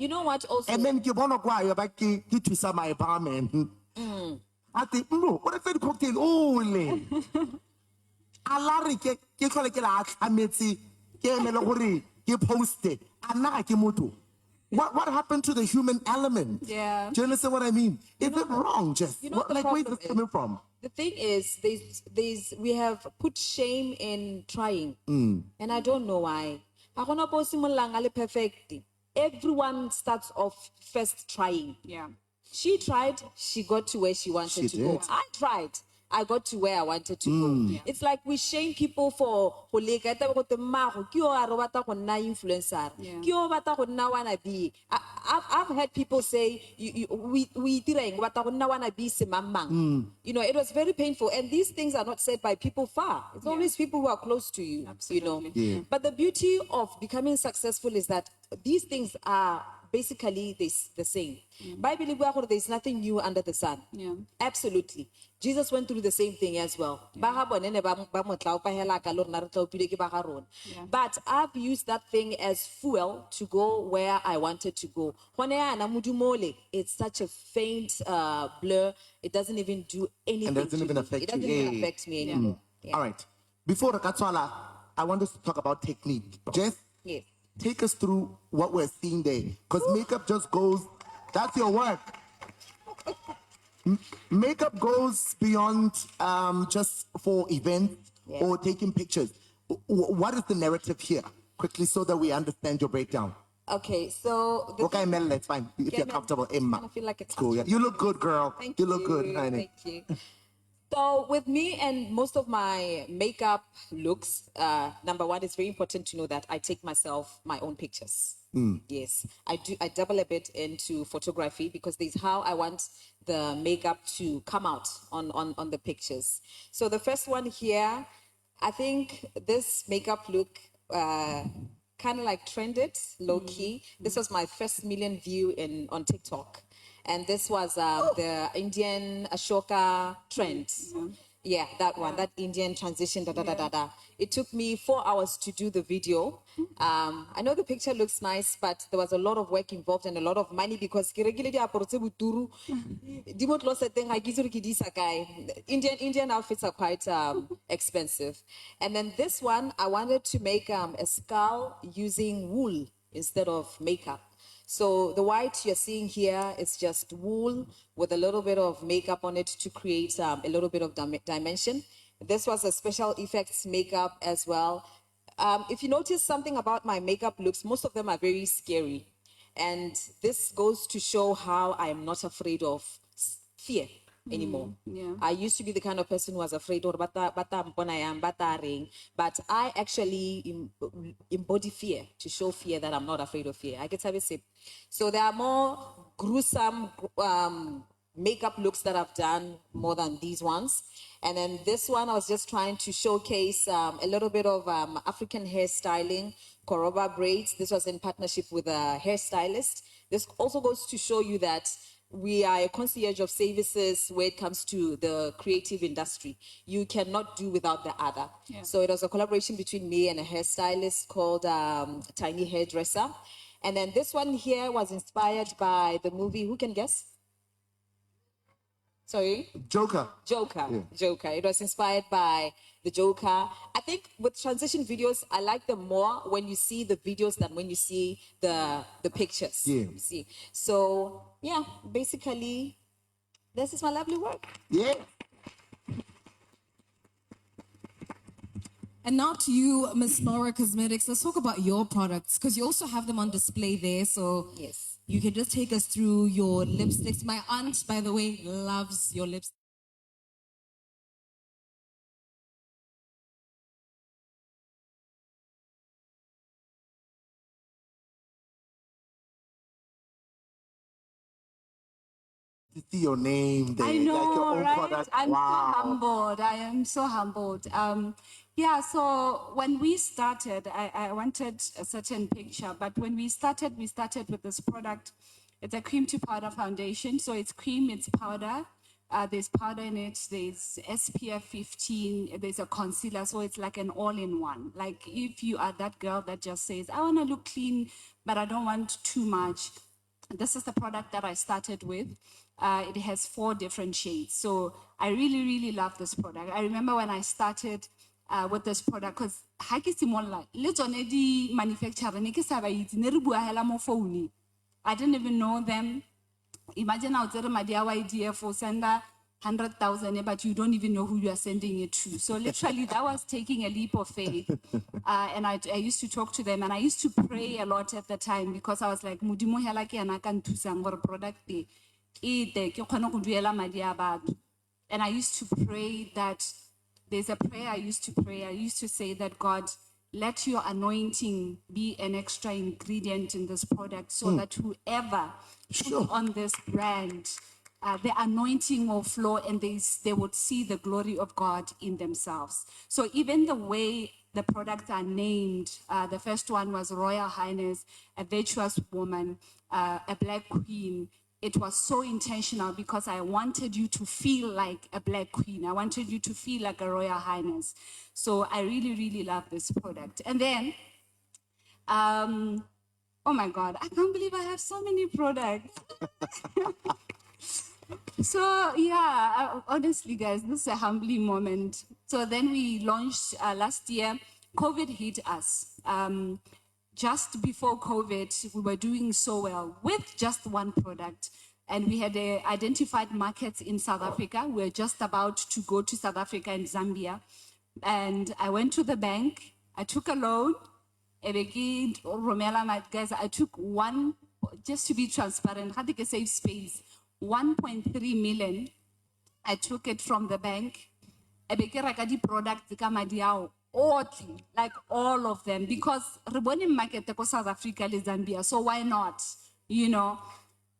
S14: know what also?
S11: and then you want to go back to some apartment. I think, no, what if it cocktail? Oh, Alari ke tlhole ke la tlametse ke emele gore ke poste ana ke motho. What happened to the human element?
S14: Yeah.
S11: Do you understand what I mean? Is it wrong, Jess?
S14: You know the
S11: Like, where's
S14: problem
S11: this coming from?
S14: The thing is, we have put shame in trying, and I don't know why. Ha gona po simololang a le perfect. Everyone starts off first trying.
S15: Yeah.
S14: She tried, she got to where she wanted
S11: She
S14: to go.
S11: did.
S14: I tried, I got to where I wanted to go. It's like we shame people for go leka eta go te mago ke yo a re batla go nna influencer.
S15: Yeah.
S14: Ke yo batla go nna wannabe. I've heard people say we direng batla go nna wannabe semamang. You know, it was very painful, and these things are not said by people far. It's always people who are close to you.
S15: Absolutely.
S14: You know. But the beauty of becoming successful is that these things are basically the same. Bible bua gore there's nothing new under the sun.
S15: Yeah.
S14: Absolutely. Jesus went through the same thing as well. Ba ga bone ne ba mo tla o pahela ka lo rena re tla o pile ke ba ga rona. But I've used that thing as fuel to go where I wanted to go. Gone yana modumole, it's such a faint blur. It doesn't even do anything.
S11: And doesn't
S14: to
S11: even
S14: me.
S11: affect
S14: It doesn't
S11: you.
S14: even affect me anymore. Yeah.
S11: All right. Before the Katswala, I want us to talk about technique. Jess,
S14: Yes.
S11: take us through what we're seeing there. Because makeup just goes, that's your work. Makeup goes beyond just for events or taking pictures. What is the narrative here? Quickly, so that we understand your breakdown.
S14: Okay, so
S11: Okay, Mel, that's fine. If
S14: Okay,
S11: you're
S14: Mel,
S11: comfortable, Emma.
S14: I feel like it's
S11: Cool. Yeah. You look good, girl.
S14: Thank
S11: you look good, honey.
S14: Thank you. So with me and most of my makeup looks, number one, it's very important to know that I take myself my own pictures. Yes, I do. I double a bit into photography because there's how I want the makeup to come out on the pictures. So the first one here, I think this makeup look kind of like trended low key. This was my first million view on TikTok. And this was the Indian Ashoka trend. Yeah, that one, that Indian transition, da da da da da. It took me 4 hours to do the video. I know the picture looks nice, but there was a lot of work involved and a lot of money because Indian outfits are quite expensive. And then this one, I wanted to make a skull using wool instead of makeup. So the white you're seeing here is just wool with a little bit of makeup on it to create a little bit of dimension. This was a special effects makeup as well. If you notice something about my makeup looks, most of them are very scary. And this goes to show how I am not afraid of fear anymore.
S15: Yeah.
S14: I used to be the kind of person who was afraid of but I actually embody fear to show fear that I'm not afraid of fear. I get a sip. So there are more gruesome makeup looks that I've done more than these ones. And then this one, I was just trying to showcase a little bit of African hairstyling, Koroba braids. This was in partnership with a hairstylist. This also goes to show you that we are a concierge of services when it comes to the creative industry. You cannot do without the other.
S15: Yeah.
S14: So it was a collaboration between me and a hairstylist called Tiny Hairdresser. And then this one here was inspired by the movie, who can guess? Sorry?
S11: Joker.
S14: Joker.
S11: Yeah.
S14: Joker. It was inspired by the Joker. I think with transition videos, I like them more when you see the videos than when you see the pictures.
S11: Yeah.
S14: You see. So yeah, basically, this is my lovely work.
S11: Yeah.
S9: And now to you, Miss Norah Cosmetics. Let's talk about your products because you also have them on display there. So
S14: yes,
S9: you can just take us through your lipsticks. My aunt, by the way, loves your lipsticks.
S11: To see your name there,
S15: I know,
S11: like your own
S15: right?
S11: product.
S15: I'm
S11: Wow.
S15: so humbled. I am so humbled. Yeah, so when we started, I wanted a certain picture, but when we started with this product. It's a cream to powder foundation. So it's cream, it's powder. There's powder in it, there's SPF 15, there's a concealer, so it's like an all-in-one. Like if you are that girl that just says, I want to look clean, but I don't want too much, this is the product that I started with. It has 4 different shades. So I really, really love this product. I remember when I started with this product, because ha ke simolla le tsone di manufacturer ne ke sa ba itse ne re bua hela mo phone. I didn't even know them. Imagine out there my IDF or send 100,000, but you don't even know who you are sending it to. So literally that was taking a leap of faith. And I used to talk to them and I used to pray a lot at the time because I was like, Modimo hela ke yana ka nthusang gore product e tle ke kgone go duela madi a batho. And I used to pray that there's a prayer I used to pray. I used to say that God, let your anointing be an extra ingredient in this product so that whoever puts on this brand, the anointing will flow and they would see the glory of God in themselves. So even the way the products are named, the first one was Royal Highness, a virtuous woman, a black queen. It was so intentional because I wanted you to feel like a black queen. I wanted you to feel like a royal highness. So I really, really love this product. And then, oh my God, I can't believe I have so many products. So yeah, honestly, guys, this is a humbling moment. So then we launched last year. COVID hit us. Just before COVID, we were doing so well with just one product. And we had identified markets in South Africa. We were just about to go to South Africa and Zambia. And I went to the bank. I took a loan. Guys, I took one, just to be transparent, had to save space, 1.3 million. I took it from the bank. Ebeke products ka madi ao otlhe, like all of them, because re bone market ko South Africa le Zambia, so why not, you know?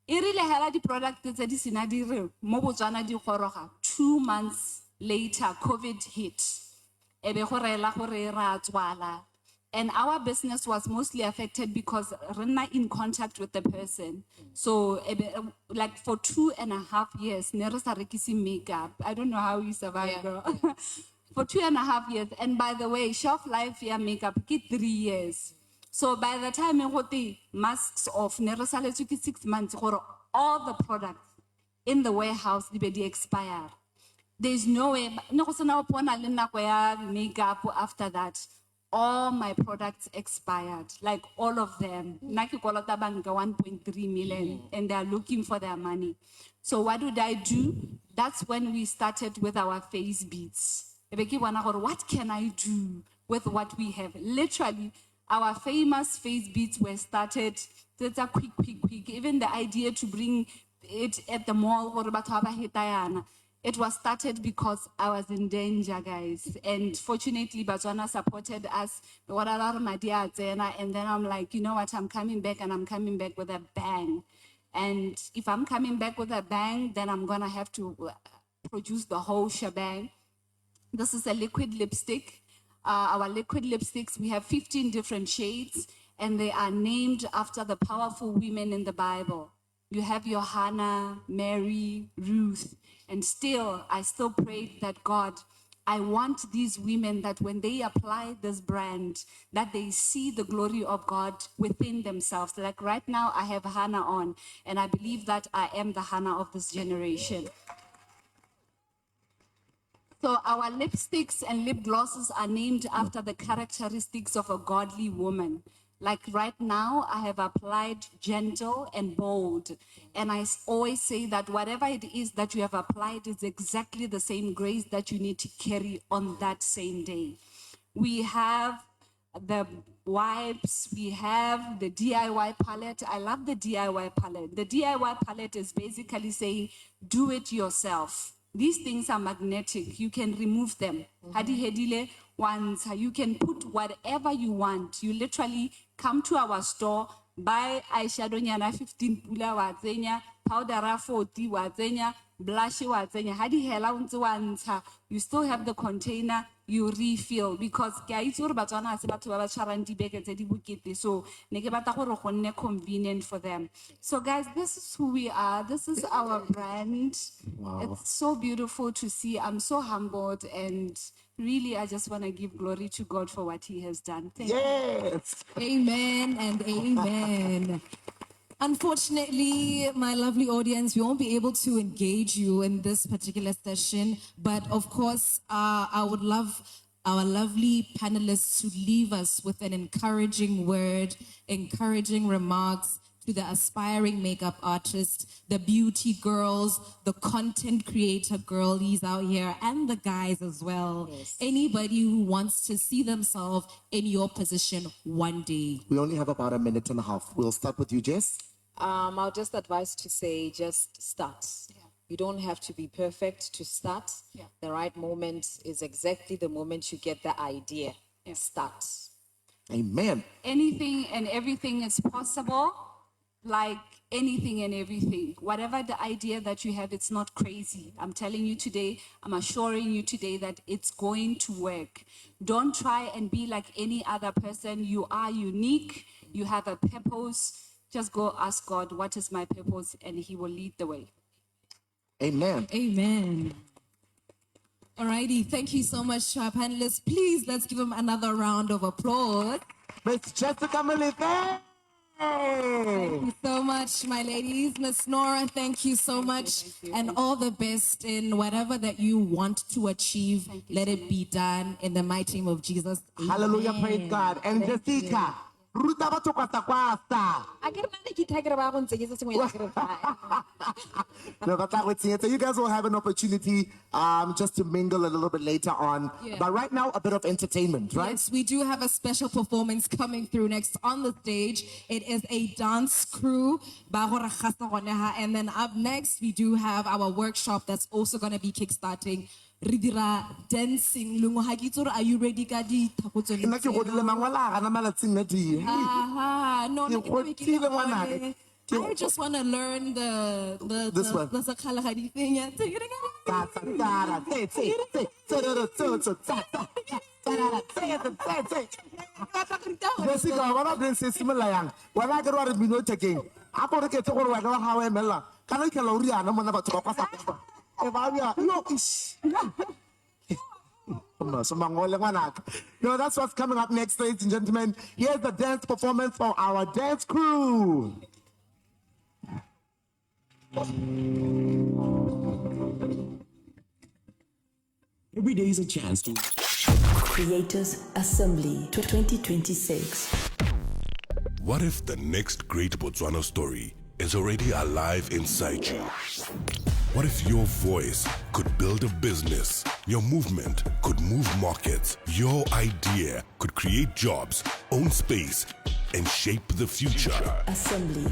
S15: E rile hela di products tse di sena di re mo Botswana di goroga. 2 months later COVID hit. Ebe go rela gore ra tswala. And our business was mostly affected because we're not in contact with the person. So, like for 2.5 years, never started kissing makeup. I don't know how we survived, girl. For 2.5 years. And by the way, shelf life yeah makeup, 3 years. So by the time I got the masks off, never started 6 months, all the products in the warehouse, they expire. There's no way, no makeup after that. All my products expired, like all of them. Naki kolota banka 1.3 million, and they're looking for their money. So what did I do? That's when we started with our face beads. What can I do with what we have? Literally, our famous face beads were started. That's a quick. Even the idea to bring it at the mall, it was started because I was in danger, guys. And fortunately, Botswana supported us. And then I'm like, you know what? I'm coming back and I'm coming back with a bang. And if I'm coming back with a bang, then I'm going to have to produce the whole shebang. This is a liquid lipstick. Our liquid lipsticks, we have 15 different shades, and they are named after the powerful women in the Bible. You have your Hannah, Mary, Ruth, and I still prayed that God, I want these women that when they apply this brand, that they see the glory of God within themselves. Like right now, I have Hannah on, and I believe that I am the Hannah of this generation. So our lipsticks and lip glosses are named after the characteristics of a godly woman. Like right now, I have applied gentle and bold. And I always say that whatever it is that you have applied is exactly the same grace that you need to carry on that same day. We have the wipes, we have the DIY palette. I love the DIY palette. The DIY palette is basically saying, do it yourself. These things are magnetic. You can remove them. Hadi hedile once, you can put whatever you want. You literally come to our store, buy eyeshadow nyana 15 pula wa tsenya, powder 40 wa tsenya, blush wa tsenya. Hadi hela untse wa ntsha, you still have the container, you refill, because ke a itse gore Batswana ha se batho ba ba tshwarang dibeke tse di bokete, so ne ke batla gore go nne convenient for them. So guys, this is who we are. This is our brand.
S11: Wow.
S15: It's so beautiful to see. I'm so humbled, and really I just want to give glory to God for what he has done. Thank
S11: Yes.
S9: Amen and amen. Unfortunately, my lovely audience, we won't be able to engage you in this particular session, but of course, I would love our lovely panelists to leave us with an encouraging word, encouraging remarks to the aspiring makeup artist, the beauty girls, the content creator girlies out here, and the guys as well.
S11: Yes.
S9: Anybody who wants to see themselves in your position one day.
S11: We only have about a minute and a half. We'll start with you, Jess.
S14: I'll just advise to say, just start. You don't have to be perfect to start. The right moment is exactly the moment you get the idea. Start.
S11: Amen.
S15: Anything and everything is possible, like anything and everything. Whatever the idea that you have, it's not crazy. I'm telling you today, I'm assuring you today that it's going to work. Don't try and be like any other person. You are unique. You have a purpose. Just go ask God, what is my purpose? And he will lead the way.
S11: Amen.
S9: Amen. Alrighty, thank you so much to our panelists. Please, let's give them another round of applause.
S11: Miss Jessica Molefe.
S9: Thank you so much, my ladies. Miss Norah, thank you so much. And all the best in whatever that you want to achieve. Let it be done in the mighty name of Jesus.
S11: Hallelujah,
S9: Amen.
S11: praise God. And Jessica, ruta batho kwasa. No, but that would see it. So you guys will have an opportunity just to mingle a little bit later on.
S9: Yeah.
S11: But right now, a bit of entertainment, right?
S9: Yes, we do have a special performance coming through next on the stage. It is a dance crew. And then up next, we do have our workshop that's also going to be kickstarting. Ridira dancing. Are you ready, Kadi?
S11: Nna ke godile mangwala ga na malatsing na di.
S9: No,
S11: Ke godile ngwanaka.
S9: I just want to learn
S11: This one.
S9: the Sakhalahadi thing. Yeah.
S11: Jessica, what are they similar yang? What I got to be no taking. I got to get to where I go how I mela. Can I tell you I'm not to pass up? If I no ish. No, that's what's coming up next, ladies and gentlemen. Here's the dance performance for our dance crew.
S1: Every day is a chance to Creators Assembly 2026.
S2: What if the next great Botswana story is already alive inside you? What if your voice could build a business? Your movement could move markets. Your idea could create jobs, own space, and shape the future.
S1: Assembly.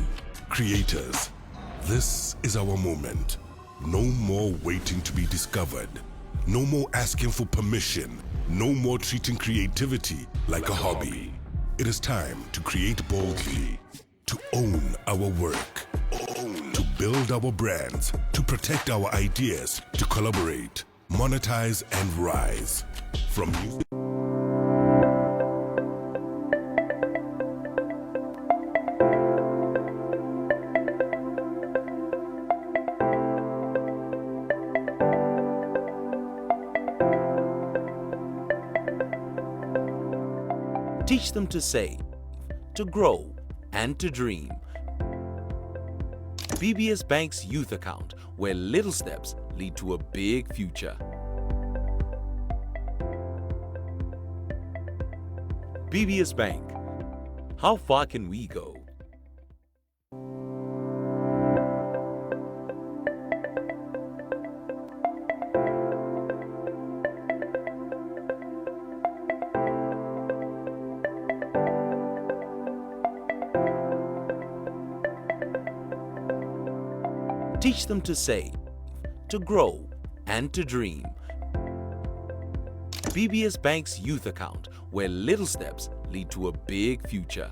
S2: Creators, this is our moment. No more waiting to be discovered. No more asking for permission. No more treating creativity like a hobby. It is time to create boldly, to own our work, to build our brands, to protect our ideas, to collaborate, monetize, and rise. From music.
S16: Teach them to save, to grow, and to dream. BBS Bank's youth account, where little steps lead to a big future. BBS Bank. How far can we go? Teach them to save, to grow, and to dream. BBS Bank's youth account, where little steps lead to a big future.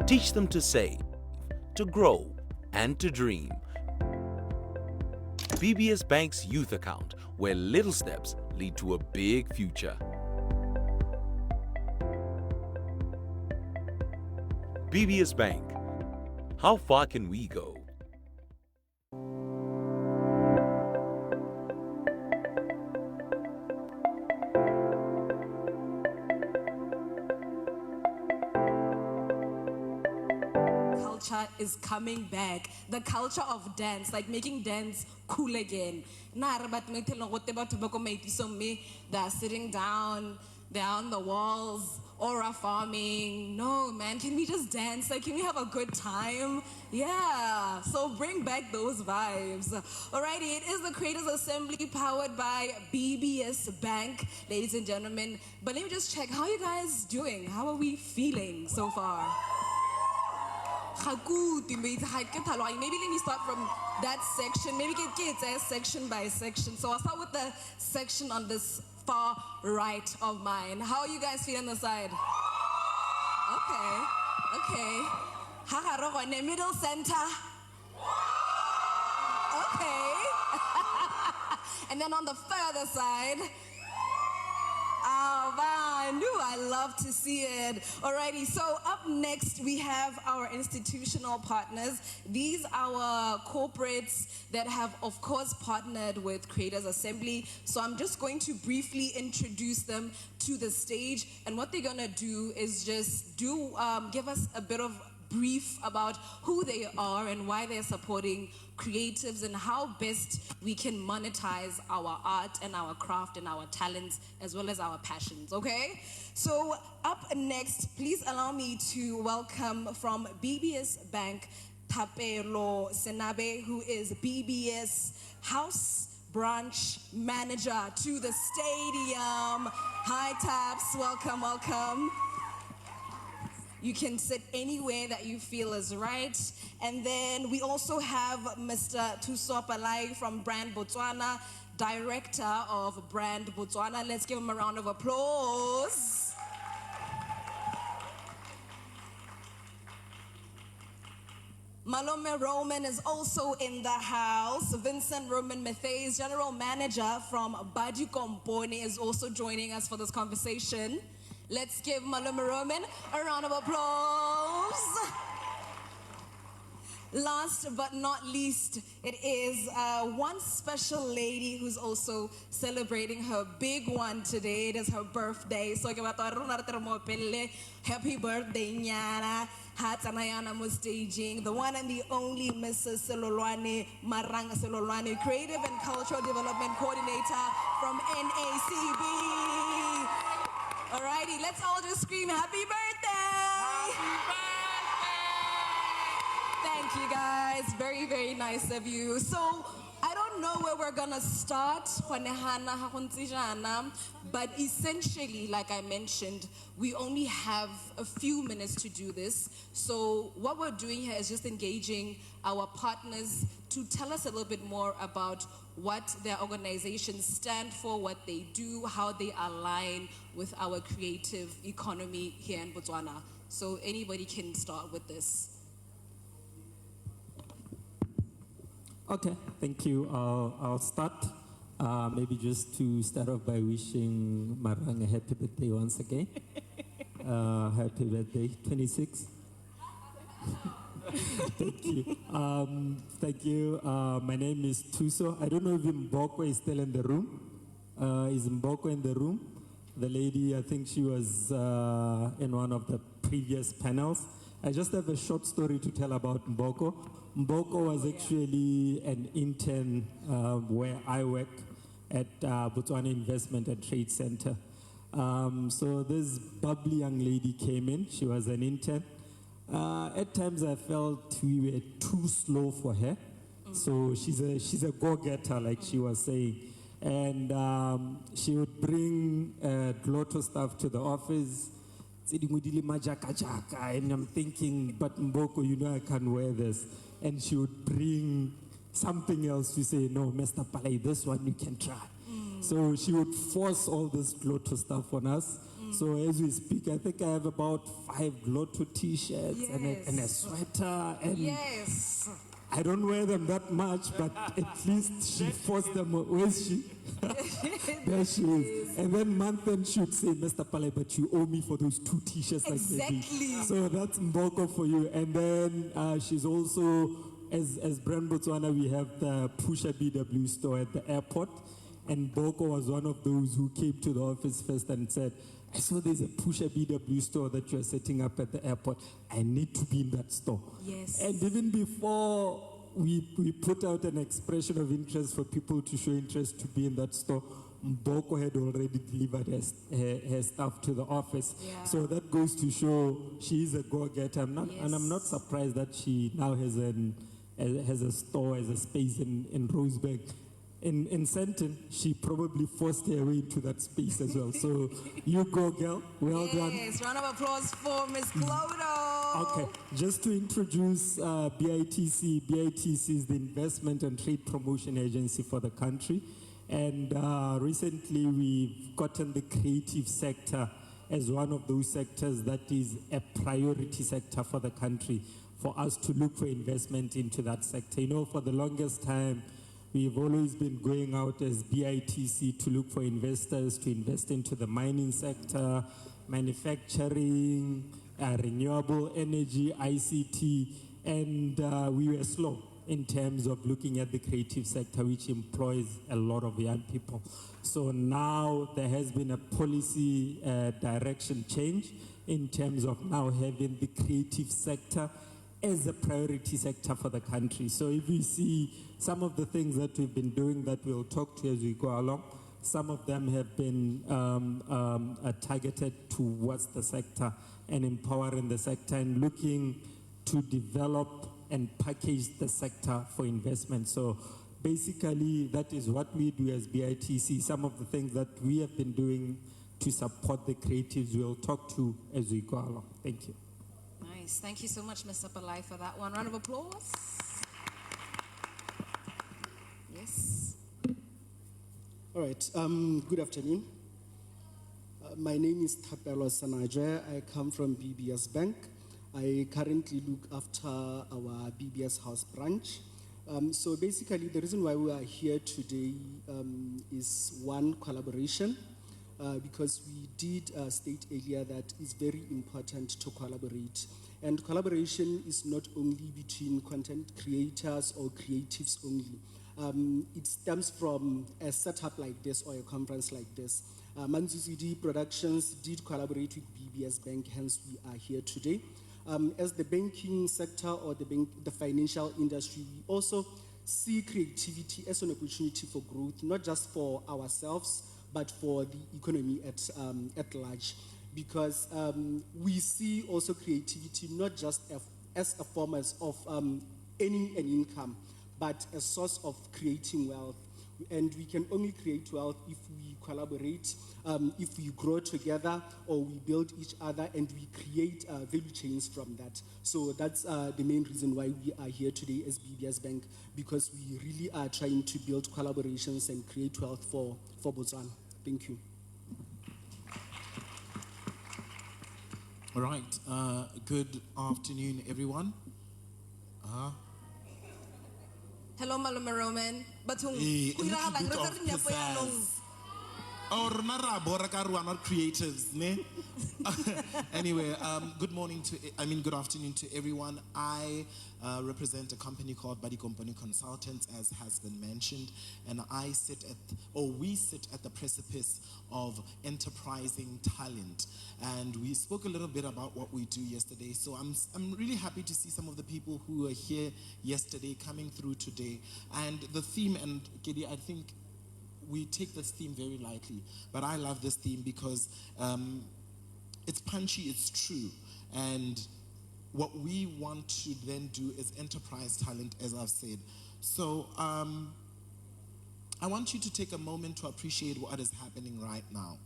S16: Teach them to save, to grow, and to dream. BBS Bank's youth account, where little steps lead to a big future. BBS Bank. How far can we go?
S8: Culture is coming back. The culture of dance, like making dance cool again. They are sitting down, they're on the walls, aura farming. No, man, can we just dance? Like, can we have a good time? Yeah, so bring back those vibes. Alrighty, it is the Creators Assembly powered by BBS Bank, ladies and gentlemen. But let me just check, how are you guys doing? How are we feeling so far? Maybe let me start from that section. Maybe get section by section. So I'll start with the section on this far right of mine. How are you guys feeling on the side? Okay. Middle center. Okay. And then on the further side. I knew I love to see it. Alrighty, so up next we have our institutional partners. These are our corporates that have, of course, partnered with Creators Assembly. So I'm just going to briefly introduce them to the stage. And what they're gonna do is just give us a bit of brief about who they are and why they're supporting creatives and how best we can monetize our art and our craft and our talents as well as our passions, okay? So up next, please allow me to welcome from BBS Bank, Thapelo Senabe, who is BBS House Branch Manager to the stadium. Hi Taps, welcome, welcome. You can sit anywhere that you feel is right. And then we also have Mr. Tusopalai from Brand Botswana, Director of Brand Botswana. Let's give him a round of applause. Malome Roman is also in the house. Vincent Roman Matthews, General Manager from Badi Komponi, is also joining us for this conversation. Let's give Malome Roman a round of applause. Last but not least, it is one special lady who's also celebrating her big one today. It is her birthday. So happy birthday, Nyana. Hatanayana staging, the one and the only Mrs. Selolwane Maranga Selolwane, Creative and Cultural Development Coordinator from NACB. Alrighty, let's all just scream happy birthday! Happy birthday! Thank you guys, very, very nice of you. So, I don't know where we're gonna start, but essentially, like I mentioned, we only have a few minutes to do this. So what we're doing here is just engaging our partners to tell us a little bit more about what their organizations stand for, what they do, how they align with our creative economy here in Botswana. So anybody can start with this.
S17: Okay, thank you. I'll start. Maybe just to start off by wishing Marang a happy birthday once again. Happy birthday, 26. Thank you. Thank you. My name is Tuso. I don't know if Mboko is still in the room. Is Mboko in the room? The lady, I think she was in one of the previous panels. I just have a short story to tell about Mboko. Mboko was actually an intern where I work at Botswana Investment and Trade Center. So this bubbly young lady came in. She was an intern. At times I felt we were too slow for her. So she's a go-getter, like she was saying. And she would bring Glotto stuff to the office. And I'm thinking, but Mboko, you know I can't wear this. And she would bring something else to say, no, Mr. Palay, this one you can try. So she would force all this Glotto stuff on us. So as we speak, I think I have about 5 Glotto t-shirts and a sweater. And
S9: Yes.
S17: I don't wear them that much, but at least she forced them. Where is she? There she is. And then month end she would say, Mr. Palay, but you owe me for those 2 t-shirts.
S9: Exactly.
S17: Like so that's Mboko for you. And then she's also, as Brand Botswana, we have the Pusha BW store at the airport. And Mboko was one of those who came to the office first and said, I saw there's a Pusha BW store that you're setting up at the airport. I need to be in that store.
S9: Yes.
S17: And even before we put out an expression of interest for people to show interest to be in that store, Mboko had already delivered her stuff to the office.
S9: Yeah.
S17: So that goes to show she is a go-getter. And I'm not surprised that she now has a store, has a space in Rosebank. In Senton, she probably forced her way into that space as well. So you go, girl. Well done.
S9: Yes, round of applause for Miss Glotto.
S17: Okay, just to introduce BITC. BITC is the Investment and Trade Promotion Agency for the country. And recently we've gotten the creative sector as one of those sectors that is a priority sector for the country, for us to look for investment into that sector. You know, for the longest time, we've always been going out as BITC to look for investors to invest into the mining sector, manufacturing, renewable energy, ICT, and we were slow in terms of looking at the creative sector, which employs a lot of young people. So now there has been a policy direction change in terms of now having the creative sector as a priority sector for the country. So if you see some of the things that we've been doing that we'll talk to as we go along, some of them have been targeted towards the sector and empowering the sector and looking to develop and package the sector for investment. So basically that is what we do as BITC. Some of the things that we have been doing to support the creatives we'll talk to as we go along. Thank you.
S9: Nice. Thank you so much, Mr. Palay, for that one. Round of applause. Yes.
S18: All right. Good afternoon. My name is Thapelo Sanaje. I come from BBS Bank. I currently look after our BBS House branch. So basically, the reason why we are here today is one, collaboration, because we did state earlier that it's very important to collaborate. And collaboration is not only between content creators or creatives only. It stems from a setup like this or a conference like this. Manzuzidi Productions did collaborate with BBS Bank, hence we are here today. As the banking sector or the financial industry, we also see creativity as an opportunity for growth, not just for ourselves, but for the economy at large. Because we see also creativity not just as a form of earning an income, but a source of creating wealth. And we can only create wealth if we collaborate, if we grow together, or we build each other and we create value chains from that. So that's the main reason why we are here today as BBS Bank, because we really are trying to build collaborations and create wealth for Botswana. Thank you.
S19: All right. Good afternoon, everyone.
S9: Hello, Malume Roman. But
S19: a little bit of pizzazz. Or we are not creatives, ne? Anyway, good morning good afternoon to everyone. I represent a company called Buddy Company Consultants, as has been mentioned, and we sit at the precipice of enterprising talent. And we spoke a little bit about what we do yesterday. So I'm really happy to see some of the people who were here yesterday coming through today. And the theme, and Kedi, I think we take this theme very lightly, but I love this theme because it's punchy, it's true. And what we want to then do is enterprise talent, as I've said. So I want you to take a moment to appreciate what is happening right now.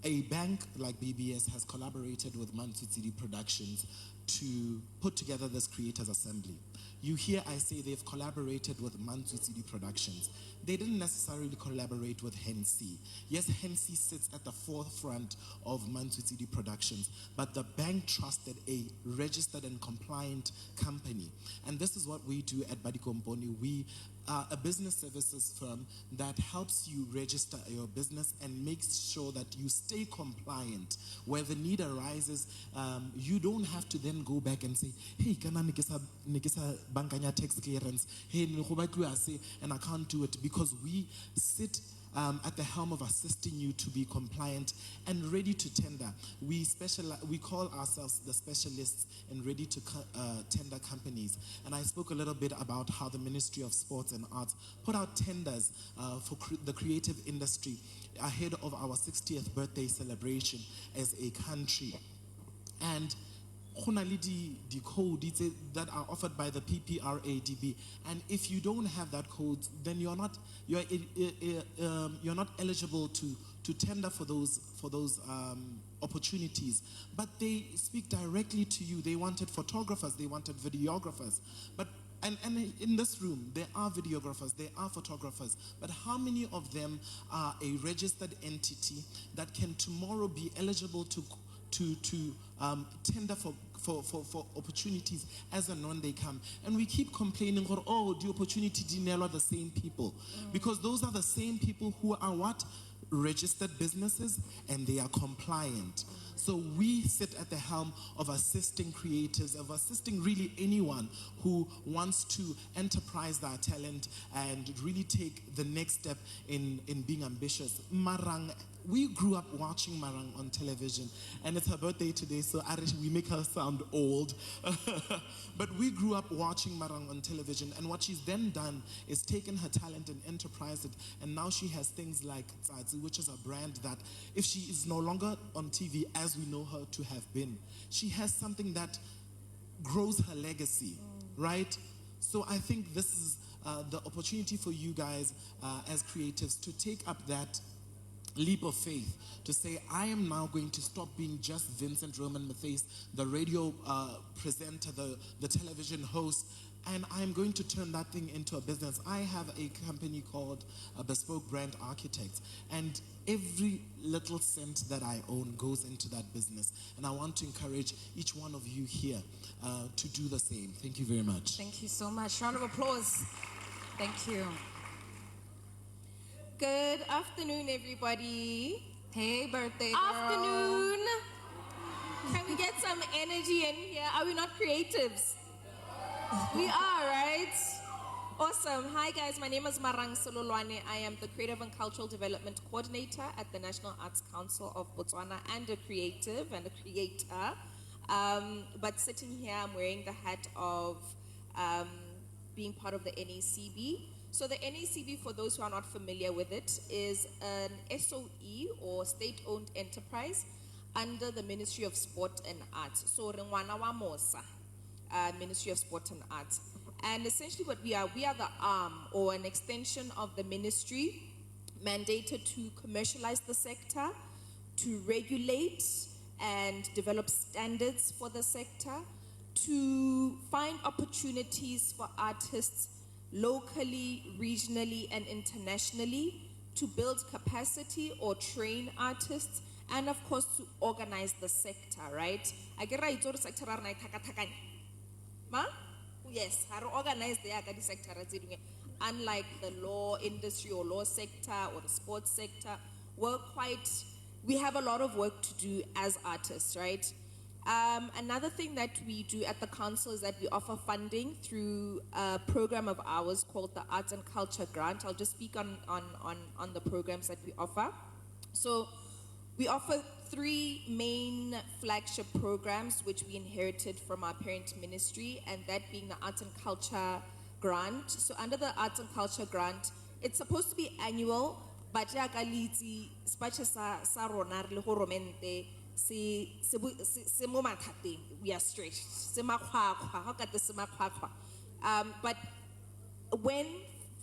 S19: A bank like BBS has collaborated with Mansutsidi Productions to put together this Creators Assembly. You hear I say they've collaborated with Mansutsidi Productions. They didn't necessarily collaborate with Hensi. Yes, Hensi sits at the forefront of Mansutsidi Productions, but the bank trusted a registered and compliant company. And this is what we do at Buddy Company. We are a business services firm that helps you register your business and makes sure that you stay compliant. Where the need arises, you don't have to then go back and say, hey, can I nikisa bankanya tax clearance? Hey, and I can't do it, because we sit at the helm of assisting you to be compliant and ready to tender. We call ourselves the specialists and ready to tender companies. And I spoke a little bit about how the Ministry of Sports and Arts put out tenders for the creative industry ahead of our 60th birthday celebration as a country. And the code that are offered by the PPRADB, and if you don't have that code, then you're not eligible to tender for those opportunities. But they speak directly to you. They wanted photographers, they wanted videographers, and in this room there are videographers, there are photographers, but how many of them are a registered entity that can tomorrow be eligible to tender for opportunities as and when they come? And we keep complaining, the opportunity didn't allow the same people, because those are the same people who are what? Registered businesses, and they are compliant. So we sit at the helm of assisting creators, of assisting really anyone who wants to enterprise their talent and really take the next step in being ambitious. Marang, we grew up watching Marang on television, and it's her birthday today, so we make her sound old. But we grew up watching Marang on television, and what she's then done is taken her talent and enterprised it, and now she has things like Tsadzi, which is a brand that, if she is no longer on TV as we know her to have been, she has something that grows her legacy, right? So I think this is the opportunity for you guys as creatives to take up that leap of faith, to say, I am now going to stop being just Vincent Roman Matthias, the radio presenter, the television host, and I'm going to turn that thing into a business. I have a company called Bespoke Brand Architects, and every little cent that I own goes into that business. And I want to encourage each one of you here to do the same. Thank you very much.
S9: Thank you so much. Round of applause. Thank you. Good afternoon, everybody. Hey, birthday girl. Afternoon. Can we get some energy in here? Are we not creatives? We are, right? Awesome. Hi, guys. My name is Marang Sololwane. I am the Creative and Cultural Development Coordinator at the National Arts Council of Botswana, and a creative and a creator. But sitting here, I'm wearing the hat of being part of the NACB. So the NACB, for those who are not familiar with it, is an SOE or state-owned enterprise under the Ministry of Sport and Arts. So Rengwana wa Mosa, Ministry of Sport and Arts. And essentially what we are the arm or an extension of the ministry mandated to commercialize the sector, to regulate and develop standards for the sector, to find opportunities for artists locally, regionally, and internationally, to build capacity or train artists, and of course to organize the sector, right? Sector yes, how organize the sector, unlike the law industry or law sector or the sports sector
S20: we have a lot of work to do as artists, right? Another thing that we do at the council is that we offer funding through a program of ours called the Arts and Culture Grant. I'll just speak on the programs that we offer. So we offer 3 main flagship programs which we inherited from our parent ministry, and that being the Arts and Culture Grant. So under the Arts and Culture Grant, it's supposed to be annual, but we are stretched. But when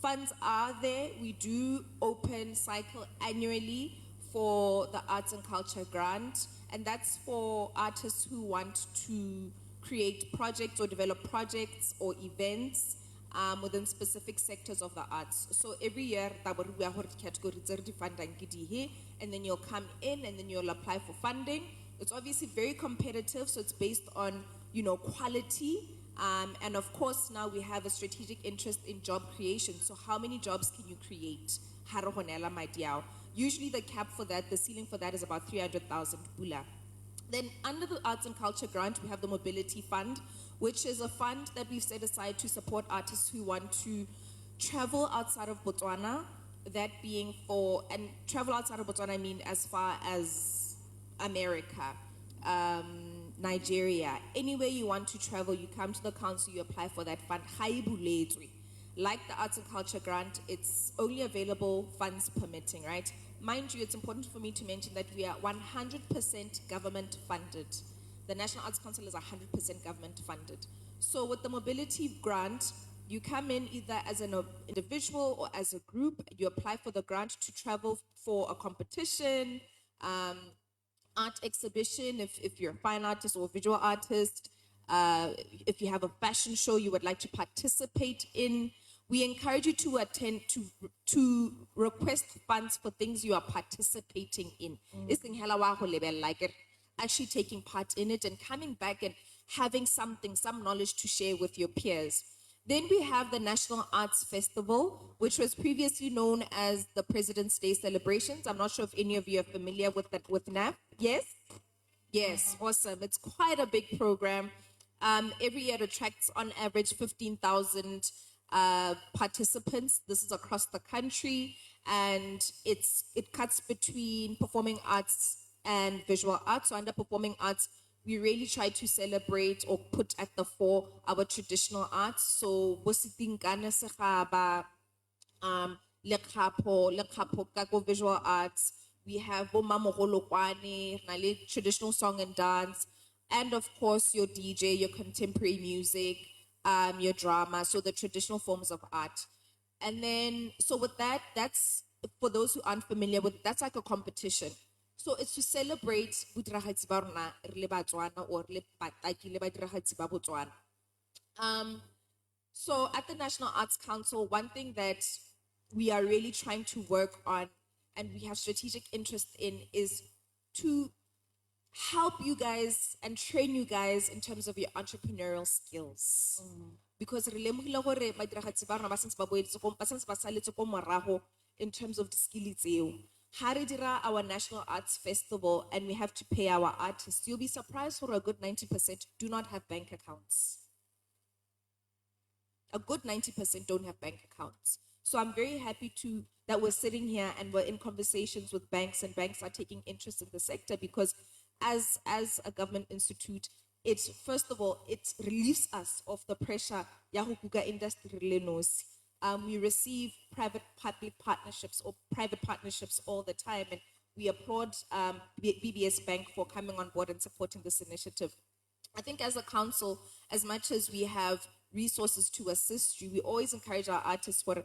S20: funds are there, we do open cycle annually for the Arts and Culture Grant, and that's for artists who want to create projects or develop projects or events within specific sectors of the arts. So every year, and then you'll come in and then you'll apply for funding. It's obviously very competitive, so it's based on, quality. And of course, now we have a strategic interest in job creation. So how many jobs can you create? Usually the cap for that, the ceiling for that is about 300,000 pula. Then under the Arts and Culture Grant, we have the Mobility Fund, which is a fund that we've set aside to support artists who want to travel outside of Botswana. That being and travel outside of Botswana, I mean as far as America, Nigeria, anywhere you want to travel, you come to the council, you apply for that fund. Like the Arts and Culture Grant, it's only available funds permitting, right? Mind you, it's important for me to mention that we are 100% government funded. The National Arts Council is 100% government funded. So with the Mobility Grant, you come in either as an individual or as a group, you apply for the grant to travel for a competition, art exhibition, if you're a fine artist or a visual artist, if you have a fashion show you would like to participate in. We encourage you to attend, to request funds for things you are participating in. Actually taking part in it and coming back and having some knowledge to share with your peers. Then we have the National Arts Festival, which was previously known as the President's Day celebrations. I'm not sure if any of you are familiar with that, with NAF. Yes? Yes, awesome. It's quite a big program. Every year it attracts on average 15,000 participants. This is across the country, and it cuts between performing arts and visual arts. So under performing arts, we really try to celebrate or put at the fore our traditional arts. So visual arts, we have traditional song and dance, and of course your DJ, your contemporary music, your drama, so the traditional forms of art. And then, so with that, that's, for those who aren't familiar with, that's like a competition. So it's to celebrate bodiragadi ba rona re le Batswana or le bataki le badiragadi ba Botswana. So at the National Arts Council, one thing that we are really trying to work on and we have strategic interest in is to help you guys and train you guys in terms of your entrepreneurial skills. Because re lemogile gore badiragadi ba rona ba sentse ba saletse ko morago in terms of the skill tseo. Ha re dira our National Arts Festival and we have to pay our artists, you'll be surprised for a good 90% do not have bank accounts. A good 90% don't have bank accounts. So I'm very happy that we're sitting here and we're in conversations with banks, and banks are taking interest in the sector because as a government institute, it's, first of all, it relieves us of the pressure ya ho kuka industry le nosi. We receive private-public partnerships or private partnerships all the time, and we applaud BBS Bank for coming on board and supporting this initiative. I think as a council, as much as we have resources to assist you, we always encourage our artists for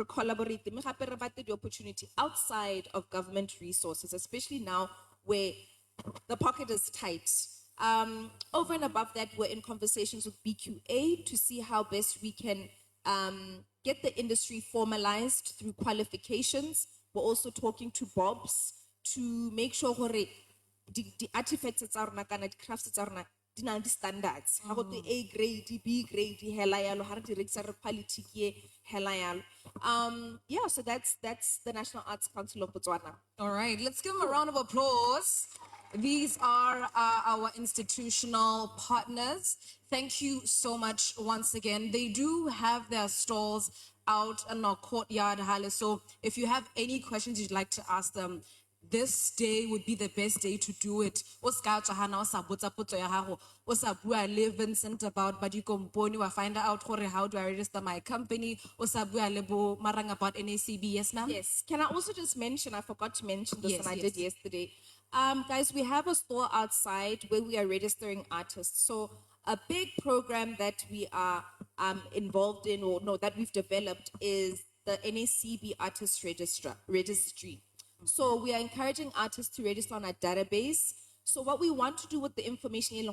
S20: collaborate the opportunity outside of government resources, especially now where the pocket is tight. Over and above that, we're in conversations with BQA to see how best we can get the industry formalized through qualifications. We're also talking to Bobs to make sure the artifacts tsa rona kana di crafts tsa rona di na le di-standards ga go twe A grade B grade hela yalo ga re di rekisa re quality ke hela yalo. Yeah, so that's the National Arts Council of Botswana.
S9: All right, let's give them a round of applause. These are our institutional partners. Thank you so much once again. They do have their stalls out in our courtyard, Hale. So if you have any questions you'd like to ask them, this day would be the best day to do it. O ska tswa hana o sa botsa potso ya gago, o sa bua le Vincent about Badi Komponi, wa find out gore how do I register my company, o sa bua le bo marang about NACB. Yes, ma'am?
S20: Yes. Can I also just mention, I forgot to mention this
S9: Yes,
S20: and I
S9: yes.
S20: did yesterday. Guys, we have a store outside where we are registering artists. So a big program that we are involved in, or no, that we've developed is the NACB Artist Registry. So we are encouraging artists to register on a database. So what we want to do with the information when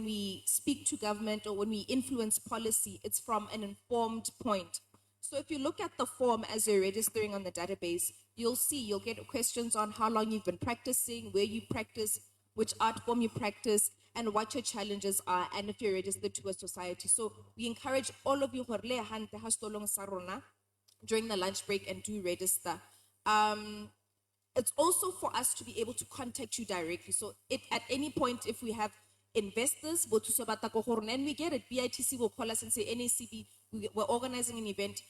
S20: we speak to government or when we influence policy, it's from an informed point. So if you look at the form as you're registering on the database, you'll get questions on how long you've been practicing, where you practice, which art form you practice, and what your challenges are, and if you're registered to a society. So we encourage all of you during the lunch break and do register. It's also for us to be able to contact you directly. So at any point, if we have investors, and we get it, BITC will call us and say, NACB, we're organizing an event,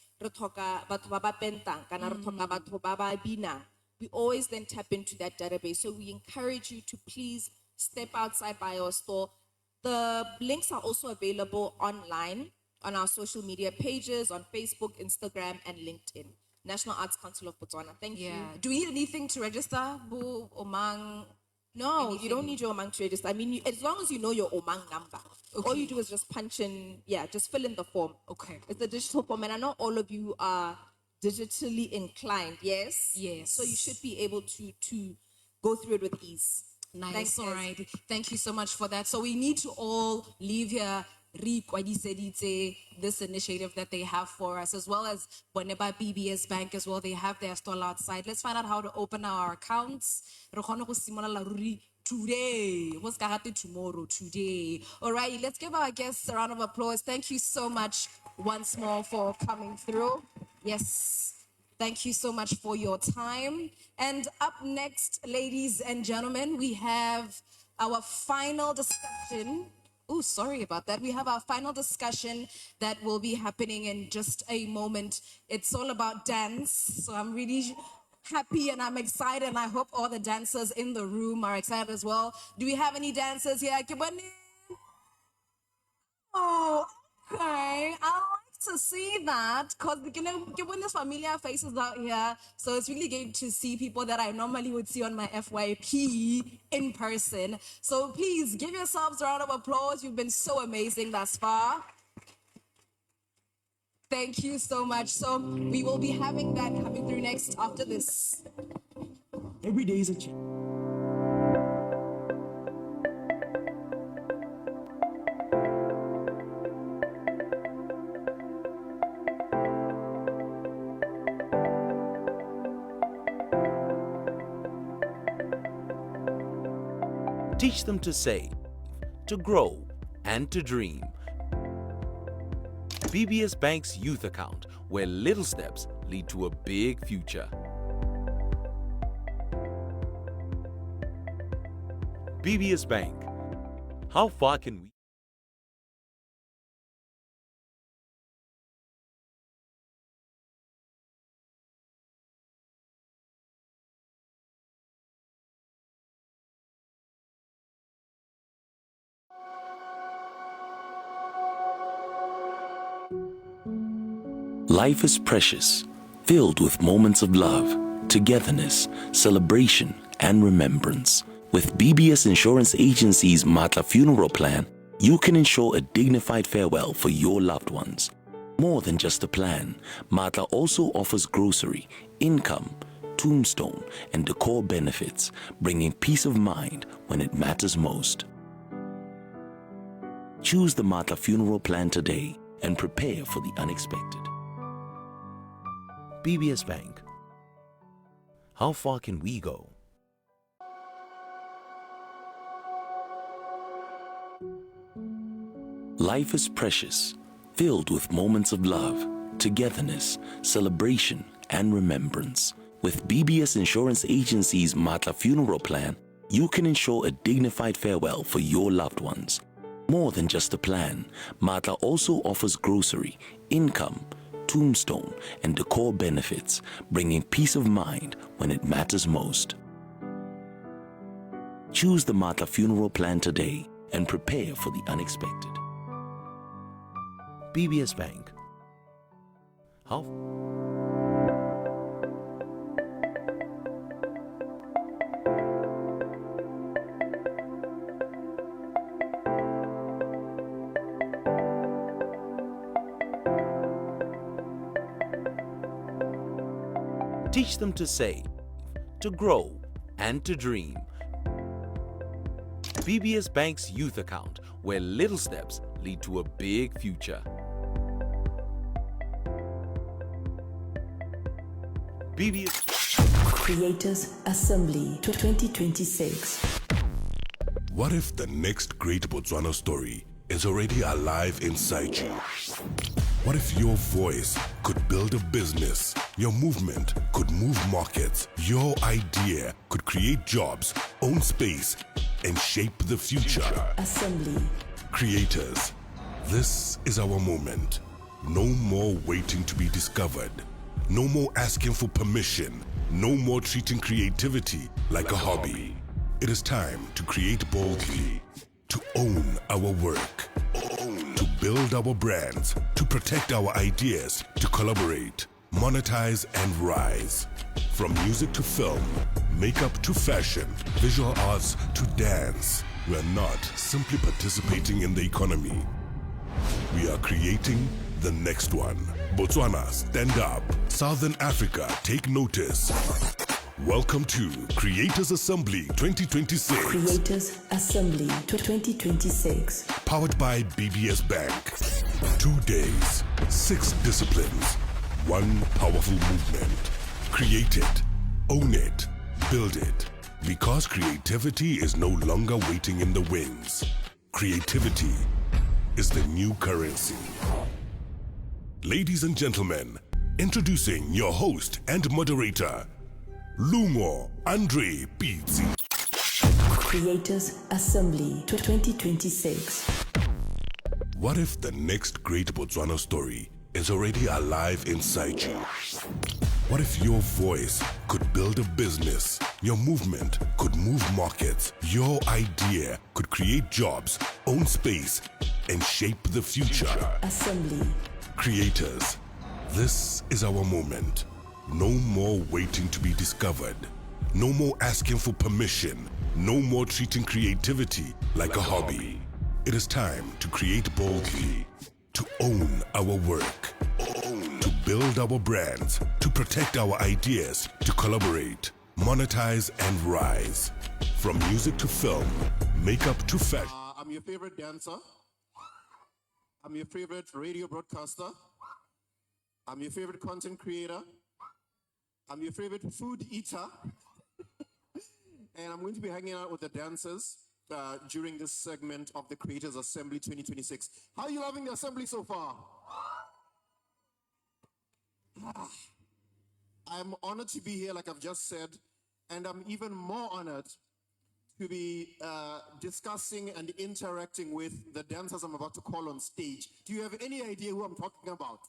S20: we always then tap into that database. So we encourage you to please step outside by our store. The links are also available online on our social media pages, on Facebook, Instagram, and LinkedIn. National Arts Council of Botswana. Thank you.
S9: Do we need anything to register? Bu, Omang?
S20: No,
S9: Anything?
S20: you don't need your Omang to register. I mean, as long as you know your Omang number. All you do is just punch in, just fill in the form.
S9: Okay.
S20: It's a digital form, and I know all of you are digitally inclined, yes?
S9: Yes.
S20: So you should be able to go through it with ease.
S9: Nice.
S20: Thanks,
S9: All
S20: guys.
S9: right. Thank you so much for that. So we need to all leave here this initiative that they have for us, as well as Boneba BBS Bank as well. They have their stall outside. Let's find out how to open our accounts. Today. What's going to happen tomorrow? Today. All right. Let's give our guests a round of applause. Thank you so much once more for coming through. Yes. Thank you so much for your time. And up next, ladies and gentlemen, we have our final discussion. Oh, sorry about that. We have our final discussion that will be happening in just a moment. It's all about dance. So I'm really happy and I'm excited, and I hope all the dancers in the room are excited as well. Do we have any dancers here? Oh, okay. I like to see that because given the familiar faces out here, so it's really great to see people that I normally would see on my FYP in person. So please give yourselves a round of applause. You've been so amazing thus far. Thank you so much. So we will be having that coming through next after this.
S1: Every day is a chance.
S16: Teach them to save, to grow, and to dream. BBS Bank's youth account, where little steps lead to a big future. BBS Bank. How far can we? Life is precious, filled with moments of love, togetherness, celebration, and remembrance. With BBS Insurance Agency's Matla Funeral Plan, you can ensure a dignified farewell for your loved ones. More than just a plan, Matla also offers grocery, income, tombstone, and decor benefits, bringing peace of mind when it matters most. Choose the Matla Funeral Plan today and prepare for the unexpected. BBS Bank. How far can we go? Life is precious, filled with moments of love, togetherness, celebration, and remembrance. With BBS Insurance Agency's Matla Funeral Plan, you can ensure a dignified farewell for your loved ones. More than just a plan, Matla also offers grocery, income, tombstone, and decor benefits, bringing peace of mind when it matters most. Choose the Matla Funeral Plan today and prepare for the unexpected. BBS Bank. How? Teach them to save, to grow, and to dream. BBS Bank's Youth Account, where little steps lead to a big future. BBS
S21: Creators Assembly 2026.
S2: What if the next great Botswana story is already alive inside you? What if your voice could build a business? Your movement could move markets. Your idea could create jobs, own space, and shape the future.
S21: Assembly.
S2: Creators, this is our moment. No more waiting to be discovered. No more asking for permission. No more treating creativity like a hobby. It is time to create boldly, to own our work, to build our brands, to protect our ideas, to collaborate, monetize, and rise. From music to film, makeup to fashion, visual arts to dance, we are not simply participating in the economy. We are creating the next one. Botswana, stand up. Southern Africa, take notice. Welcome to Creators Assembly 2026.
S21: Creators Assembly 2026.
S2: Powered by BBS Bank. 2 days, 6 disciplines, 1 powerful movement. Create it, own it, build it. Because creativity is no longer waiting in the wings. Creativity is the new currency. Ladies and gentlemen, introducing your host and moderator, Lungo Andre Pizzi.
S21: Creators Assembly 2026.
S2: What if the next great Botswana story is already alive inside you? What if your voice could build a business? Your movement could move markets. Your idea could create jobs, own space, and shape the future.
S21: Assembly.
S2: Creators, this is our moment. No more waiting to be discovered. No more asking for permission. No more treating creativity like a hobby. It is time to create boldly, to own our work, to build our brands, to protect our ideas, to collaborate, monetize, and rise. From music to film, makeup to fashion.
S22: I'm your favorite dancer. I'm your favorite radio broadcaster. I'm your favorite content creator. I'm your favorite food eater. And I'm going to be hanging out with the dancers during this segment of the Creators Assembly 2026. How are you loving the assembly so far? I'm honored to be here, like I've just said, and I'm even more honored to be discussing and interacting with the dancers I'm about to call on stage. Do you have any idea who I'm talking about?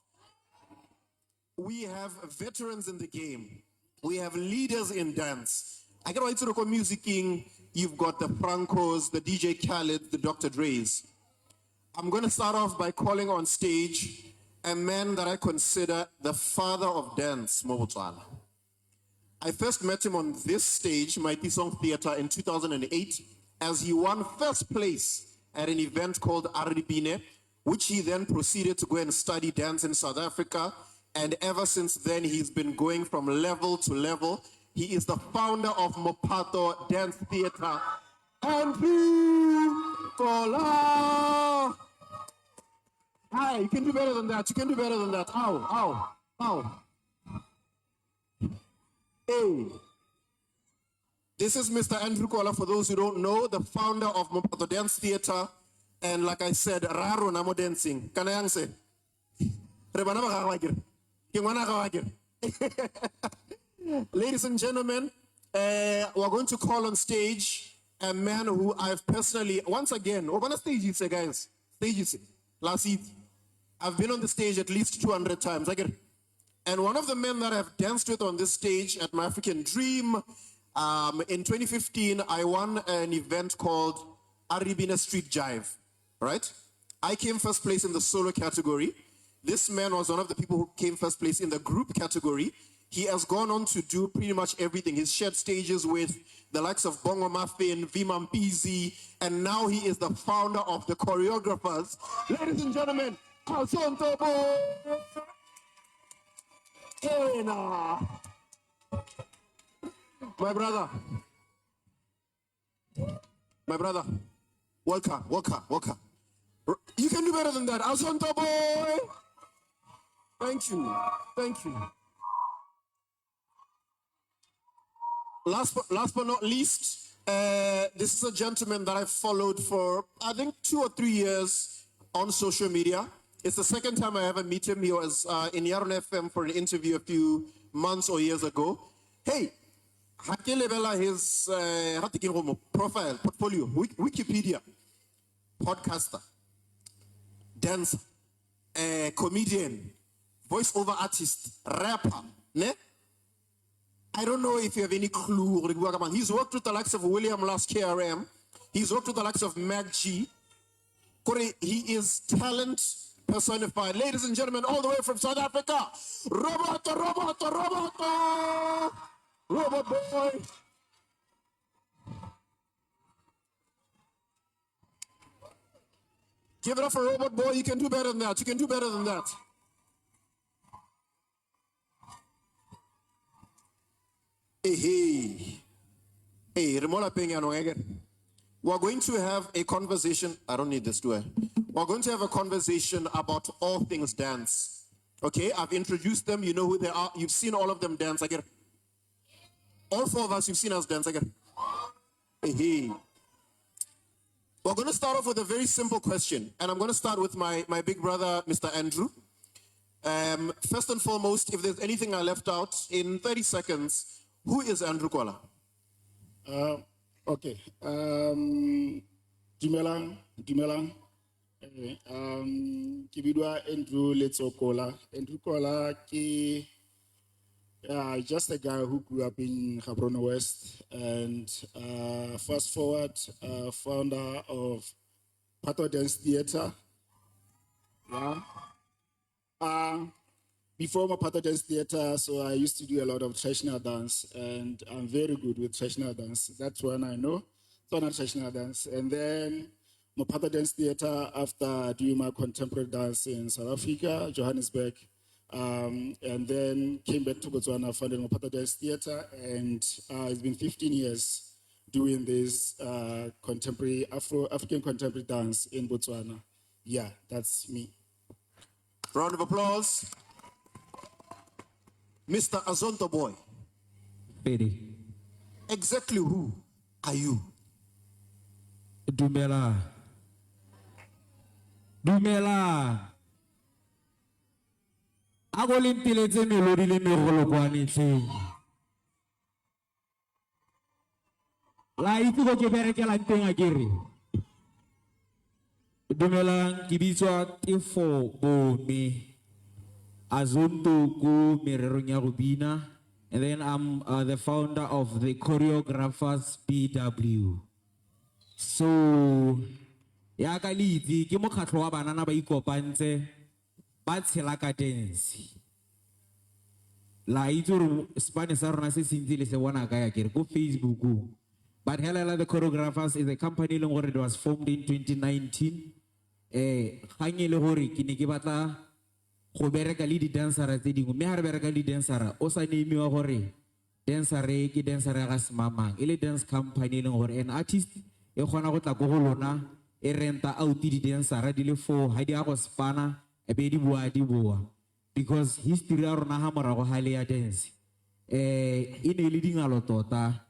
S22: We have veterans in the game. We have leaders in dance. I get right to the music king. You've got the Francos, the DJ Khaled, the Dr. Dre's. I'm going to start off by calling on stage a man that I consider the father of dance, Botswana. I first met him on this stage, Mighty Song Theatre, in 2008, as he won first place at an event called Aribine, which he then proceeded to go and study dance in South Africa. And ever since then, he's been going from level to level. He is the founder of Mopato Dance Theatre. Andrew Kola! Hi, you can do better than that. You can do better than that. Ow, ow, ow. Hey. This is Mr. Andrew Kola, for those who don't know, the founder of Mopato Dance Theatre. And like I said, raro na mo dancing. Kana yang se? Re bana ba ga wa kere? Ke ngwana ga wa kere? Ladies and gentlemen, we're going to call on stage a man who I've personally, once again, open stage, you say, guys, stage, you say, last seat. I've been on the stage at least 200 times. I get it. And one of the men that I've danced with on this stage at My African Dream, in 2015, I won an event called Aribina Street Jive, right? I came first place in the solo category. This man was one of the people who came first place in the group category. He has gone on to do pretty much everything. He's shared stages with the likes of Bongo Muffin, Vima Mpizi, and now he is the founder of the choreographers. Ladies and gentlemen, Asonto Boii! Delayna! My brother, welcome. You can do better than that. Asonto Boii! Thank you. Last but not least, this is a gentleman that I've followed for, I think, 2 or 3 years on social media. It's the second time I ever meet him. He was in Yaron FM for an interview a few months or years ago. Hey, Hakelebela, his profile, portfolio, Wikipedia, podcaster, dancer, comedian, voice-over artist, rapper, ne? I don't know if you have any clue. He's worked with the likes of William Last KRM. He's worked with the likes of Mag G. He is talent personified. Ladies and gentlemen, all the way from South Africa, Robot Boii. Give it up for Robot Boii. You can do better than that. Hey, we're going to have a conversation. I don't need this, do I? We're going to have a conversation about all things dance. Okay, I've introduced them. You know who they are. You've seen all of them dance. I get it. All 4 of us, you've seen us dance. I get it. Hey. We're going to start off with a very simple question. And I'm going to start with my big brother, Mr. Andrew. First and foremost, if there's anything I left out, in 30 seconds, who is Andrew Kola?
S3: Okay. Dumelang. Kibidwa Andrew Letsokola. Andrew Kola ki just a guy who grew up in Gaborone West, and fast forward, founder of Pato Dance Theatre. Yeah. Before my Pato Dance Theatre, so I used to do a lot of traditional dance, and I'm very good with traditional dance. That's when I know traditional dance. And then my Pato Dance Theatre, after doing my contemporary dance in South Africa, Johannesburg, and then came back to Botswana, founded my Pato Dance Theatre, and it's been 15 years doing this contemporary, African contemporary dance in Botswana. Yeah, that's me.
S22: Round of applause. Mr. Asonto Boii.
S17: Pedi.
S22: Exactly who are you?
S17: Dumela. Ako limpiletse melodi le megolo kwa netleng. La itse go ke berekelang teng a kere. Dumelang, ke bitswa Tefo Bome. Azonto go mererong ya go bina. And then I'm the founder of the choreographers BW. So, ya ka litse ke mokgatlo wa banana ba ikopantse ba tshela ka dance. La itse re Spanish sa rona se sentse le se bona ka ya kere go Facebook. But Helala the Choreographers is a company leng gore it was formed in 2019. Ganye le gore ke ne ke batla go bereka le di dancera tse dingwe mme ha re bereka le dancera o sa nemiwa gore dancer ke dancer ga semamang ile dance company leng gore an artist e gona go tla go go lona e renta out di dancera di le 4 ha di a go spana e be di boa because history ya rona ha morago ha le ya dance e ne le dingalo tota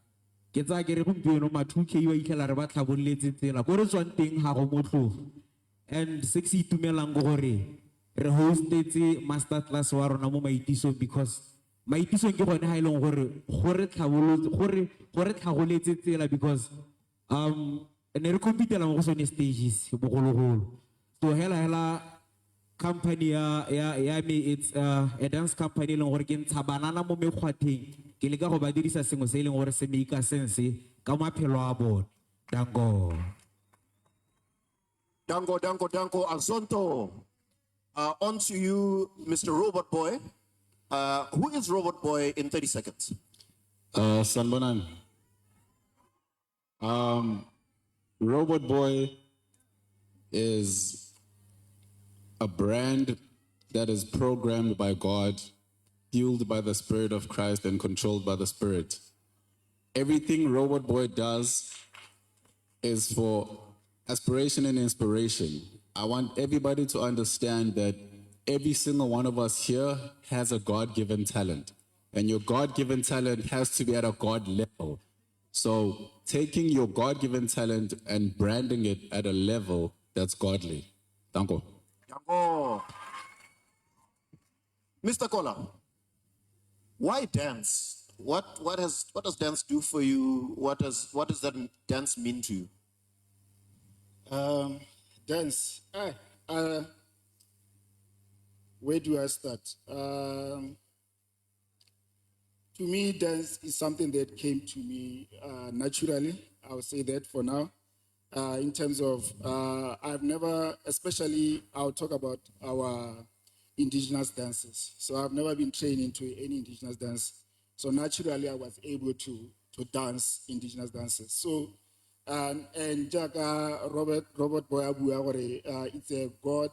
S17: ke tsa ke re gompieno ma 2K wa itlhela re ba tlhaboletse tsela go re tswang teng ha go motlhofo and se ke se itumelang ke gore re hostetse master class wa rona mo maitisong because maitisong ke gone ha e leng gore gore tlhagoletse tsela because ne re competela mo go sone stages bogologolo so hela company ya me it's a dance company e leng gore ke ntsha banana mo mekgwatheng ke leka go ba dirisa sengwe se e leng gore se make sense ka maphelo a bone danko
S22: Danko, Azonto. On to you, Mr. Robot Boy. Who is Robot Boy in 30 seconds?
S5: Sanbonan. Robot Boy is a brand that is programmed by God, fueled by the Spirit of Christ, and controlled by the Spirit. Everything Robot Boy does is for aspiration and inspiration. I want everybody to understand that every single one of us here has a God-given talent, and your God-given talent has to be at a God level. So taking your God-given talent and branding it at a level that's godly. Danko.
S22: Danko. Mr. Kola, why dance? What does dance do for you? What does that dance mean to you?
S3: Dance. Where do I start? To me, dance is something that came to me naturally. I would say that for now. In terms of, I've never, especially, I'll talk about our indigenous dances. So I've never been trained into any indigenous dance. So naturally, I was able to dance indigenous dances. So, and Jaga Robert Boy, it's a God.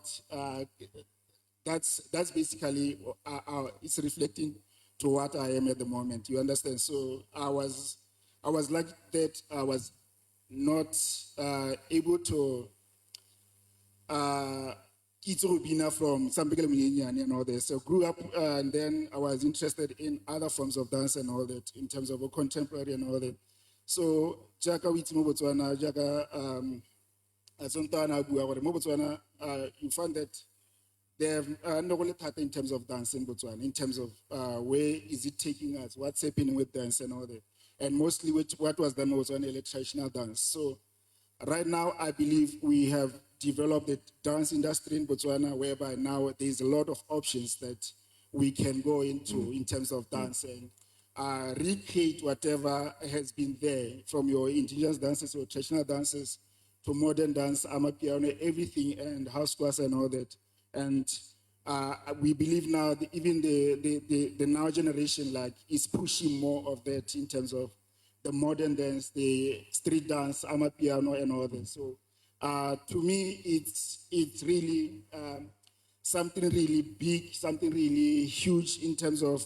S3: That's basically it's reflecting to what I am at the moment. You understand? So I was like that. I was not able to Rubina from Sambikele Munyanyani and all that. So grew up and then I was interested in other forms of dance and all that in terms of contemporary and all that. So Jaka Witimo Botswana, Jaka Azontana Botswana, you find that they have no really in terms of dance in Botswana, in terms of where is it taking us, what's happening with dance and all that. And mostly what was done was on traditional dance. So right now, I believe we have developed a dance industry in Botswana whereby now there's a lot of options that we can go into in terms of dance and recreate whatever has been there from your indigenous dances or traditional dances to modern dance, amapiano, everything, and house choirs and all that. And we believe now that even the now generation is pushing more of that in terms of the modern dance, the street dance, amapiano, and all that. So to me, it's really something really big, something really huge in terms of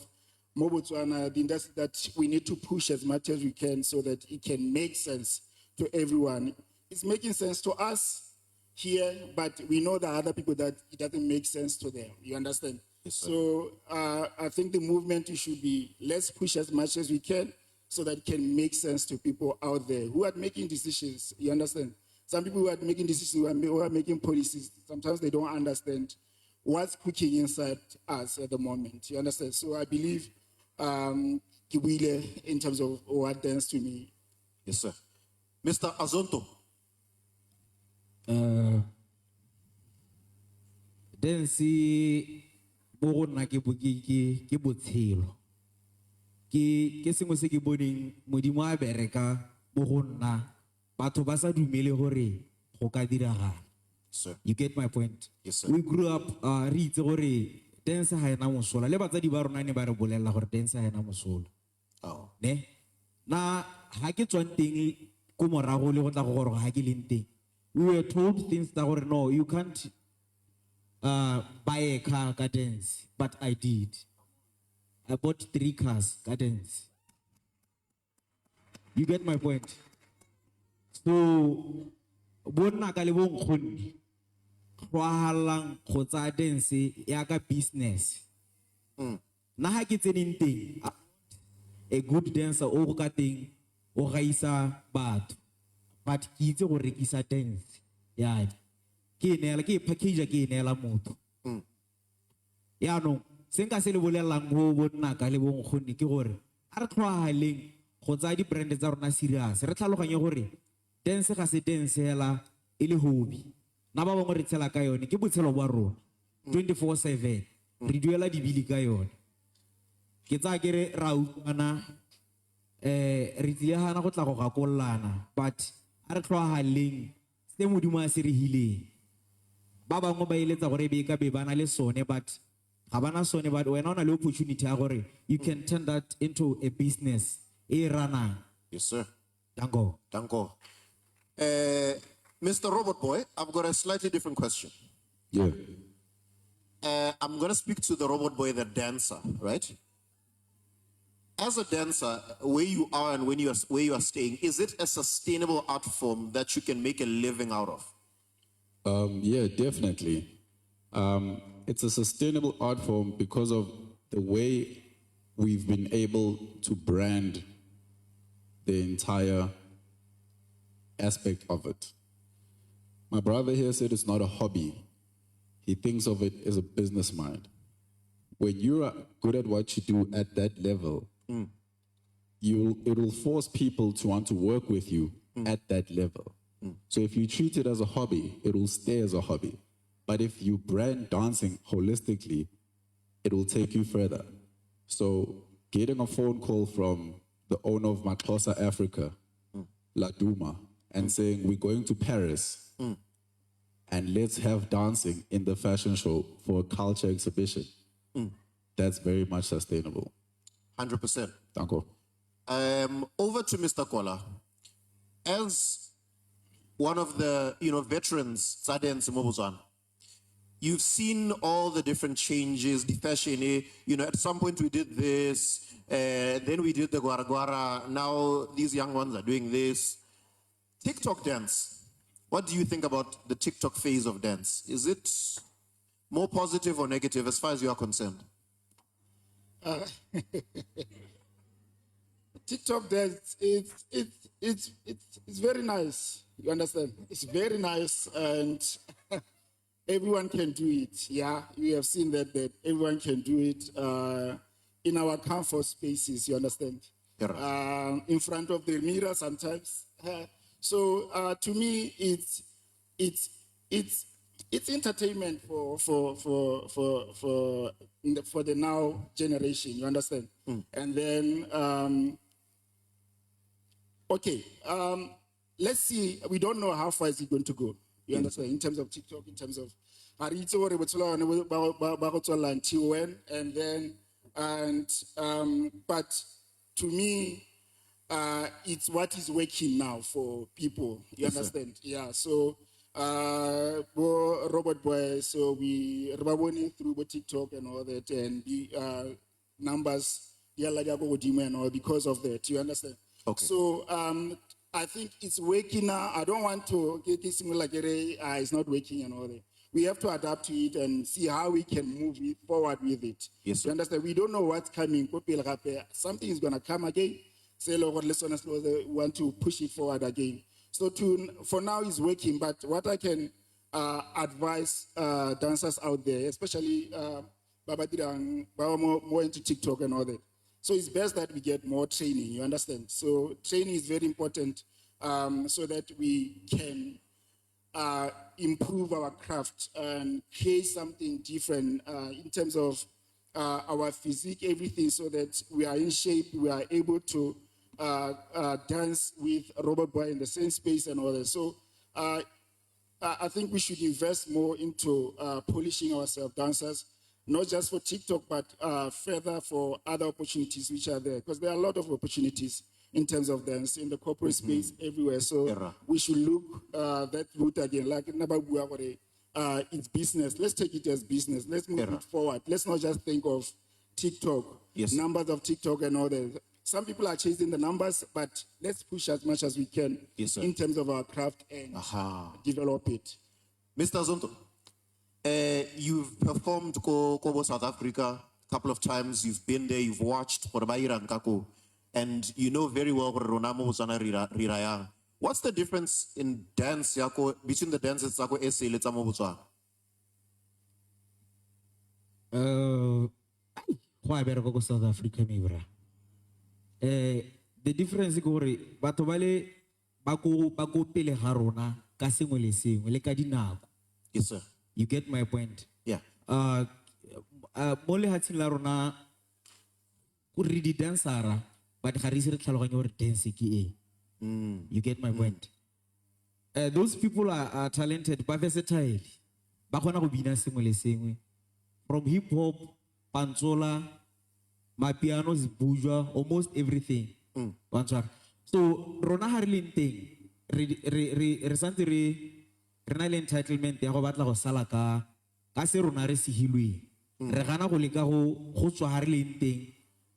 S3: Botswana, the industry that we need to push as much as we can so that it can make sense to everyone. It's making sense to us here, but we know there are other people that it doesn't make sense to them. You understand? Yes, so I think the movement should be, let's push as much as we can so that it can make sense to people out there who are making decisions. You understand? Some people who are making decisions, who are making policies, sometimes they don't understand what's cooking inside us at the moment. You understand? So I believe Kiwile in terms of what dance to me.
S22: Yes, sir. Mr. Azonto.
S17: Dance bo go nna ke botshelo ke sengwe se ke boneng modimo a bereka bo go nna batho ba sa dumele gore go ka diragala.
S22: Sir.
S17: You get my point?
S22: Yes, sir.
S17: We grew up re itse gore dance ha ena mosola le batsadi ba rona ne ba re bolella gore dance ha ena mosola.
S22: Oh.
S17: Ne na ha ke tswang teng ko morago le go tla go gore ha ke leng teng. We were told things that were no, you can't buy a car ka dance, but I did. I bought 3 cars ka dance. You get my point? So, bona ka le bo nkgonni go halang go tsa dance ya ka business. Na ha ke tseneng teng a good dancer o go ka teng o gaisa batho. But ke itse go rekisa dance. Yeah.
S1: ke e neela ke e package ke e neela motho yaanong se nka se le bolelelang go bonnaka le bonkgonne ke gore a re tlhoagaleng go tsaya di-brand tsa rona serious re tlhaloganye gore dance ga se dance hela e le hobby na ba bangwe re tshela ka yone ke botshelo ba rona 24/7 re duela dibili ka yone ke tsaya ke re ra utlwana re tlile gana go tla go gakololana but a re tlhoagaleng se modimo a se re hileng ba bangwe ba eletsa gore be ka be bana le sone but ga bana sone but wena o na le opportunity ya gore you can turn that into a business e ranang.
S22: Yes, sir.
S1: Danko.
S22: Danko. Mr. Robot Boy, I've got a slightly different question.
S5: Yeah.
S22: I'm going to speak to the Robot Boy, the dancer, right? As a dancer, where you are and where you are staying, is it a sustainable art form that you can make a living out of?
S5: Yeah, definitely. It's a sustainable art form because of the way we've been able to brand the entire aspect of it. My brother here said it's not a hobby. He thinks of it as a business mind. When you are good at what you do at that level, it will force people to want to work with you at that level. So if you treat it as a hobby, it will stay as a hobby. But if you brand dancing holistically, it will take you further. So getting a phone call from the owner of Maxhosa Africa, La Duma, and saying, we're going to Paris and let's have dancing in the fashion show for a culture exhibition. That's very much sustainable.
S22: 100%.
S5: Thank you.
S22: Over to Mr. Kola. As one of the veterans, Tsadens Mobuzan, you've seen all the different changes, the fashion. At some point we did this, then we did the Gwara Gwara. Now these young ones are doing this. TikTok dance. What do you think about the TikTok phase of dance? Is it more positive or negative as far as you are concerned?
S3: TikTok dance, it's very nice. You understand? It's very nice, and everyone can do it. Yeah, you have seen that everyone can do it in our comfort spaces. You understand? In front of the mirror sometimes. So to me, it's entertainment for the now generation. You understand? And then let's see. We don't know how far is it going to go. You understand? In terms of TikTok, in terms of until when, and then but to me, it's what is working now for people. You understand? Yeah. So Robot Boy, so we rebabone through TikTok and all that, and the numbers and all because of that. You understand?
S22: Okay.
S3: So I think it's working now. I don't want to get this like it's not working and all that. We have to adapt to it and see how we can move it forward with it.
S22: Yes, sir.
S3: You understand? We don't know what's coming. Something is going to come again. Say, Lord, let's want to push it forward again. So for now, it's working. But what I can advise dancers out there, especially more into TikTok and all that. So it's best that we get more training. You understand? So training is very important so that we can improve our craft and create something different in terms of our physique, everything, so that we are in shape, we are able to dance with Robot Boy in the same space and all that. So I think we should invest more into polishing ourselves, dancers, not just for TikTok, but further for other opportunities which are there, because there are a lot of opportunities in terms of dance in the corporate space everywhere. So we should look that route again, like it's business. Let's take it as business. Let's move it forward. Let's not just think of TikTok, numbers of TikTok and all that. Some people are chasing the numbers, but let's push as much as we can in terms of our craft and develop it.
S22: Mr. Zonto, you've performed Kobo South Africa a couple of times. You've been there, you've watched and you know very well What's the difference in dance yako between the dances yako SA le tsa mo Botswana?
S1: Go a bereka ko South Africa me bra. The difference is gore batho ba le ba go pele ga rona ka sengwe le sengwe le ka dinako.
S22: Yes sir.
S1: You get my point?
S22: Yeah.
S1: Mo lehatsheng la rona go re di dansara but ga re se re tlhaloganya gore dance ke eng. You get my point? Those people are talented, but versatile. Ba kgona go bina sengwe le sengwe. From hip hop, panzola, mapiano, bujwa, almost everything. So rona ha re le teng re santse re na le entitlement ya go batla go sala ka se rona re se hilweng. Re gana go leka go tswa ha re le teng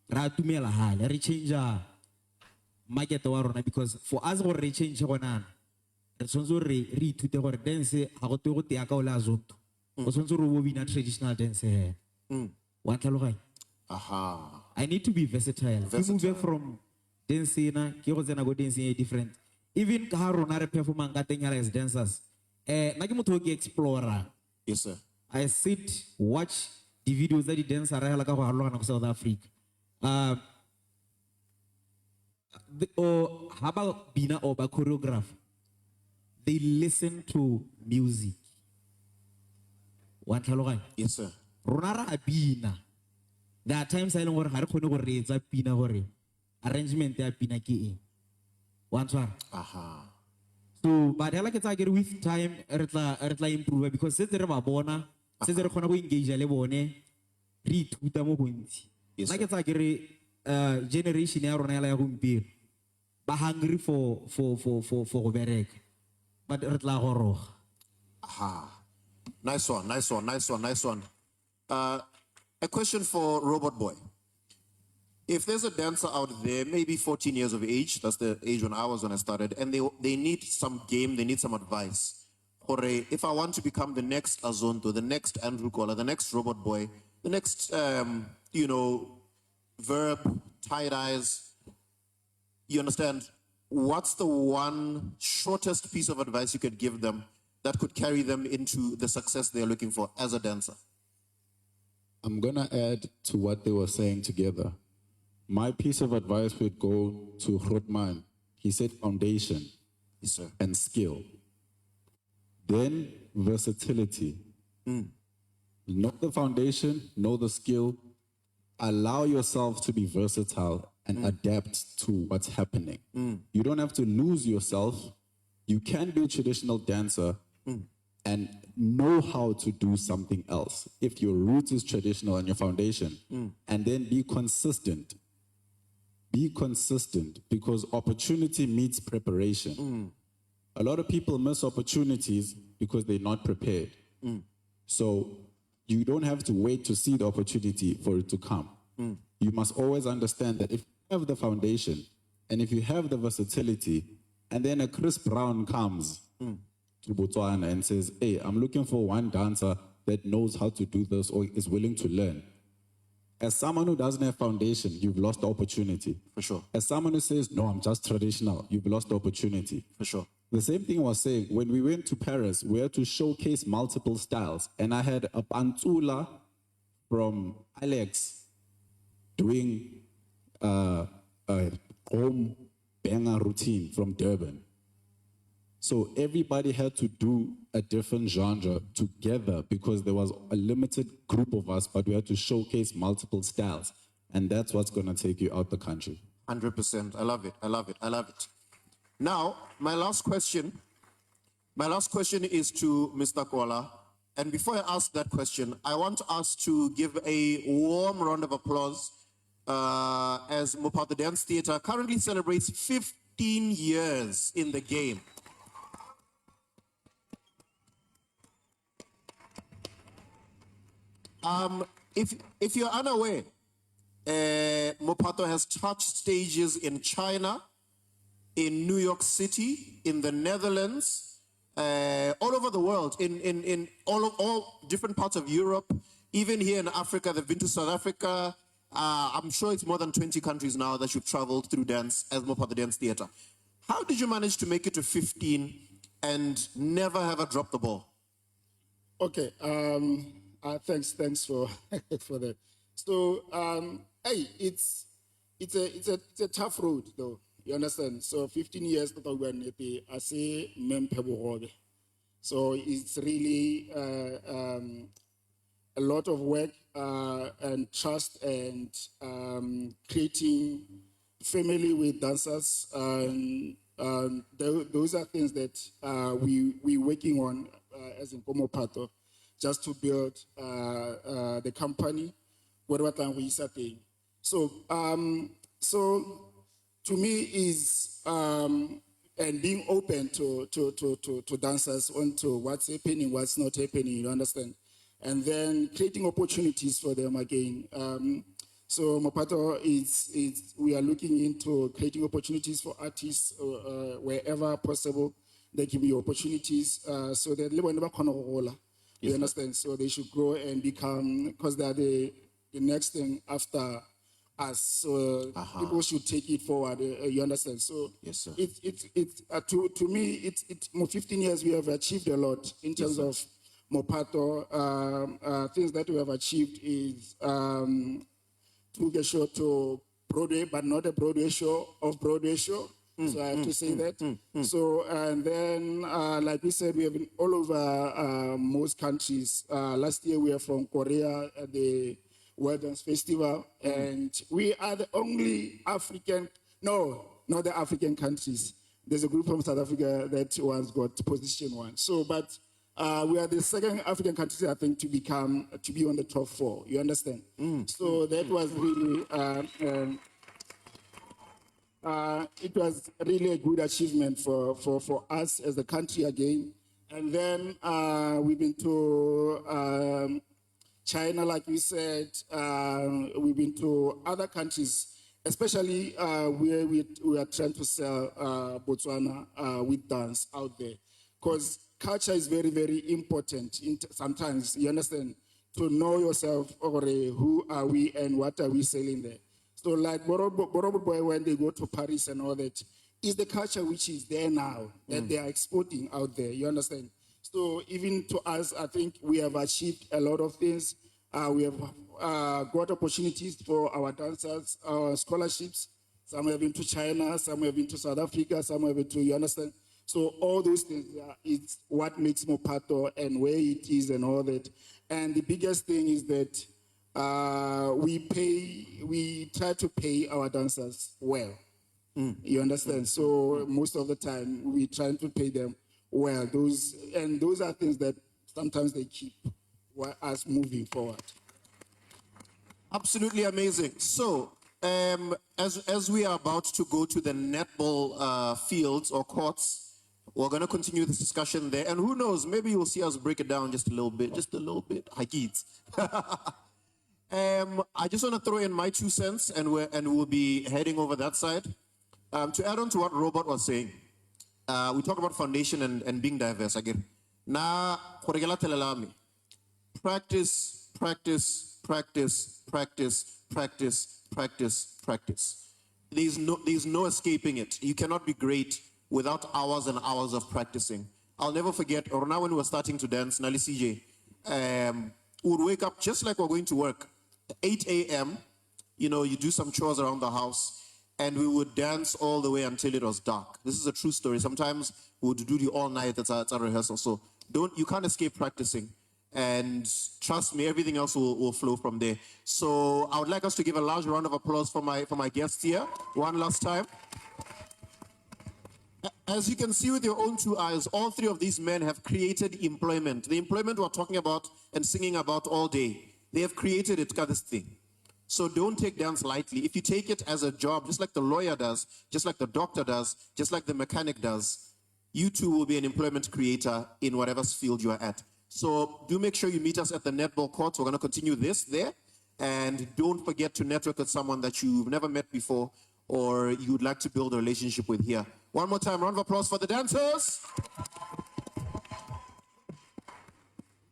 S1: ra tumela hale re change market wa rona, because for us gore re change gona re tshwanetse re ithute gore dance ha go go tea ka o la zonto o tshwanetse re bo bina traditional dance he wa tlhaloganya. I need to be versatile. Ke move from dance ena ke go tsena go dance e different. Even ka ha rona re performang ka teng as dancers, na ke motho ke explorer.
S22: Yes sir.
S1: I sit, watch the videos that the dancers are like go South Africa. Or how about bina or ba choreograph? They listen to music. What tlhaloganya?
S22: Yes sir.
S1: Rona ra bina. There are times I don't gore ga re khone go reetsa pina gore arrangement ya pina ke eng. Wa ntshwara? So but I like it again with time re tla improve, because se re ba bona se re khona go engage le bone re ithuta mo bontsi. Like it's like generation ya rona ya gompieno ba hungry for go bereka, but re tla go roga.
S22: Nice one. A question for Robot Boy. If there's a dancer out there, maybe 14 years of age, that's the age when I started, and they need some game, they need some advice. Or if I want to become the next Azonto, the next Andrew Kola, the next Robot Boy, the next, Verb, tie-dyes, you understand? What's the one shortest piece of advice you could give them that could carry them into the success they're looking for as a dancer?
S5: I'm going to add to what they were saying together. My piece of advice would go to Grootman. He said foundation.
S22: Yes, sir.
S5: And skill. Then versatility. Know the foundation, know the skill. Allow yourself to be versatile and adapt to what's happening. You don't have to lose yourself. You can be a traditional dancer and know how to do something else. If your root is traditional and your foundation, and then be consistent. Be consistent, because opportunity meets preparation. A lot of people miss opportunities because they're not prepared. So you don't have to wait to see the opportunity for it to come. You must always understand that if you have the foundation and if you have the versatility, and then a Chris Brown comes to Botswana and says, hey, I'm looking for one dancer that knows how to do this or is willing to learn. As someone who doesn't have foundation, you've lost the opportunity.
S22: For sure.
S5: As someone who says, no, I'm just traditional, you've lost the opportunity.
S22: For sure.
S5: The same thing I was saying, when we went to Paris, we had to showcase multiple styles. And I had a pantula from Alex doing a home banger routine from Durban. So everybody had to do a different genre together because there was a limited group of us, but we had to showcase multiple styles. And that's what's going to take you out the country.
S22: 100%. I love it. Now, my last question is to Mr. Kola. And before I ask that question, I want us to give a warm round of applause as Mopata Dance Theatre currently celebrates 15 years in the game. If you're unaware, Mopato has touched stages in China, in New York City, in the Netherlands, all over the world, in all different parts of Europe, even here in Africa. They've been to South Africa. I'm sure it's more than 20 countries now that you've traveled through dance as Mopato Dance Theatre. How did you manage to make it to 15 and never have a drop the ball?
S3: Okay. Thanks for for that. So hey, it's a tough road though. You understand? So 15 years I say so it's really a lot of work and trust and creating family with dancers. Those are things that we're working on as in Komopato, just to build the company. So, so to me is and being open to dancers onto what's happening, what's not happening. You understand? And then creating opportunities for them again. So Mopato is we are looking into creating opportunities for artists wherever possible. There can be opportunities so that they never can roll. You understand? So they should grow and become, because they are the next thing after us. So people should take it forward. You understand? So
S22: yes, sir.
S3: To me, it's 15 years we have achieved a lot in terms of Mopato. Things that we have achieved is to get show to Broadway, but not a Broadway show, off-Broadway show. So I have to say that. So, and then, like we said, we have been all over most countries. Last year, we are from Korea at the World Dance Festival. And we are the only African, no, not the African countries. There's a group from South Africa that once got position 1. So, but we are the second African country, I think, to be on the top 4. You understand? So that was really, it was really a good achievement for us as a country again. And then we've been to China, like we said. We've been to other countries, especially where we are trying to sell Botswana with dance out there. Because culture is very, very important sometimes, you understand, to know yourself, or who are we and what are we selling there. So like Borobo Boy, when they go to Paris and all that, is the culture which is there now that they are exporting out there, you understand? So even to us, I think we have achieved a lot of things. We have got opportunities for our dancers, our scholarships. Some have been to China, some have been to South Africa, some have been to, you understand? So all those things, it's what makes Mopato and where it is and all that. And the biggest thing is that we try to pay our dancers well. You understand? So most of the time, we try to pay them well. Those are things that sometimes they keep us moving forward.
S22: Absolutely amazing. So, as we are about to go to the netball fields or courts, we're going to continue this discussion there. And who knows, maybe you'll see us break it down just a little bit. Hakids. I just want to throw in my 2 cents, and we'll be heading over that side. To add on to what Robert was saying, we talk about foundation and being diverse again. Now, practice, practice, practice, practice, practice, practice, practice. There's no escaping it. You cannot be great without hours and hours of practicing. I'll never forget, or now when we were starting to dance, Nali CJ, we would wake up just like we're going to work, 8 a.m., you do some chores around the house, and we would dance all the way until it was dark. This is a true story. Sometimes we would do the all night at a rehearsal. So you can't escape practicing. And trust me, everything else will flow from there. So I would like us to give a large round of applause for my guests here, one last time. As you can see with your own 2 eyes, all 3 of these men have created employment. The employment we're talking about and singing about all day, they have created it, this thing. So don't take dance lightly. If you take it as a job, just like the lawyer does, just like the doctor does, just like the mechanic does, you too will be an employment creator in whatever field you are at. So do make sure you meet us at the netball courts. We're going to continue this there. And don't forget to network with someone that you've never met before or you'd like to build a relationship with here. One more time, round of applause for the dancers.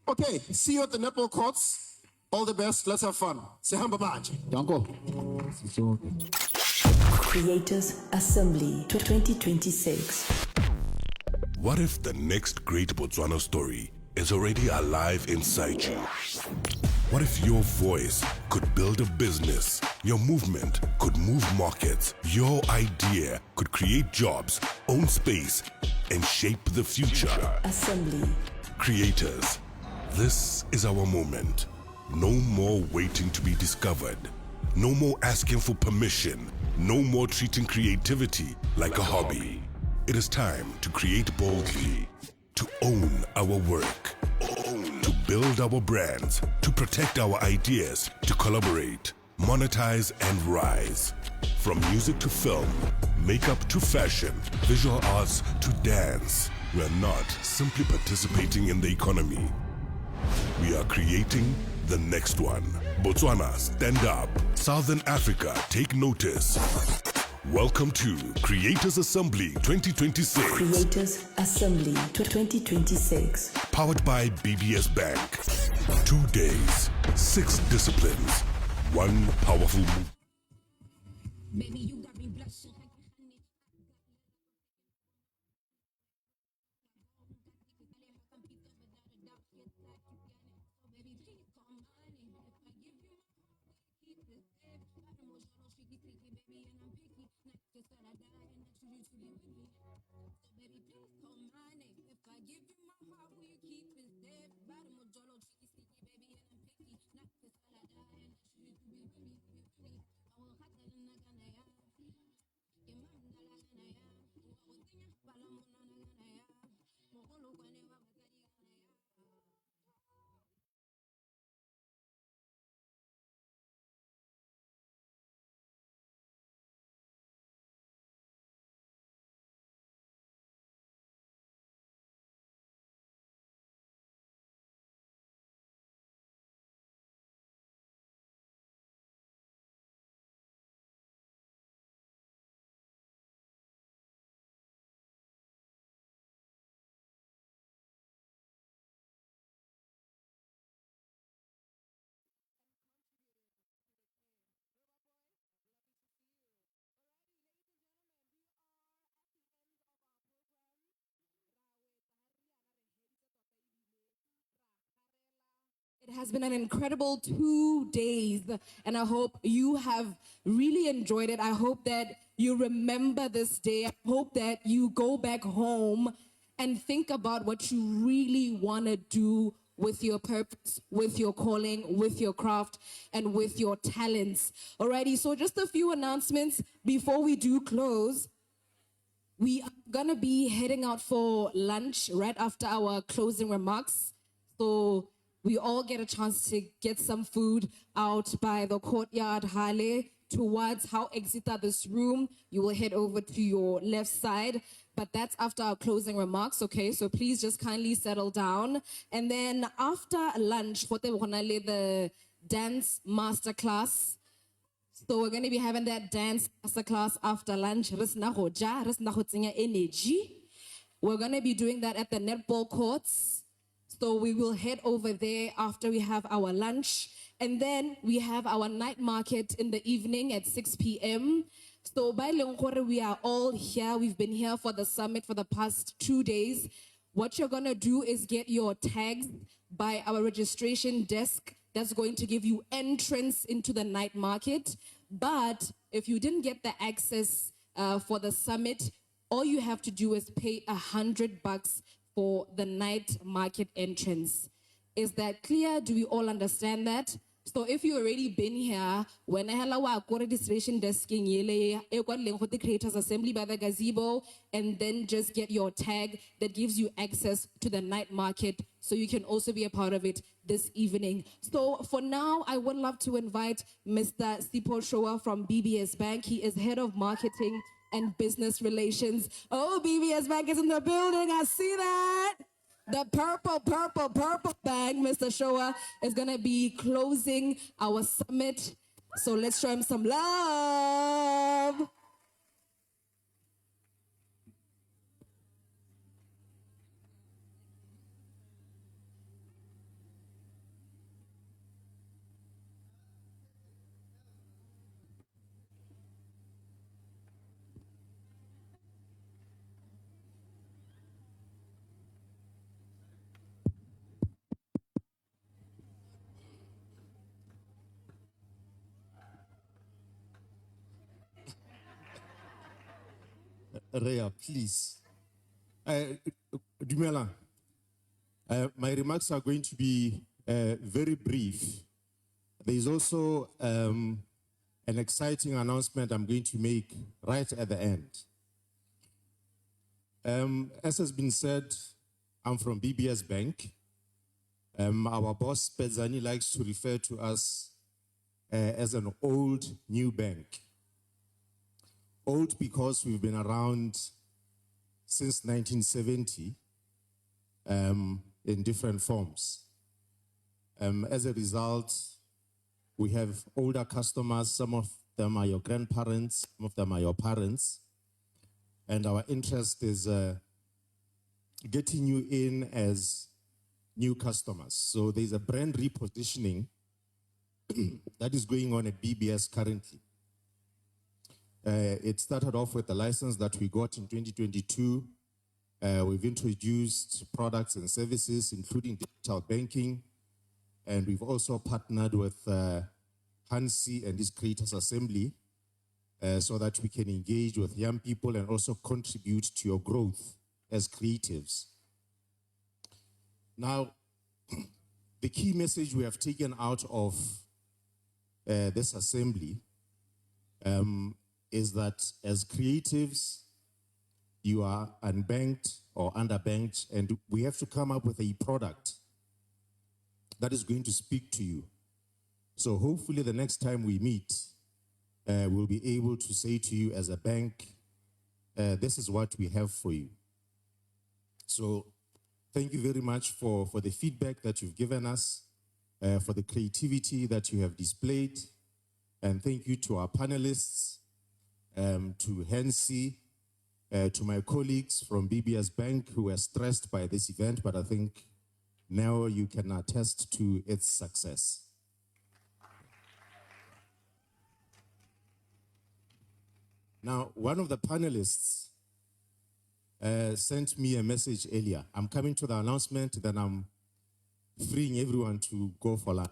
S22: Okay, see you at the netball courts. All the best. Let's have fun. Sehamba Baji.
S1: Danko.
S21: Creators Assembly 2026.
S2: What if the next great Botswana story is already alive inside you? What if your voice could build a business? Your movement could move markets. Your idea could create jobs, own space, and shape the future.
S21: Assembly.
S2: Creators, this is our moment. No more waiting to be discovered. No more asking for permission. No more treating creativity like a hobby. It is time to create boldly, to own our work, to build our brands, to protect our ideas, to collaborate, monetize, and rise. From music to film, makeup to fashion, visual arts to dance, we are not simply participating in the economy. We are creating the next one. Botswana, stand up. Southern Africa, take notice. Welcome to Creators Assembly 2026.
S21: Creators Assembly 2026.
S2: Powered by BBS Bank. 2 days, 6 disciplines, 1 powerful move.
S13: Baby, you got me blushing.
S4: It has been an incredible 2 days, and I hope you have really enjoyed it. I hope that you remember this day. I hope that you go back home and think about what you really want to do with your purpose, with your calling, with your craft, and with your talents. Alrighty, so just a few announcements before we do close. We are gonna be heading out for lunch right after our closing remarks. So we all get a chance to get some food out by the courtyard Hale towards how exit this room. You will head over to your left side, but that's after our closing remarks, okay? So please just kindly settle down. And then after lunch, the dance masterclass. So we're going to be having that dance masterclass after lunch. Energy. We're going to be doing that at the netball courts. So we will head over there after we have our lunch. And then we have our night market in the evening at 6 p.m. So by Lengkore, we are all here. We've been here for the summit for the past 2 days. What you're going to do is get your tags by our registration desk. That's going to give you entrance into the night market. But if you didn't get the access for the summit, all you have to do is pay $100 for the night market entrance. Is that clear? Do we all understand that? So if you already been here, when I have a registration desk in the Creators Assembly by the gazebo, and then just get your tag that gives you access to the night market, so you can also be a part of it this evening. So for now, I would love to invite Mr. Sipho Shoa from BBS Bank. He is head of marketing and business relations. Oh, BBS Bank is in the building. I see that. The purple bag, Mr. Shoa, is going to be closing our summit. So let's show him some love.
S7: Rhea, please. Dumela. My remarks are going to be very brief. There is also an exciting announcement I'm going to make right at the end. As has been said, I'm from BBS Bank. Our boss, Pedzani, likes to refer to us as an old new bank. Old because we've been around since 1970 in different forms. As a result, we have older customers. Some of them are your grandparents, some of them are your parents. And our interest is getting you in as new customers. So there's a brand repositioning that is going on at BBS currently. It started off with the license that we got in 2022. We've introduced products and services, including digital banking. And we've also partnered with Hansi and his Creators Assembly so that we can engage with young people and also contribute to your growth as creatives. Now, the key message we have taken out of this assembly is that as creatives, you are unbanked or underbanked, and we have to come up with a product that is going to speak to you. So hopefully the next time we meet, we'll be able to say to you as a bank, this is what we have for you. So thank you very much for the feedback that you've given us, for the creativity that you have displayed. And thank you to our panelists, to Hansi, to my colleagues from BBS Bank who were stressed by this event, but I think now you can attest to its success. Now, one of the panelists sent me a message earlier. I'm coming to the announcement, then I'm freeing everyone to go for lunch.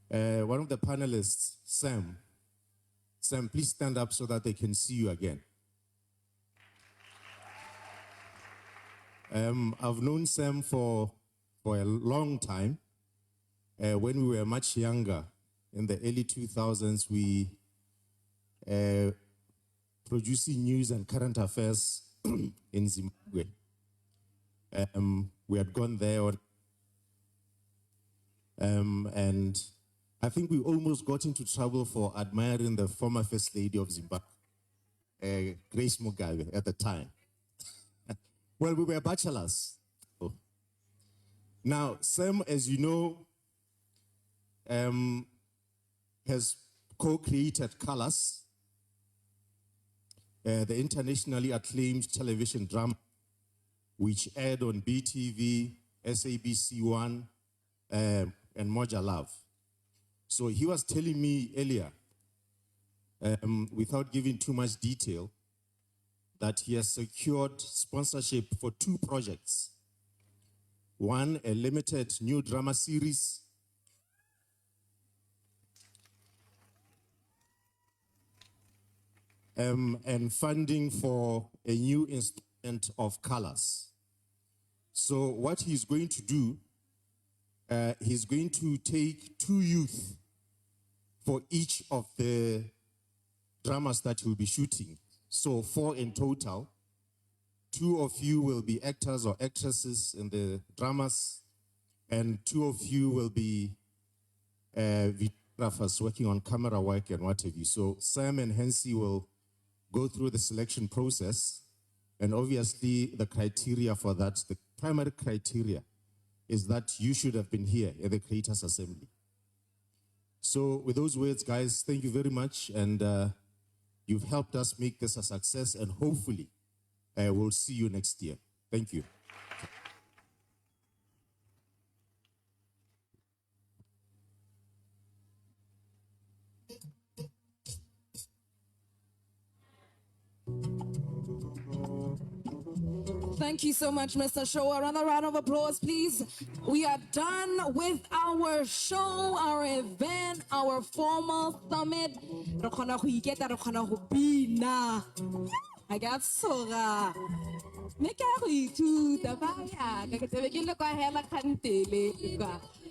S7: One of the panelists, Sam, please stand up so that they can see you again. I've known Sam for a long time. When we were much younger, in the early 2000s, we producing news and current affairs in Zimbabwe. We had gone there, and I think we almost got into trouble for admiring the former First Lady of Zimbabwe, Grace Mugabe, at the time. Well, we were bachelors. Now, Sam, as you know, has co-created Colors, the internationally acclaimed television drama, which aired on BTV, SABC1, and Moja Love. So he was telling me earlier, without giving too much detail, that he has secured sponsorship for 2 projects. One, a limited new drama series, and funding for a new installment of Colors. So what he's going to do, he's going to take 2 youth for each of the dramas that he'll be shooting. So 4 in total. 2 of you will be actors or actresses in the dramas, and 2 of you will be videographers working on camera work and what have you. So Sam and Hansi will go through the selection process, and obviously the criteria for that, the primary criteria, is that you should have been here at the Creators Assembly. So with those words, guys, thank you very much, and you've helped us make this a success, and hopefully we'll see you next year. Thank you.
S4: Thank you so much, Mr. Show. Another round of applause, please. We are done with our show, our event, our formal summit. I got soga. Make to the fire.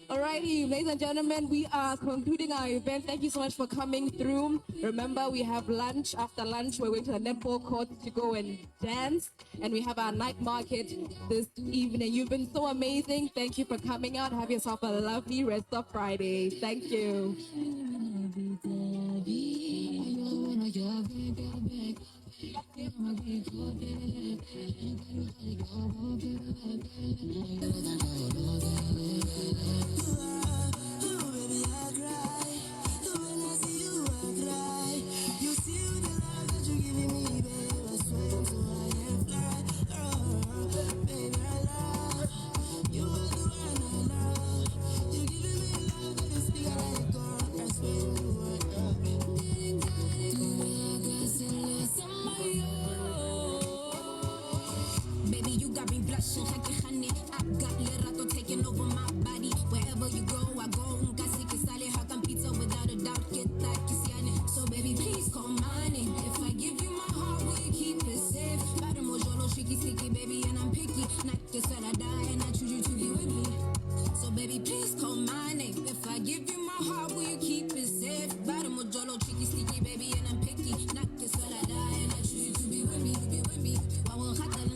S4: Alrighty, ladies and gentlemen, we are concluding our event. Thank you so much for coming through. Remember, we have lunch. After lunch, we're going to the netball court to go and dance. And we have our night market this evening. You've been so amazing. Thank you for coming out. Have yourself a lovely rest of Friday. Thank you.
S13: Baby, you got me blushing, honey. I got Lerato taking over my body. Wherever you go, I go. Kasi kisale hakam pizza without a doubt. Get that kisiane. So baby, please call my name. If I give you my heart, will you keep it safe? Bada mojolo tricky sticky, baby, and I'm picky. Not just when I die, and I choose you to be with me. So baby, please call my name. If I give you my heart, will you keep it safe? Bada mojolo tricky sticky, baby, and I'm picky. Not just when I die, and I choose you to be with me. Be with me. I will have to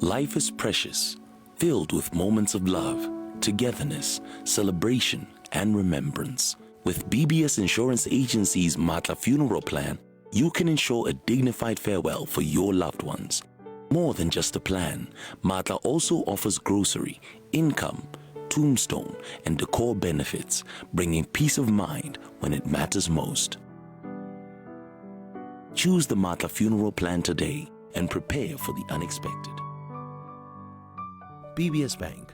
S16: Life is precious, filled with moments of love, togetherness, celebration, and remembrance. With BBS Insurance Agency's Matla Funeral Plan, you can ensure a dignified farewell for your loved ones. More than just a plan, Matla also offers grocery, income, tombstone, and decor benefits, bringing peace of mind when it matters most. Choose the Matla Funeral Plan today and prepare for the unexpected. BBS Bank.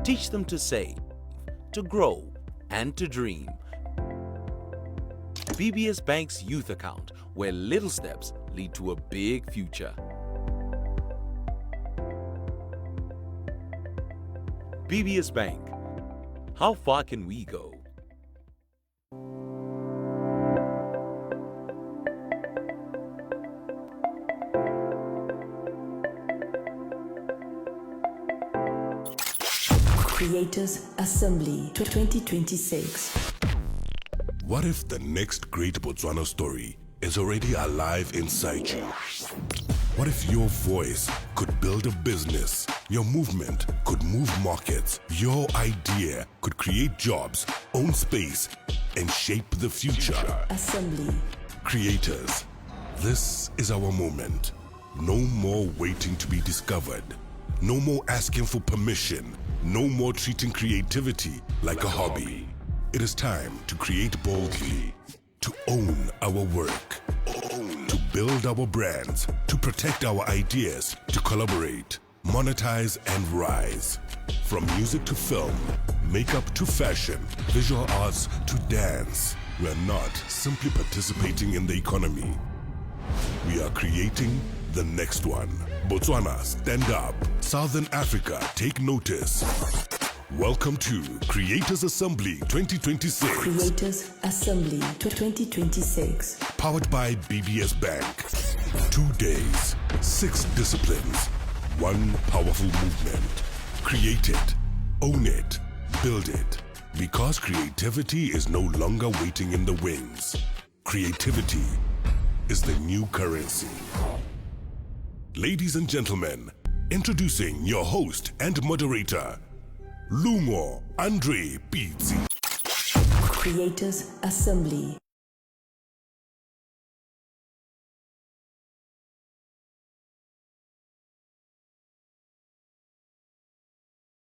S16: Teach them to save, to grow, and to dream. BBS Bank's youth account, where little steps lead to a big future. BBS Bank. How far can we go?
S21: Creators Assembly 2026.
S2: What if the next great Botswana story is already alive inside you? What if your voice could build a business? Your movement could move markets. Your idea could create jobs, own space, and shape the future.
S21: Assembly.
S2: Creators, this is our moment. No more waiting to be discovered. No more asking for permission. No more treating creativity like a hobby. It is time to create boldly, to own our work, to build our brands, to protect our ideas, to collaborate, monetize, and rise. From music to film, makeup to fashion, visual arts to dance, we are not simply participating in the economy. We are creating the next one. Botswana, stand up. Southern Africa, take notice. Welcome to Creators Assembly 2026.
S21: Creators Assembly 2026.
S2: Powered by BBS Bank. 2 days, 6 disciplines, 1 powerful movement. Create it, own it, build it. Because creativity is no longer waiting in the wings. Creativity is the new currency. Ladies and gentlemen, introducing your host and moderator, Lungo Andre Pizzi.
S21: Creators Assembly.